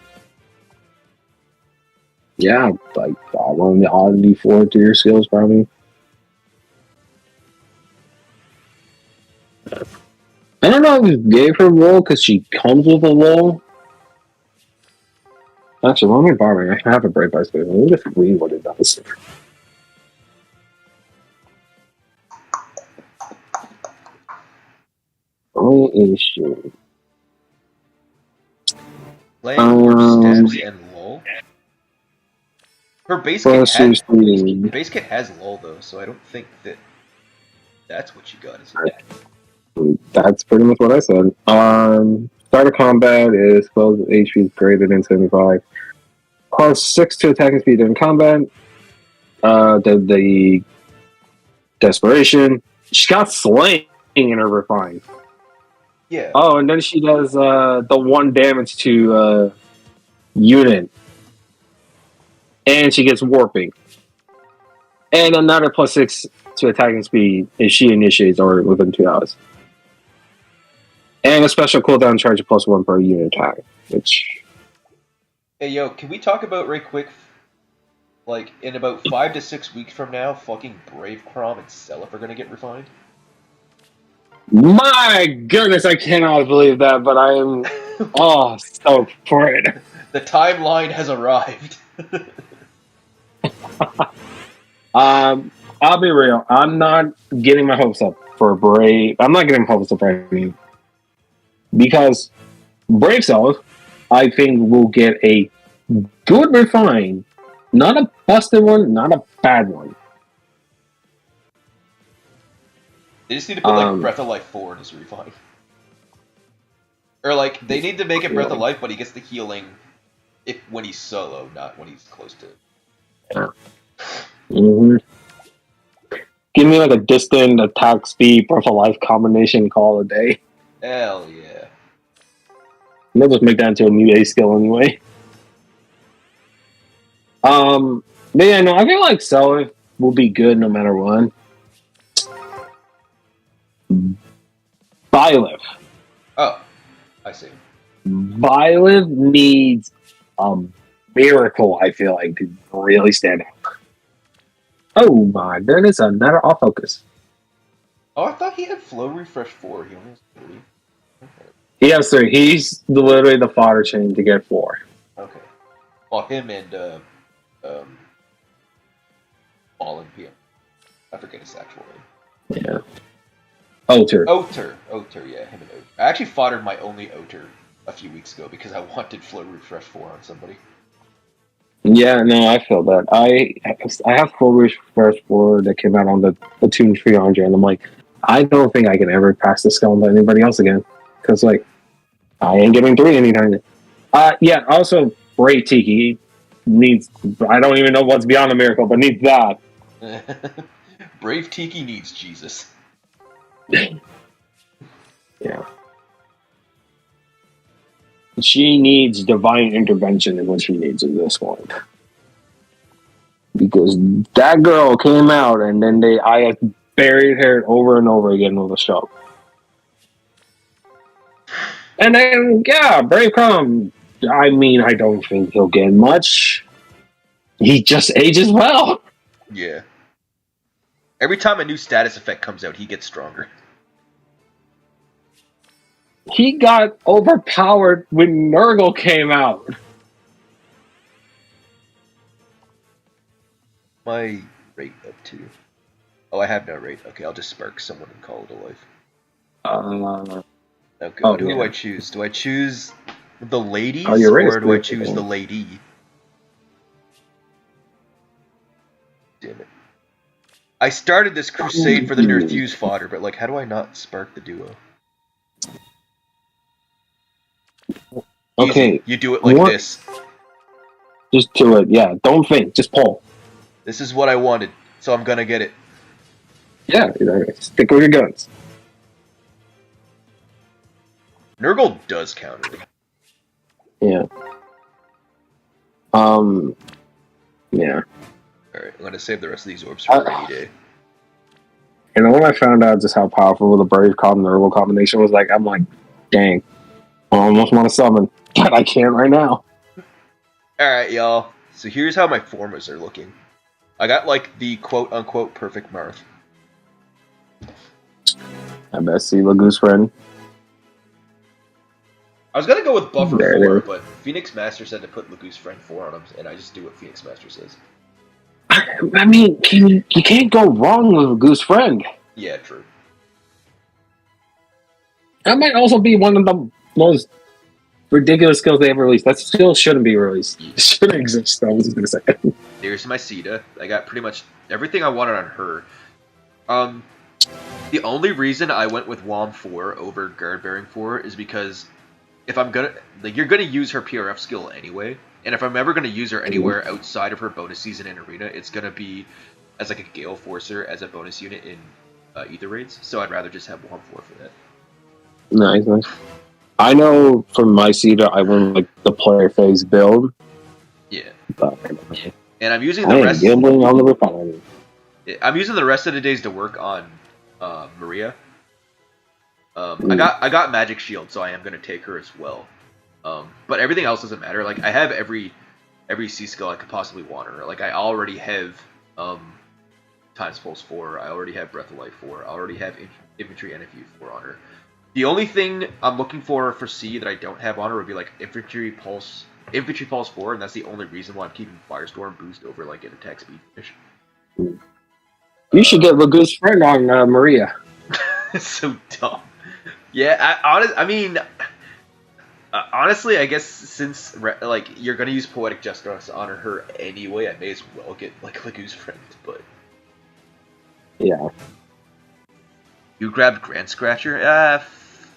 yeah, like on the oddity 4 to your skills probably. I don't know if it gave her roll because she comes with a roll. Actually, let me borrow. I have a Brave Ice Skill. Let me just read what it does. Only issue. Playing your steps and lull. Her base kit has lull though, so I don't think that's what you got. Is it? That's pretty much what I said. Start of combat is close HP greater than 75. Plus 6 to attacking speed during combat. The desperation. She got slaying in her refine. Yeah. Oh, and then she does the 1 damage to unit. And she gets warping. And another plus 6 to attacking speed if she initiates or within 2 hours. And a special cooldown charge of plus 1 per unit attack. Which. Hey yo, can we talk about right quick? Like in about 5 to 6 weeks from now, fucking Brave Crom and Celica are gonna get refined. My goodness, I cannot believe that, but I am stoked for it. The timeline has arrived. I'll be real. I'm not getting my hopes up for Brave. I'm not getting my hopes up for anything. Because Brave Cells, I think, will get a good refine. Not a busted one, not a bad one. They just need to put like Breath of Life 4 in his refine. Or like they need to make it Breath of Life, but he gets the healing when he's solo, not when he's close to it. Yeah. Mm-hmm. Give me like a distant attack speed Breath of Life combination call a day. Hell yeah. They'll just make that into a new A skill anyway. But yeah, no, I feel like Celica will be good no matter what. Byleth. Oh, I see. Byleth needs a miracle, I feel like, to really stand out. Oh my goodness, another off focus. Oh, I thought he had Flow Refresh 4. He only has 3. Okay. He has 3. He's literally the fodder chain to get 4. Okay. Well, him and Fallen PM. I forget his actual name. Yeah. Oter, yeah, him and Oter. I actually foddered my only Oter a few weeks ago because I wanted Flow Refresh 4 on somebody. Yeah, no, I feel that. I have Full Refresh 4 that came out on the Platoon 300, and I'm like, I don't think I can ever pass the skeleton to anybody else again. Because, like, I ain't getting 3 anytime. Yeah, also, Brave Tiki needs, I don't even know what's beyond a miracle, but needs that. Brave Tiki needs Jesus. Yeah. She needs divine intervention in what she needs at this point. Because that girl came out and then I have buried her over and over again with a show. And then, yeah, Bravecom, I mean, I don't think he'll get much. He just ages well. Yeah. Every time a new status effect comes out, he gets stronger. He got overpowered when Nurgle came out. My rate up to... Oh, I have no rate. Okay, I'll just spark someone and call it a life. Oh god, who do I choose? Do I choose the ladies, or do I choose the lady? Damn it. I started this crusade for the Nerfuse fodder, but like, how do I not spark the duo? Okay. Easy. You do it like this. Just do it, yeah. Don't think, just pull. This is what I wanted, so I'm gonna get it. Yeah, stick with your guns. Nurgle does counter. Yeah. Yeah. Alright, I'm gonna save the rest of these orbs for a rainy day. You know, when I found out just how powerful the Bravecom and Nurgle combination was, like, I'm like, dang. I almost want to summon, but I can't right now. Alright, y'all. So here's how my formas are looking. I got, like, the quote-unquote perfect Marth. I best see Lagoose Friend. I was gonna go with Buffer 4, but Phoenix Master said to put Lagoose Friend 4 on him, and I just do what Phoenix Master says. I mean, you can't go wrong with Lagoose Friend. Yeah, true. That might also be one of the most ridiculous skills they ever released. That skill shouldn't be released. It shouldn't exist, I was just gonna say. There's my Sita. I got pretty much everything I wanted on her. The only reason I went with WOM 4 over Guard Bearing 4 is because if I'm gonna, like, you're gonna use her PRF skill anyway, and if I'm ever gonna use her anywhere outside of her bonus season in Arena, it's gonna be as like a Gale Forcer as a bonus unit in Ether Raids, so I'd rather just have WOM 4 for that. Nice. I know from my Sita, I went like the player phase build. Yeah. But, and I'm using the rest. Gambling on the refinery. I'm using the rest of the days to work on Maria. I got Magic Shield, so I am gonna take her as well. But everything else doesn't matter. Like, I have every C skill I could possibly want her. Like, I already have Times Pulse 4. I already have Breath of Life 4. I already have Infantry NFU 4 on her. The only thing I'm looking for C that I don't have on her would be like Infantry Pulse 4, and that's the only reason why I'm keeping Firestorm boost over like an attack speed finish. You should get Lagoose Friend on Maria. It's so dumb. Yeah, honestly, I guess since like you're gonna use Poetic Justice on her anyway, I may as well get like Lagoose Friend. But yeah, you grabbed Grand Scratcher.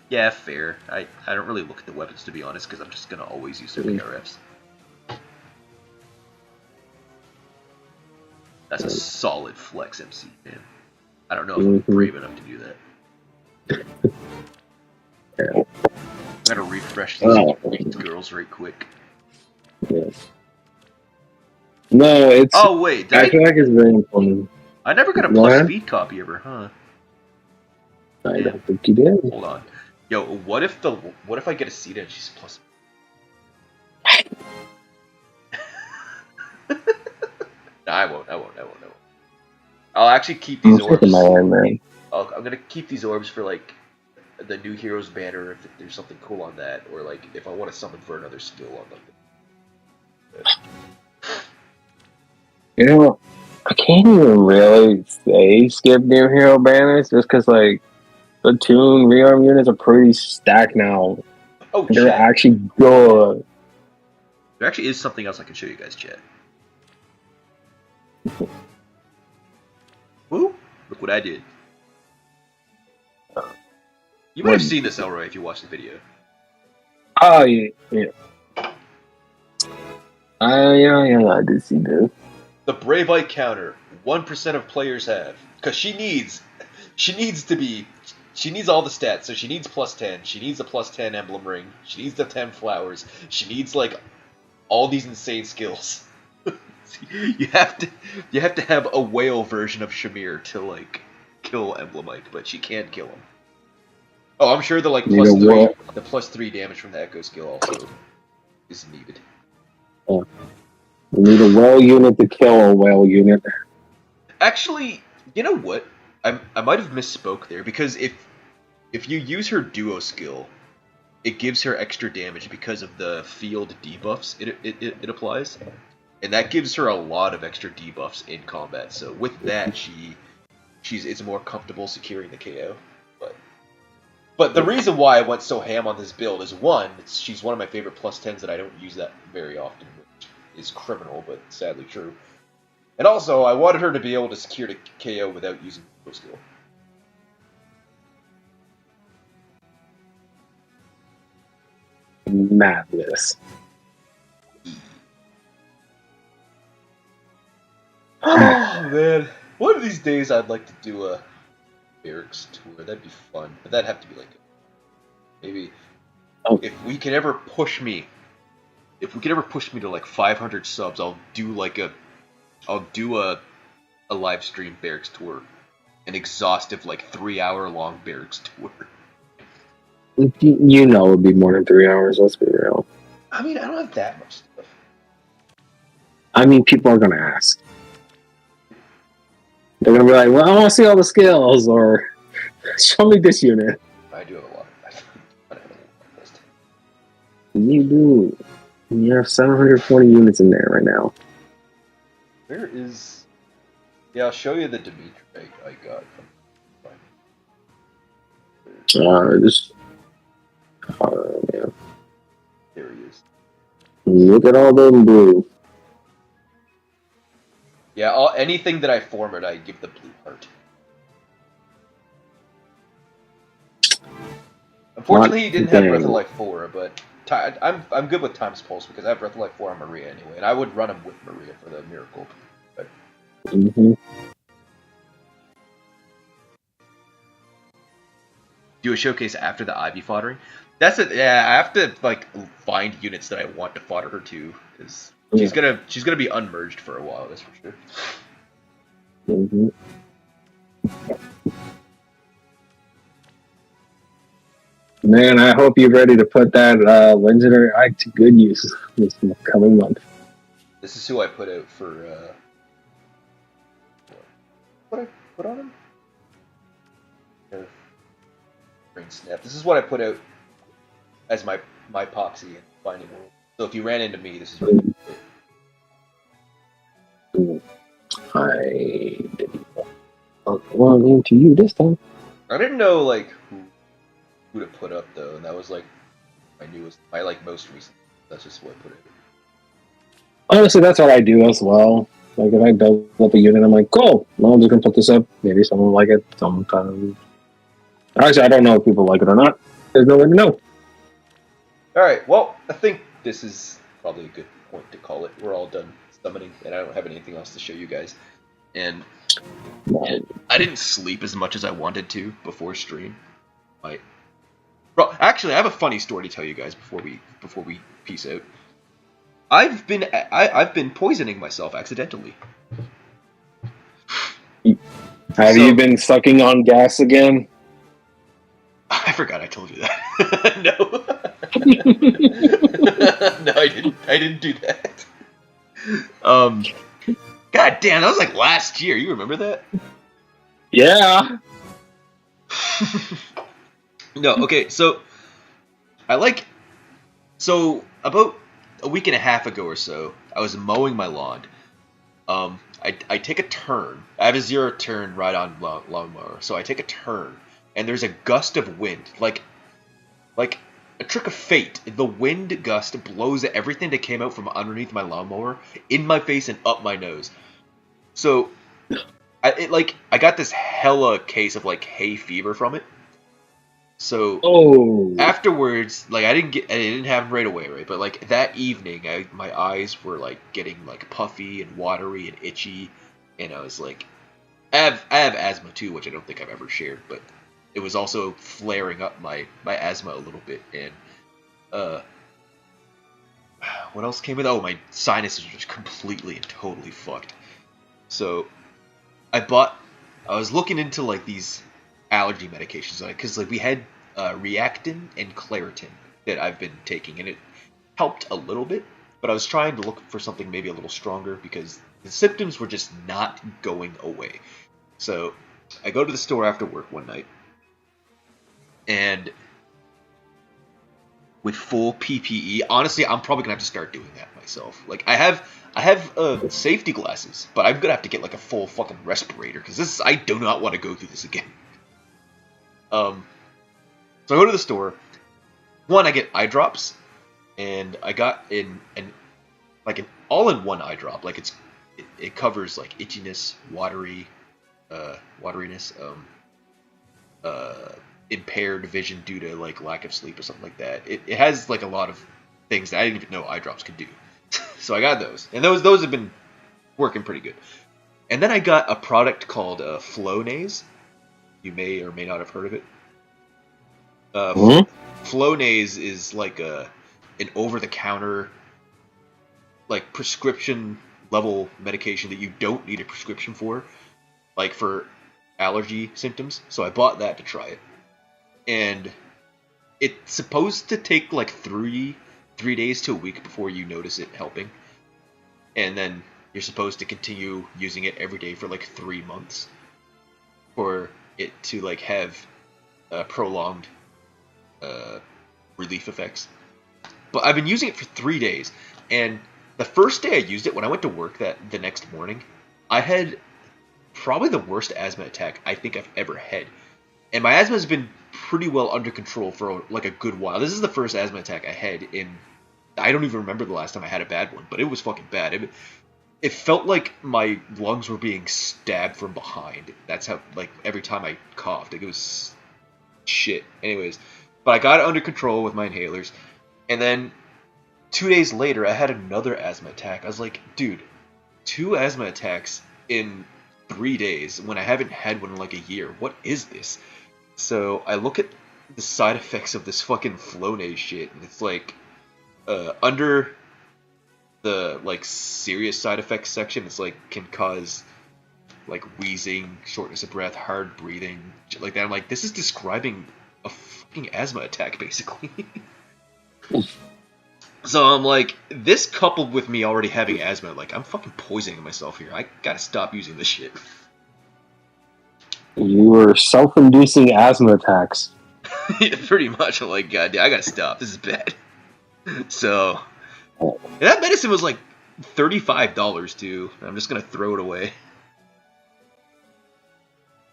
Yeah, fair. I don't really look at the weapons, to be honest, because I'm just gonna always use their PRFs. That's a solid flex MC, man. I don't know if I'm brave enough to do that. I'm gonna refresh these girls right quick. Yes. No, it's. Oh wait, I feel like it's very important. I never got a plus speed copy ever, huh? I don't think you did. Hold on, yo, what if I get a Sita and she's plus? Nah, I won't. I'll actually keep these orbs. I'm gonna keep these orbs for like the new heroes banner if there's something cool on that, or like if I want to summon for another skill on like that. You know, I can't even really say skip new hero banners just because like the Toon rearm units are pretty stacked now. Oh, they're actually good. There actually is something else I can show you guys, chat. Woo! Look what I did. You might have seen this, Elroy, if you watched the video. Oh, yeah. Yeah, I did see this. The Bravite counter, 1% of players have. Because she needs to be She needs all the stats. So she needs +10. She needs a +10 emblem ring. She needs the 10 flowers. She needs like all these insane skills. you have to have a whale version of Shamir to like kill Emblemite, but she can't kill him. Oh, I'm sure the like +3 damage from the Echo skill also is needed. You need a whale unit to kill a whale unit. Actually, you know what? I might have misspoke there, because if you use her duo skill, it gives her extra damage because of the field debuffs it applies, and that gives her a lot of extra debuffs in combat. So with that, it's more comfortable securing the KO. But the reason why I went so ham on this build is, one, she's one of my favorite +10s that I don't use that very often, which is criminal, but sadly true. And also, I wanted her to be able to secure the KO without using duo skill. Madness. Oh man, one of these days I'd like to do a Barracks tour. That'd be fun, but that'd have to be like maybe if we can ever push me to like 500 subs, I'll do a live stream Barracks tour, an exhaustive like 3-hour long Barracks tour. You know, it'd be more than 3 hours. Let's be real. I mean, I don't have that much stuff. I mean, people are gonna ask. They're gonna be like, "Well, I want to see all the skills," or "Show me this unit." I do have a lot. I have a list. You do. You have 740 units in there right now. Where is? Yeah, I'll show you the Dimitri I got. Just. Yeah. There he is. Look at all them blue. Yeah, anything that I format, I give the blue heart. Unfortunately, he didn't have Breath of Life 4, but I'm good with Time's Pulse because I have Breath of Life 4 on Maria anyway, and I would run him with Maria for the miracle. But... Do a showcase after the Ivy foddering. That's it. Yeah, I have to like find units that I want to fodder her to, because she's gonna be unmerged for a while. That's for sure. Man, I hope you're ready to put that legendary eye to good use this coming month. This is who I put out for. What I put on him? Brain snap. This is what I put out as my proxy and finding world. So if you ran into me, this is what I didn't run into you this time. I didn't know like who to put up though, and that was like my most recent. That's just what I put it. Honestly, that's what I do as well. Like if I build up a unit, I'm like, cool. Well, I'm just gonna put this up. Maybe someone will like it. Sometimes. Actually, I don't know if people like it or not. There's no way to know. All right. Well, I think this is probably a good point to call it. We're all done summoning, and I don't have anything else to show you guys. And I didn't sleep as much as I wanted to before stream. Bro, actually, I have a funny story to tell you guys before we peace out. I've been poisoning myself accidentally. Have you been sucking on gas again? I forgot I told you that. No. No, I didn't do that. God damn, that was like last year. You remember that? Yeah. No, okay, so about a week and a half ago or so, I was mowing my lawn. I take a turn. I have a 0 turn right on lawnmower, so I take a turn, and there's a gust of wind, like a trick of fate. The wind gust blows everything that came out from underneath my lawnmower in my face and up my nose. So, I got this hella case of like hay fever from it. So afterwards, like I didn't have it right away, right? But like that evening, my eyes were like getting like puffy and watery and itchy, and I was like, I have asthma too, which I don't think I've ever shared, but it was also flaring up my asthma a little bit, and what else came with? Oh, my sinuses were just completely and totally fucked. So I was looking into like these allergy medications, because like we had Reactin and Claritin that I've been taking, and it helped a little bit, but I was trying to look for something maybe a little stronger because the symptoms were just not going away. So I go to the store after work one night, and with full PPE, honestly, I'm probably gonna have to start doing that myself. Like I have safety glasses, but I'm gonna have to get like a full fucking respirator because I do not want to go through this again. So I go to the store. One, I get eye drops, and I got an all-in-one eye drop. Like it covers like itchiness, watery, wateriness, impaired vision due to like lack of sleep or something like that. It has like a lot of things that I didn't even know eye drops could do. So I got those, and those have been working pretty good. And then I got a product called Flonase. You may or may not have heard of it. Flonase is like an over-the-counter, like prescription level medication that you don't need a prescription for, like for allergy symptoms. So I bought that to try it, and it's supposed to take like three days to a week before you notice it helping, and then you're supposed to continue using it every day for like 3 months for it to like have prolonged relief effects. But I've been using it for 3 days, and the first day I used it, when I went to work the next morning, I had probably the worst asthma attack I think I've ever had. And my asthma has been pretty well under control for like a good while. This is the first asthma attack I had in, I don't even remember the last time I had a bad one, but it was fucking bad. It felt like my lungs were being stabbed from behind. That's how, like, every time I coughed, like, it was shit. Anyways, but I got it under control with my inhalers, and then 2 days later, I had another asthma attack. I was like, dude, 2 asthma attacks in 3 days when I haven't had one in like a year. What is this? So I look at the side effects of this fucking Flonase shit, and it's like, under the like serious side effects section, it's like can cause like wheezing, shortness of breath, hard breathing, shit like that. I'm like, this is describing a fucking asthma attack, basically. So I'm like, this coupled with me already having asthma, like I'm fucking poisoning myself here. I gotta stop using this shit. You were self-inducing asthma attacks. Yeah, pretty much. I'm like, God, I gotta stop. This is bad. So, and that medicine was like $35 too. I'm just gonna throw it away.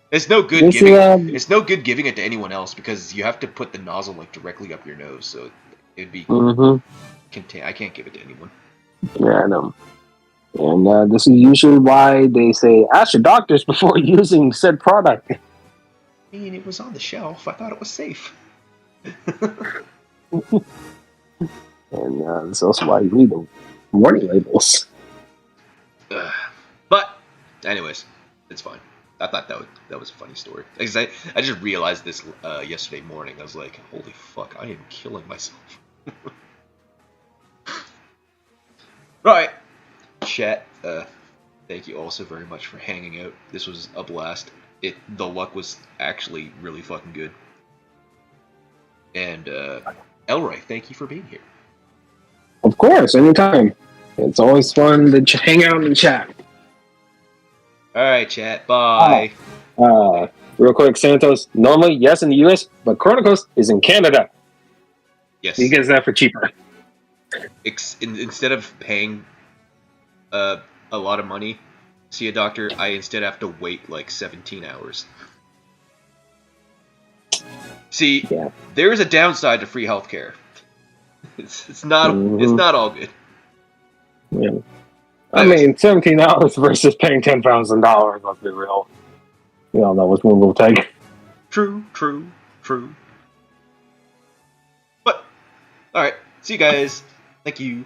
It's no good giving. It's no good giving it to anyone else because you have to put the nozzle like directly up your nose, so it'd be. I can't give it to anyone. Yeah, I know. And this is usually why they say ask your doctors before using said product. I mean, it was on the shelf. I thought it was safe. And that's also why you read the warning labels. But, anyways, it's fine. I thought that was a funny story. Because I just realized this yesterday morning. I was like, holy fuck, I am killing myself. Alright, chat, thank you also very much for hanging out. This was a blast. The luck was actually really fucking good. And, Elroy, thank you for being here. Of course, anytime. It's always fun to hang out and chat. Alright, chat, bye. Real quick, Santos, normally, yes, in the US, but Chronicles is in Canada. Yes. He gets that for cheaper. Instead of paying a lot of money to see a doctor, I instead have to wait like 17 hours. See, yeah. There is a downside to free healthcare. It's not all good. Yeah. I mean, 17 hours versus paying $10,000, let's be real. You know, that was one little take. True. But, alright, see you guys. Thank you.